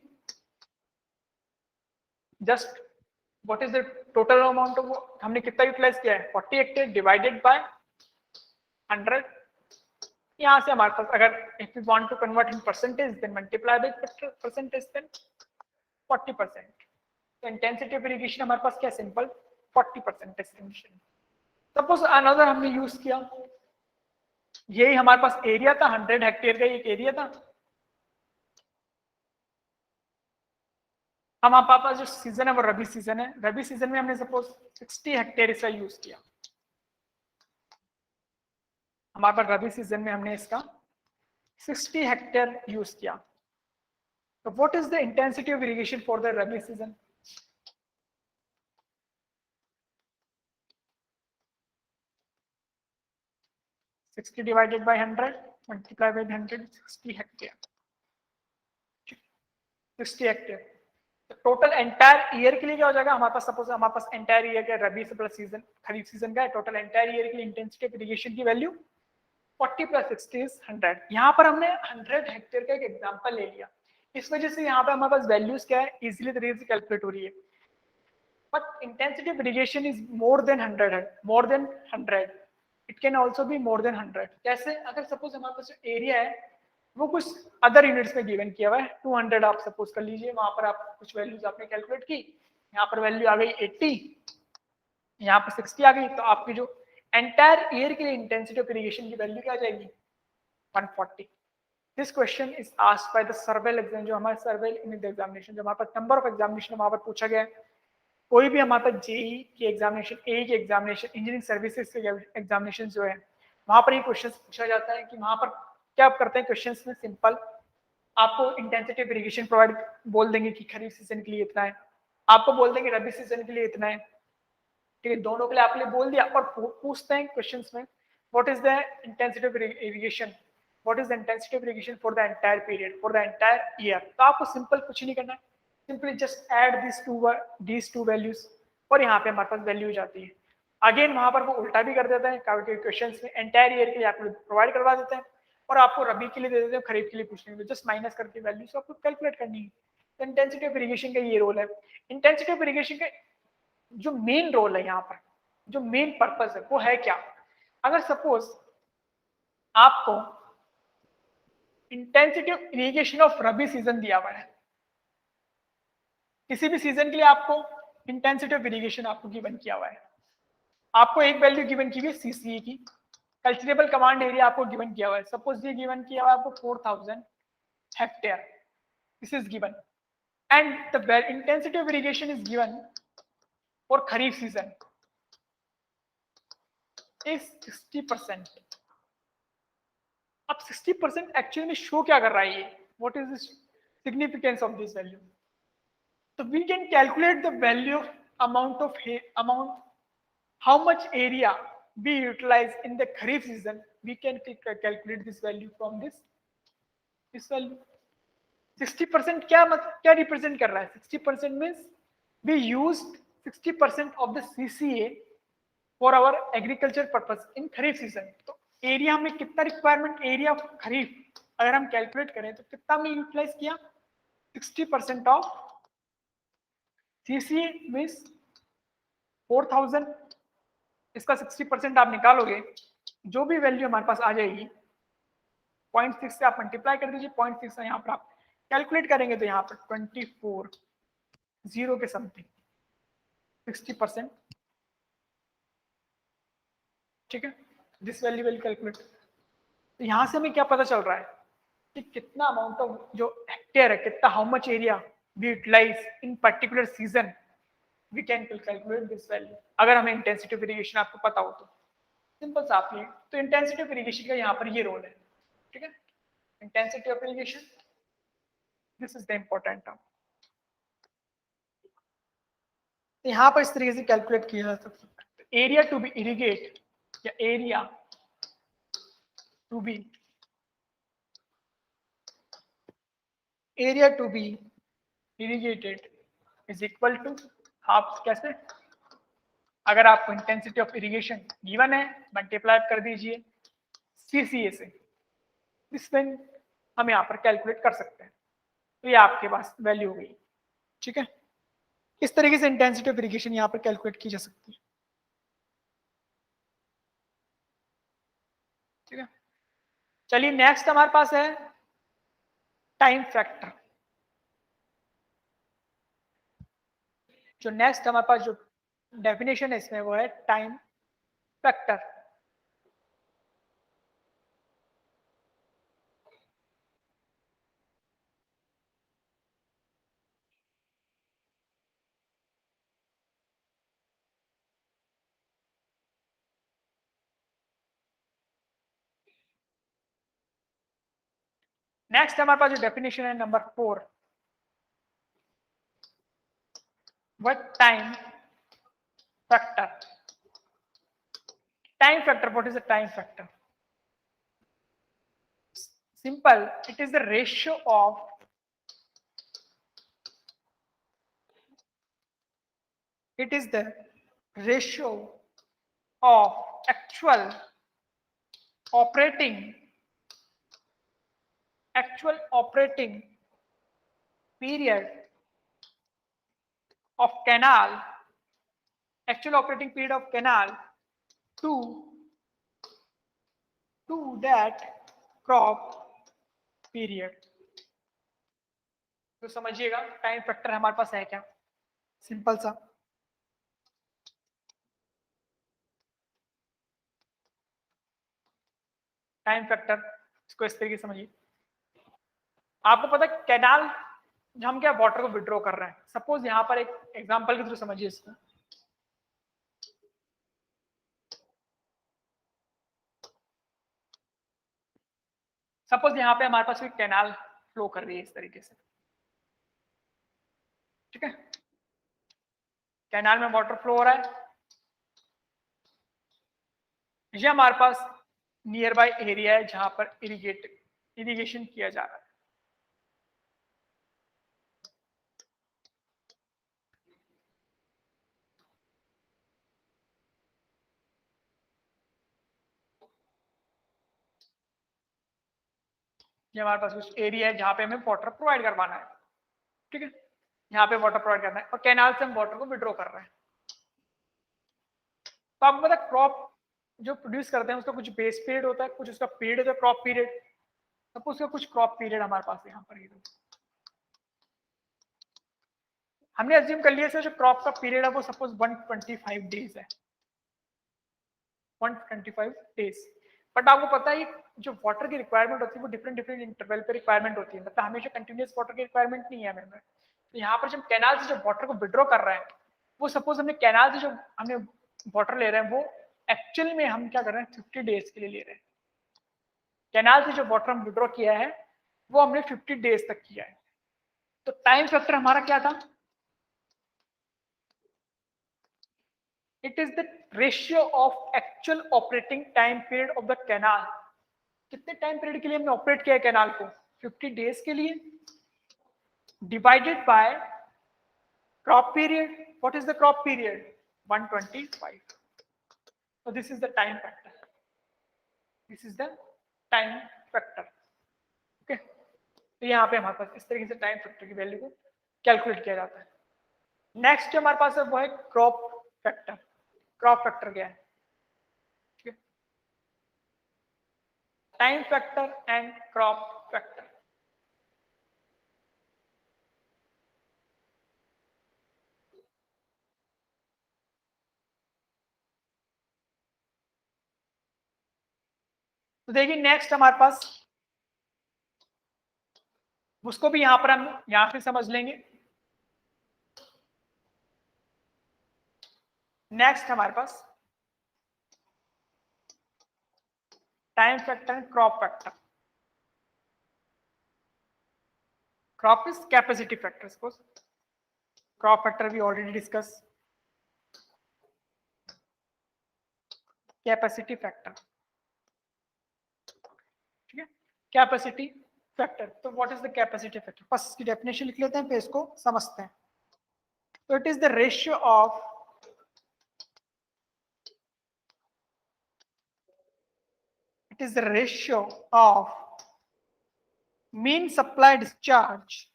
just what is the total amount of, हमने कितना utilise किया है? 40 hectare divided by 100। यहाँ से हमारे पास अगर if we want to convert in percentage then multiply by percentage then 40%। तो intensity of irrigation हमारे पास क्या? Simple 40% estimation. सपोज अनदर हमने यूज किया, यही हमारे पास एरिया था, 100 हेक्टेयर का एक एरिया था। हमारे पास जो सीजन है वो रबी सीजन है। रबी सीजन में हमने सपोज 60 हेक्टेयर इसका यूज किया। हमारे पास रबी सीजन में हमने इसका 60 हेक्टेयर यूज किया, तो what is the intensity of irrigation for the rabi season? 60 divided by 100 multiply by 100, 60 hectare, 60 hectare. तो टोटल एंटायर ईयर के लिए क्या हो जाएगा हमारे पास? सपोज हमारे पास एंटायर ईयर का रबी से प्लस सीजन खरीफ सीजन का है, टोटल एंटायर ईयर के लिए इंटेंसिटी ऑफ इरिगेशन की वैल्यू 40 प्लस 60 इज 100। यहाँ पर हमने 100 हेक्टेयर का एक एग्जांपल ले लिया, इस वजह से यहाँ पे हमारे पास वैल्यूज क्या है, इजीली तरीके से कैलकुलेट हो रही है। But intensity of irrigation is more than 100 है, more than 100, it can also be more than 100। कैसे? अगर सपोज हमारे पास जो एरिया है वो कुछ अदर यूनिट्स में गिवन किया हुआ है, 200 आप सपोज कर लीजिए, वहां पर आप कुछ वैल्यूज आपने कैलकुलेट की, यहाँ पर वैल्यू आ गई 80, यहाँ पर 60 आ गई, तो आपकी जो एंटायर ईयर के लिए इंटेंसिटी ऑफ इरिगेशन की वैल्यू क्या आ जाएगी? 140। This question is asked by the surveil exam, जो हमारे सर्वेल इन एग्जामिनेशन, जो हमारे पास नंबर ऑफ एग्जामिनेशन वहां पर पूछा गया है। कोई भी हमारे पास जेई की एग्जामिनेशन, ए की एग्जामिनेशन, इंजीनियरिंग सर्विसेज के एग्जामिनेशन जो है, वहां पर ये क्वेश्चन पूछा जाता है कि वहां पर क्या करते हैं क्वेश्चन में, सिंपल आपको इंटेंसिटी ऑफ इरिगेशन प्रोवाइड बोल देंगे कि खरीफ सीजन के लिए इतना है, आपको बोल देंगे रबी सीजन के लिए इतना है, ठीक है, दोनों के लिए आपने बोल दिया, और पूछते हैं क्वेश्चन में what is the intensity of irrigation, what is the intensity of irrigation for the entire period, for the entire year. तो आपको सिंपल कुछ नहीं करना है, simply just add these two values, और यहाँ पे हमारे पास वैल्यू जाती है। अगेन वहां पर वो उल्टा भी कर देता है, क्वेश्चन में एंटायर ईयर के लिए आपको प्रोवाइड करवा देते हैं और आपको रबी के लिए दे देते हैं, खरीफ के लिए पूछने के लिए, जस्ट माइनस करके वैल्यूज आपको कैलकुलेट करनी है। तो इंटेंसिटी ऑफ इरिगेशन का ये रोल है। इंटेंसिटी ऑफ इरिगेशन का जो मेन रोल है यहाँ पर, जो मेन पर्पस है वो है क्या? अगर सपोज आपको intensity of irrigation of rabi season दिया हुआ है, किसी भी सीजन के लिए आपको इंटेंसिटी ऑफ इरिगेशन आपको गिवन किया हुआ है, आपको एक वैल्यू गिवन की हुई है सीसीए की, कल्चरेबल कमांड एरिया आपको गिवन किया हुआ है, सपोज ये गिवन किया हुआ है आपको 4000 hectare, this is given, and the intensity of irrigation is given for kharif season is 60%। अब 60% एक्चुअली में शो क्या कर रहा है ये, what is this significance of this value? तो we can calculate the value amount how much area we utilize in the kharif season. We can calculate this value from this value. 60% क्या represent कर रहा है? 60% means we used 60% of the CCA for our agriculture purpose in kharif season. तो area में कितना requirement, area of खरीफ अगर हम calculate करें तो कितना हमने यूटिलाइज किया? 60% ऑफ CCA मीन्स 4000, इसका 60% आप निकालोगे, जो भी वैल्यू हमारे पास आ जाएगी 0.6 से आप मल्टीप्लाई कर दीजिए, 0.6 से यहाँ पर आप कैलकुलेट करेंगे तो यहाँ पर 24 जीरो के समथिंग 60%, ठीक है, दिस वैल्यू विल कैलकुलेट। तो यहाँ से हमें क्या पता चल रहा है कि कितना अमाउंट ऑफ जो हेक्टेयर है, कितना how much area we utilise in particular season, we can calculate this value, अगर हमें इंटेंसिटी ऑफ इरिगेशन आपको पता हो तो। सिंपल सा आप ये, तो इंटेंसिटी ऑफ इरिगेशन का यहाँ पर ये रोल है, ठीक है, intensity of irrigation, this is the important term. यहाँ पर इस तरीके से कैलकुलेट किया जा सकता है, एरिया टू बी इरिगेट या area to be irrigated is equal to, आप कैसे, अगर आपको इंटेंसिटी ऑफ इरिगेशन गिवन है मल्टीप्लाई कर दीजिए सीसीए से, इसमें हम यहाँ पर कैलकुलेट कर सकते हैं, तो ये आपके पास वैल्यू हो गई, ठीक है। इस तरीके से इंटेंसिटी ऑफ इरिगेशन यहाँ पर कैलकुलेट की जा सकती है, ठीक है। चलिए नेक्स्ट हमारे पास है टाइम फैक्टर। जो नेक्स्ट हमारे पास जो डेफिनेशन है इसमें वो है टाइम फैक्टर। नेक्स्ट हमारे पास जो डेफिनेशन है number 4, what time factor. Time factor, what is the time factor? Simple, it is the ratio of actual operating period of canal, to that crop period। तो समझिएगा टाइम फैक्टर हमारे पास है क्या, सिंपल सा। टाइम फैक्टर इसको इस तरीके से समझिए। आपको पता है कैनाल, हम क्या वाटर को विड्रॉ कर रहे हैं, सपोज यहाँ पर एक एग्जांपल के थ्रू समझिए इसको। सपोज यहाँ पे हमारे पास कोई कैनाल फ्लो कर रही है इस तरीके से, ठीक है, कैनाल में वाटर फ्लो हो रहा है, ये हमारे पास नियर बाय एरिया है जहां पर इरिगेशन किया जा रहा है। ये हमारे पास कुछ एरिया है जहां पे हमें वाटर प्रोवाइड करवाना है, ठीक है, यहाँ पे वाटर प्रोवाइड करना है और कैनाल से हम वाटर को विड्रॉ कर रहे हैं। तो आपको पता है क्रॉप जो प्रोड्यूस करते हैं उसका कुछ बेस पीरियड होता है, कुछ उसका पीरियड होता है क्रॉप पीरियड। सपोज उसका कुछ क्रॉप पीरियड हमारे पास है यहाँ पर, हमने अज्यूम कर लिया जो क्रॉप का पीरियड है वो सपोज 125 डेज है, 125 डेज। बट आपको पता है जो वाटर की रिक्वायरमेंट होती है वो डिफरेंट इंटरवल पे रिक्वायरमेंट होती है, मतलब हमेशा कंटिन्यूअस वाटर की रिक्वायरमेंट नहीं है हमें। तो यहाँ पर जब कैनाल से जो वाटर को विड्रॉ कर रहे हैं, वो सपोज हमने कैनाल से जो हमने वाटर ले रहे हैं वो एक्चुअल में हम क्या कर रहे हैं 50 डेज के लिए ले रहे हैं। कैनाल से जो वाटर हम विड्रॉ किया है वो हमने 50 डेज तक किया है। तो टाइम फैक्टर हमारा क्या था? It is the ratio of actual operating time period of the canal. कितने टाइम पीरियड के लिए हमने ऑपरेट किया है कैनाल को? 50 डेज के लिए, divided by crop period. What is the crop period? 125। so this is the time factor, this is the time factor, okay. तो यहाँ पे हमारे पास इस तरीके से टाइम फैक्टर की वैल्यू को कैलकुलेट किया जाता है। नेक्स्ट जो हमारे पास है वो है क्रॉप फैक्टर। क्रॉप फैक्टर क्या है? Time factor and crop factor. तो देखिए नेक्स्ट हमारे पास, उसको भी यहां पर हम यहां से समझ लेंगे। नेक्स्ट हमारे पास time factor and crop factor. Crop is capacity factor, suppose crop factor we already discuss. Capacity factor, ठीक है, कैपेसिटी फैक्टर। तो what is the capacity factor? First इसकी डेफिनेशन लिख लेते हैं फिर इसको समझते हैं। तो it is the ratio of mean supply discharge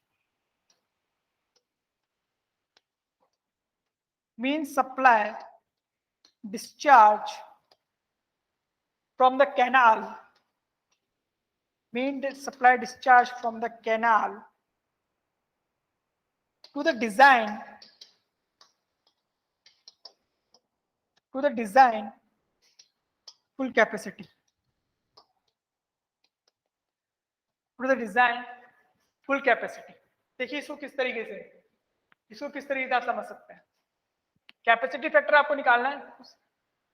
from the canal, to the design full capacity, देखिए इसको किस तरीके से आप समझ सकते हैं। कैपेसिटी फैक्टर आपको निकालना है।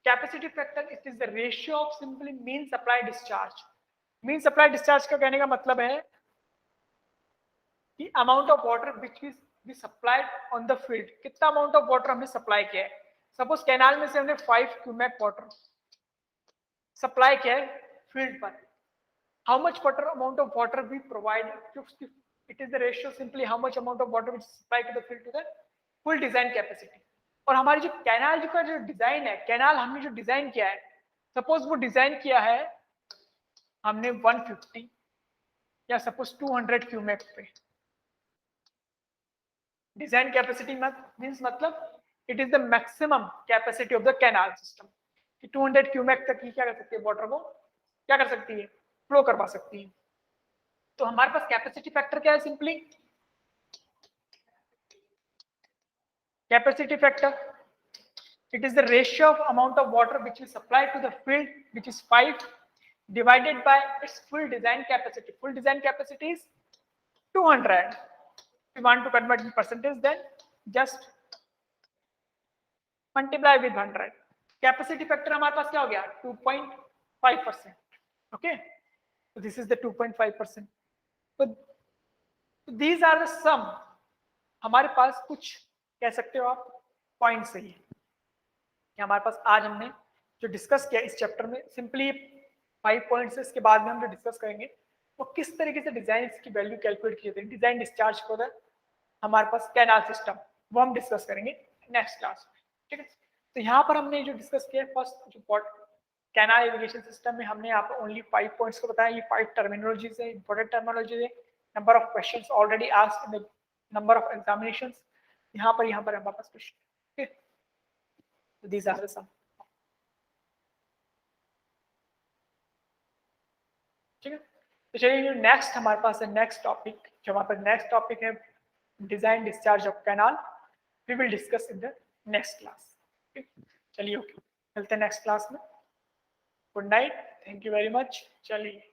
Capacity factor it is the ratio of simply mean supply discharge. Mean supply discharge का कहने का मतलब है कि amount of water which is be supplied on the field, कितना अमाउंट ऑफ वाटर हमने सप्लाई किया है। सपोज कैनाल में से हमने 5 क्यूमेक वाटर सप्लाई किया है फील्ड पर, how much water amount of water we provide, it is the ratio simply how much amount of water which supply to the field to the full design capacity. और हमारी जो canal का जो design है, canal हमने जो design किया है, सपोज वो डिजाइन किया है हमने 150 या सपोज 200 क्यूमेक पे। डिजाइन कैपेसिटी मींस मतलब it is the maximum capacity of the canal system, कि 200 क्यूमेक तक ही क्या कर सकती है, वाटर को क्या कर सकती है, फ्लो करवा सकती है। तो हमारे पास कैपेसिटी फैक्टर क्या है, simply capacity factor, it is the ratio of amount of water which is supplied to the field, which is 5 divided by its full design capacity. Full design capacity is 200. If you want to convert in percentage, then just multiply with 100. Capacity factor हमारे पास क्या हो गया, 2.5%. Okay, so this is the 2.5%. So these are the sum. हमारे पास कुछ कह सकते हो आप पॉइंट सही है कि हमारे पास आज हमने जो डिस्कस किया इस चैप्टर में, सिंपली 5 पॉइंट्स है। इसके बाद में हम जो डिस्कस करेंगे वो किस तरीके से डिजाइन की वैल्यू कैलकुलेट की जाती है, डिजाइन डिस्चार्ज फॉर द हमारे पास कैनाल सिस्टम, वो हम डिस्कस करेंगे नेक्स्ट क्लास में। ठीक है, तो यहाँ पर हमने जो डिस्कस किया फर्स्ट जो कैनाल इरिगेशन सिस्टम में हमने यहाँ पर ओनली 5 पॉइंट्स को बताया। ये 5 टर्मिनोलॉजीज है, इंपॉर्टेंट टर्मिनोलॉजी है, number of questions already asked in the number of examinations. यहाँ पर हमारे पास क्वेश्चन, ठीक है, so these are the sum। ठीक है, तो चलिए जो नेक्स्ट हमारे पास है, नेक्स्ट टॉपिक जो हमारे पास नेक्स्ट टॉपिक है design discharge of canal, we will discuss in the next class. चलिए ओके, मिलते हैं नेक्स्ट क्लास में। Good night, thank you very much. चलिए।